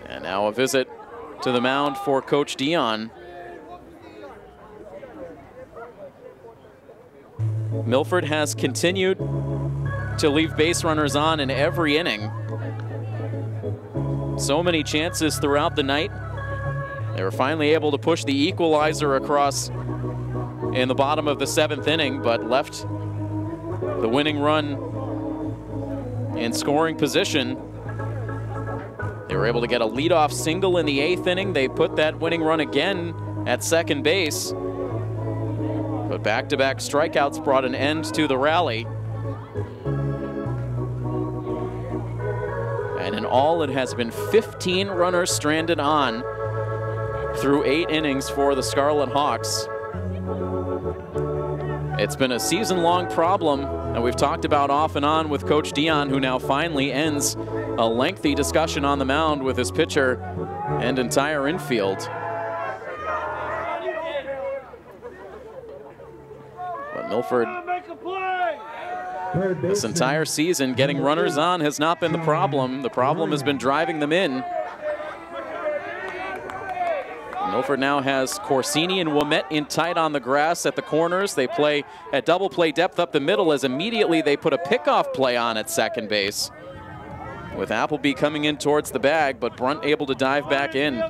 And now a visit to the mound for Coach Dion. Milford has continued to leave base runners on in every inning. so many chances throughout the night. They were finally able to push the equalizer across in the bottom of the 7th inning, but left the winning run in scoring position. They were able to get a leadoff single in the 8th inning. They put that winning run again at second base. But back-to-back strikeouts brought an end to the rally. And in all, it has been 15 runners stranded on through 8 innings for the Scarlet Hawks. It's been a season-long problem that we've talked about off and on with Coach Dion, who now finally ends a lengthy discussion on the mound with his pitcher and entire infield. But Milford, this entire season, getting runners on has not been the problem. The problem has been driving them in. Milford now has Corsini and Ouimet in tight on the grass at the corners. They play at double play depth up the middle as immediately they put a pickoff play on at second base, with Appleby coming in towards the bag, but Brunt able to dive back in.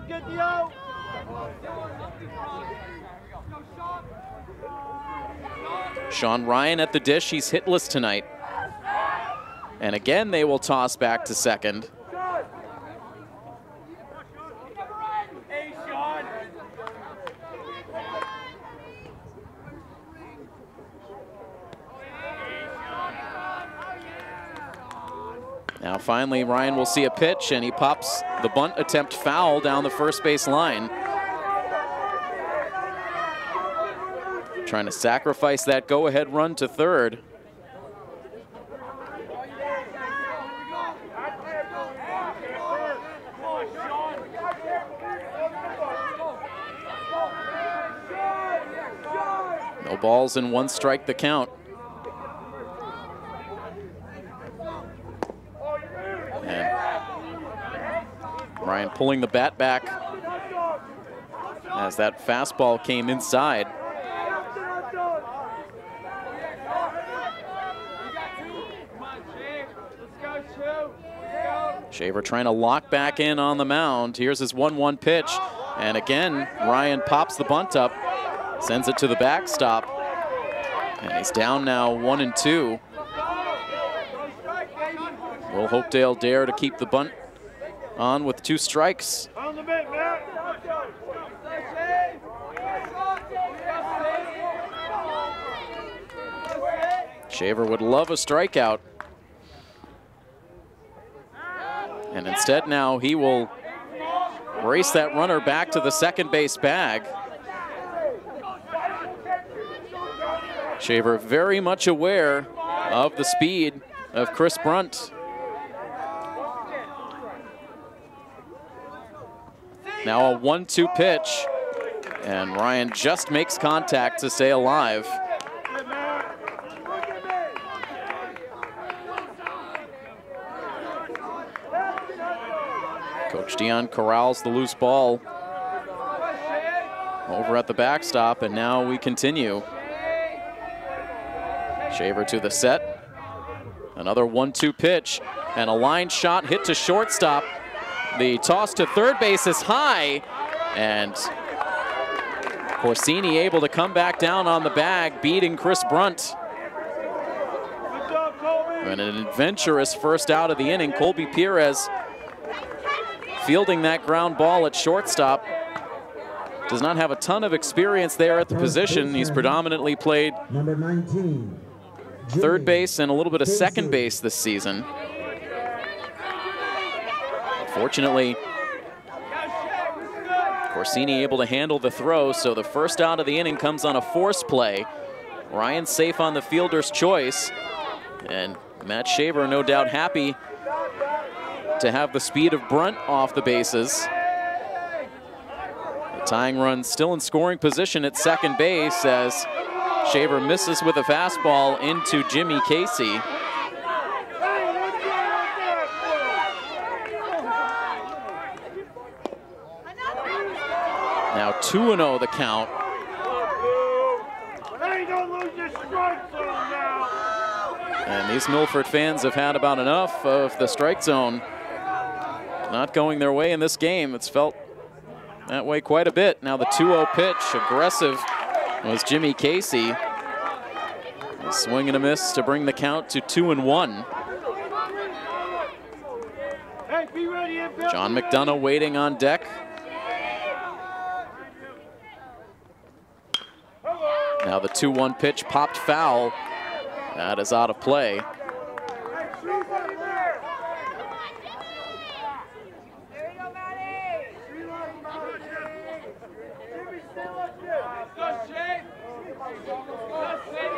Sean Ryan at the dish. He's hitless tonight. And again, they will toss back to second. Now finally, Ryan will see a pitch, and he pops the bunt attempt foul down the first base line. Trying to sacrifice that go-ahead run to third. No balls and 1 strike the count. And Ryan pulling the bat back as that fastball came inside. Shaver trying to lock back in on the mound. Here's his 1-1 pitch. And again, Ryan pops the bunt up, sends it to the backstop. And he's down now 1-2. Will Hopedale dare to keep the bunt on with 2 strikes? Shaver would love a strikeout. And instead now he will race that runner back to the second base bag. Shaver very much aware of the speed of Chris Brunt. Now a 1-2 pitch, and Ryan just makes contact to stay alive. Coach Dion corrals the loose ball over at the backstop, and now we continue. Shaver to the set. Another 1-2 pitch, and a line shot hit to shortstop. The toss to third base is high, and Corsini able to come back down on the bag, beating Chris Brunt. And an adventurous first out of the inning. Colby Perez fielding that ground ball at shortstop. Does not have a ton of experience there at the position. He's predominantly played Number 19, third base and a little bit of second base this season. Fortunately, Corsini able to handle the throw, so the first out of the inning comes on a force play. Ryan safe on the fielder's choice, and Matt Shaver no doubt happy to have the speed of Brunt off the bases. The tying run still in scoring position at second base as Shaver misses with a fastball into Jimmy Casey. Now 2-0 the count. And these Milford fans have had about enough of the strike zone not going their way in this game. It's felt that way quite a bit. Now the 2-0 pitch, aggressive was Jimmy Casey. A swing and a miss to bring the count to 2-1. John McDonough waiting on deck. Now the 2-1 pitch popped foul. That is out of play.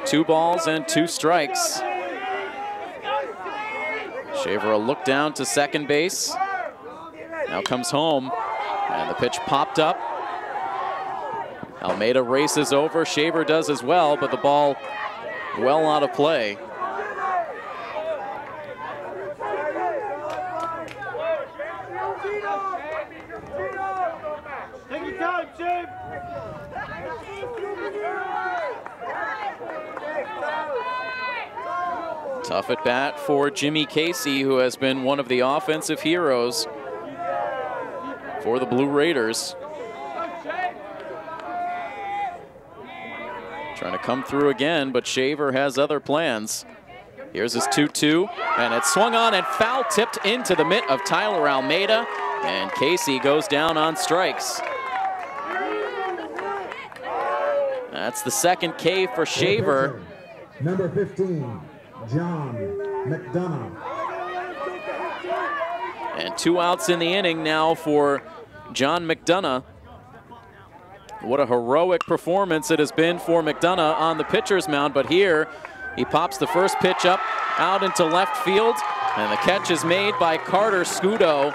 Two balls and 2 strikes. Shaver a look down to second base. Now comes home, and the pitch popped up. Almeida races over, Shaver does as well, but the ball well out of play. Take your time, Jim. Tough at bat for Jimmy Casey, who has been one of the offensive heroes for the Blue Raiders. Trying to come through again, but Shaver has other plans. Here's his 2-2, and it's swung on and foul tipped into the mitt of Tyler Almeida, and Casey goes down on strikes. That's the second K for Shaver. Number 15, John McDonough. And 2 outs in the inning now for John McDonough. What a heroic performance it has been for McDonough on the pitcher's mound, but here he pops the first pitch up out into left field, and the catch is made by Carter Sciutto.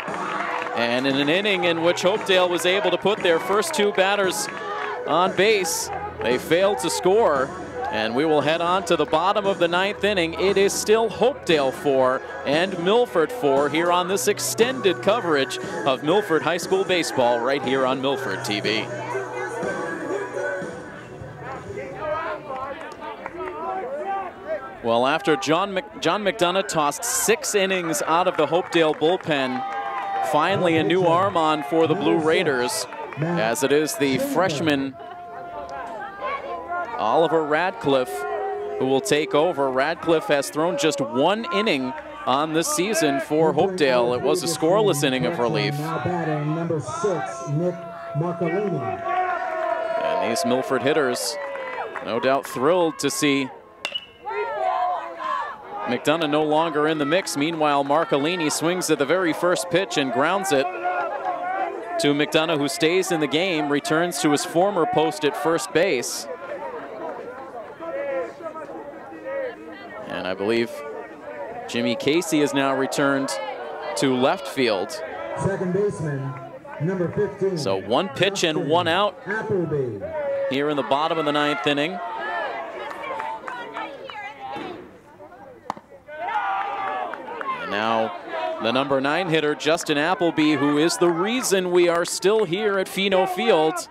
And in an inning in which Hopedale was able to put their first 2 batters on base, they failed to score. And we will head on to the bottom of the 9th inning. It is still Hopedale 4 and Milford 4 here on this extended coverage of Milford High School baseball right here on Milford TV. Well, after John McDonough tossed 6 innings out of the Hopedale bullpen, finally a new arm on for the Blue Raiders, as it is the freshman Oliver Radcliffe who will take over. Radcliffe has thrown just 1 inning on this season for Hopedale. It was a scoreless inning of relief. Now batting number 6, Nick Marcolini. And these Milford hitters, no doubt thrilled to see McDonough no longer in the mix. Meanwhile, Marcolini swings at the very first pitch and grounds it to McDonough, who stays in the game, returns to his former post at first base. And I believe Jimmy Casey has now returned to left field. Second baseman, number 15. So 1 pitch and 1 out Appleby. here in the bottom of the 9th inning. And now the number 9 hitter, Justin Appleby, who is the reason we are still here at Pheno Field.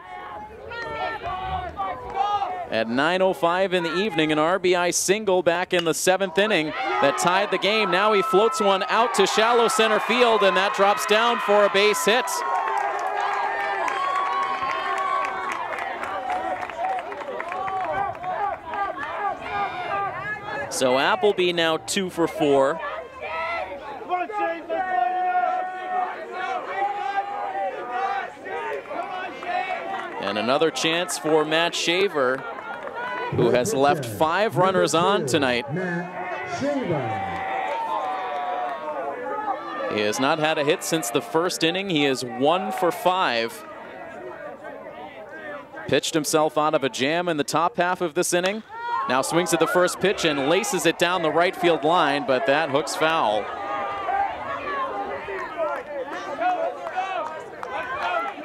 At 9:05 in the evening, an RBI single back in the 7th inning that tied the game. Now he floats one out to shallow center field, and that drops down for a base hit. So Appleby now 2 for 4. And another chance for Matt Shaver, who has left 5 runners on tonight. He has not had a hit since the first inning. He is 1 for 5. Pitched himself out of a jam in the top half of this inning. Now swings at the first pitch and laces it down the right field line, but that hooks foul.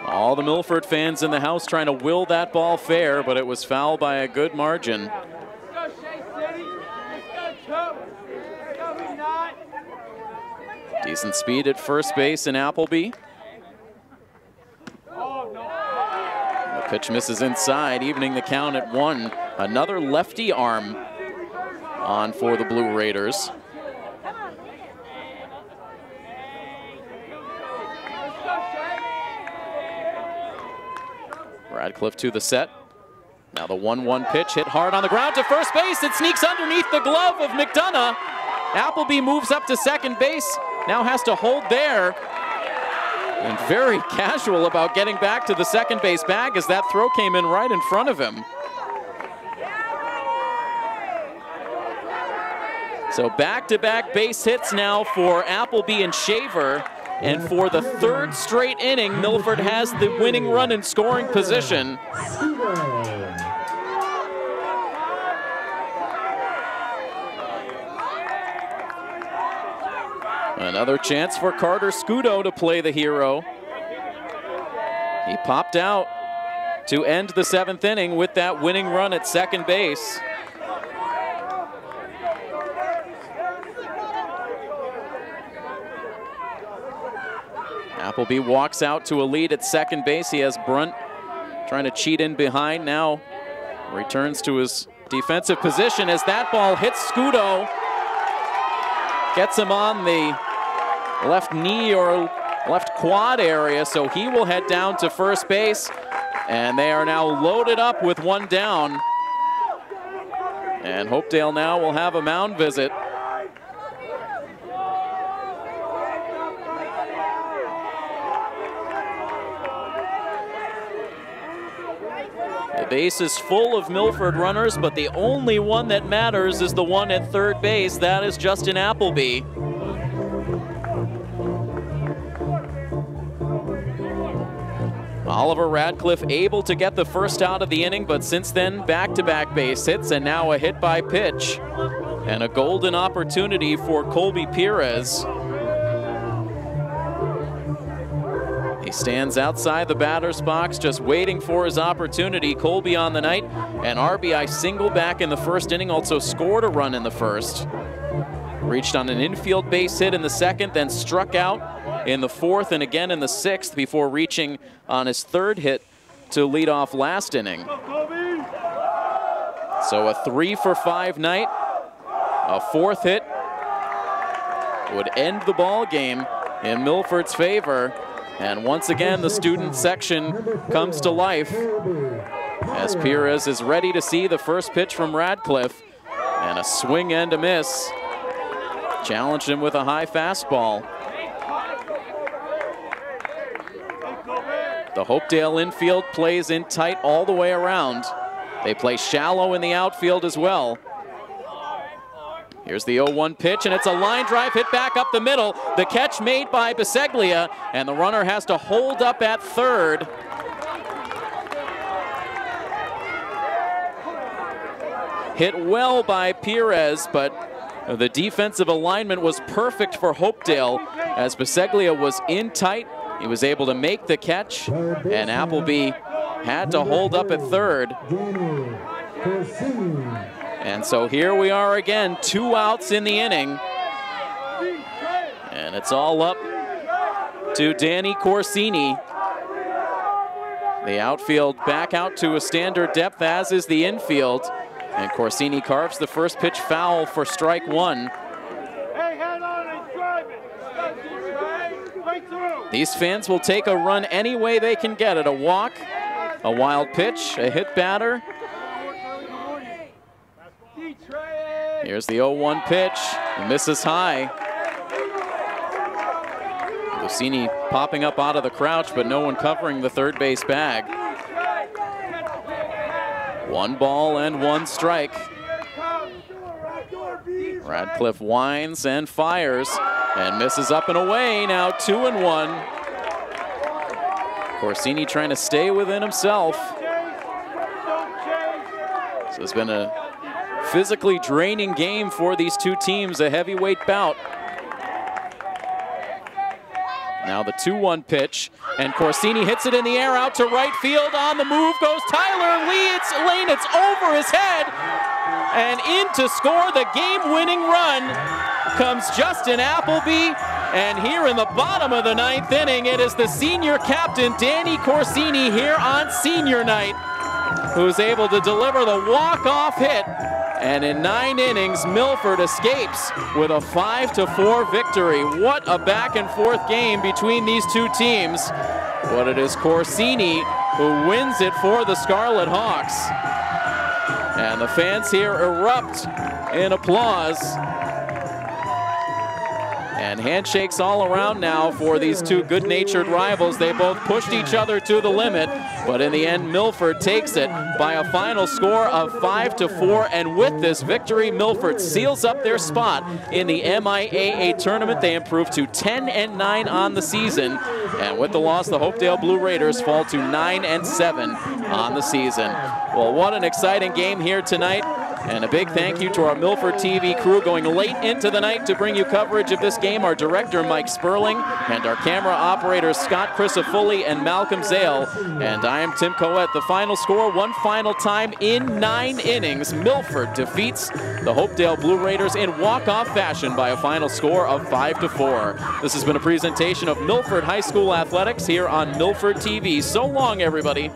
All the Milford fans in the house trying to will that ball fair, but it was foul by a good margin. Decent speed at first base in Appleby. The pitch misses inside, evening the count at 1. Another lefty arm on for the Blue Raiders. Radcliffe to the set. Now the 1-1 pitch hit hard on the ground to first base. It sneaks underneath the glove of McDonough. Appleby moves up to second base. Now has to hold there. And very casual about getting back to the second base bag as that throw came in right in front of him. So back-to-back base hits now for Appleby and Shaver. And for the third straight inning, Milford has the winning run in scoring position. Another chance for Carter Sciutto to play the hero. He popped out to end the 7th inning with that winning run at second base. Appleby walks out to a lead at second base. He has Brunt trying to cheat in behind. Now returns to his defensive position as that ball hits Sciutto. Gets him on the left knee or left quad area, so he will head down to first base. And they are now loaded up with one down. And Hopedale now will have a mound visit. The base is full of Milford runners, but the only one that matters is the one at third base. That is Justin Appleby. Oliver Radcliffe able to get the first out of the inning, but since then, back-to-back base hits and now a hit by pitch. And a golden opportunity for Colby Perez. He stands outside the batter's box just waiting for his opportunity. Colby on the night, an RBI single back in the first inning, also scored a run in the first. Reached on an infield base hit in the second, then struck out in the fourth and again in the sixth before reaching on his third hit to lead off last inning. So a 3-for-5 night, a fourth hit would end the ball game in Milford's favor. And once again, the student section comes to life as Perez is ready to see the first pitch from Radcliffe. And a swing and a miss. Challenged him with a high fastball. The Hopedale infield plays in tight all the way around. They play shallow in the outfield as well. Here's the 0-1 pitch, and it's a line drive hit back up the middle. The catch made by Biseglia, and the runner has to hold up at third. Hit well by Perez, but the defensive alignment was perfect for Hopedale as Biseglia was in tight. He was able to make the catch, and Appleby had to hold up at third. And so here we are again, 2 outs in the inning. And it's all up to Danny Corsini. The outfield back out to a standard depth, as is the infield. And Corsini carves the first pitch foul for strike one. These fans will take a run any way they can get it. A walk, a wild pitch, a hit batter. Here's the 0-1 pitch. He misses high. Lucini popping up out of the crouch, but no one covering the third base bag. 1 ball and 1 strike. Radcliffe winds and fires and misses up and away. Now 2-1. Corsini trying to stay within himself. So it's been a physically draining game for these two teams, a heavyweight bout. Now the 2-1 pitch, and Corsini hits it in the air out to right field. On the move goes Tyler Lane. It's over his head, and in to score the game-winning run comes Justin Appleby. And here in the bottom of the 9th inning, it is the senior captain, Danny Corsini, here on senior night, who's able to deliver the walk-off hit And in 9 innings, Milford escapes with a 5-4 victory. What a back and forth game between these two teams. But it is Corsini who wins it for the Scarlet Hawks. And the fans here erupt in applause. And handshakes all around now for these two good-natured rivals. They both pushed each other to the limit, but in the end, Milford takes it by a final score of 5-4. And with this victory, Milford seals up their spot in the MIAA tournament. They improve to 10-9 on the season. And with the loss, the Hopedale Blue Raiders fall to 9-7 on the season. Well, what an exciting game here tonight. And a big thank you to our Milford TV crew going late into the night to bring you coverage of this game. Our director, Mike Sperling, and our camera operators, Scott Crisafulli and Malcolm Zale. And I am Tim Coet. The final score, one final time in 9 innings. Milford defeats the Hopedale Blue Raiders in walk-off fashion by a final score of 5-4. This has been a presentation of Milford High School Athletics here on Milford TV. So long, everybody.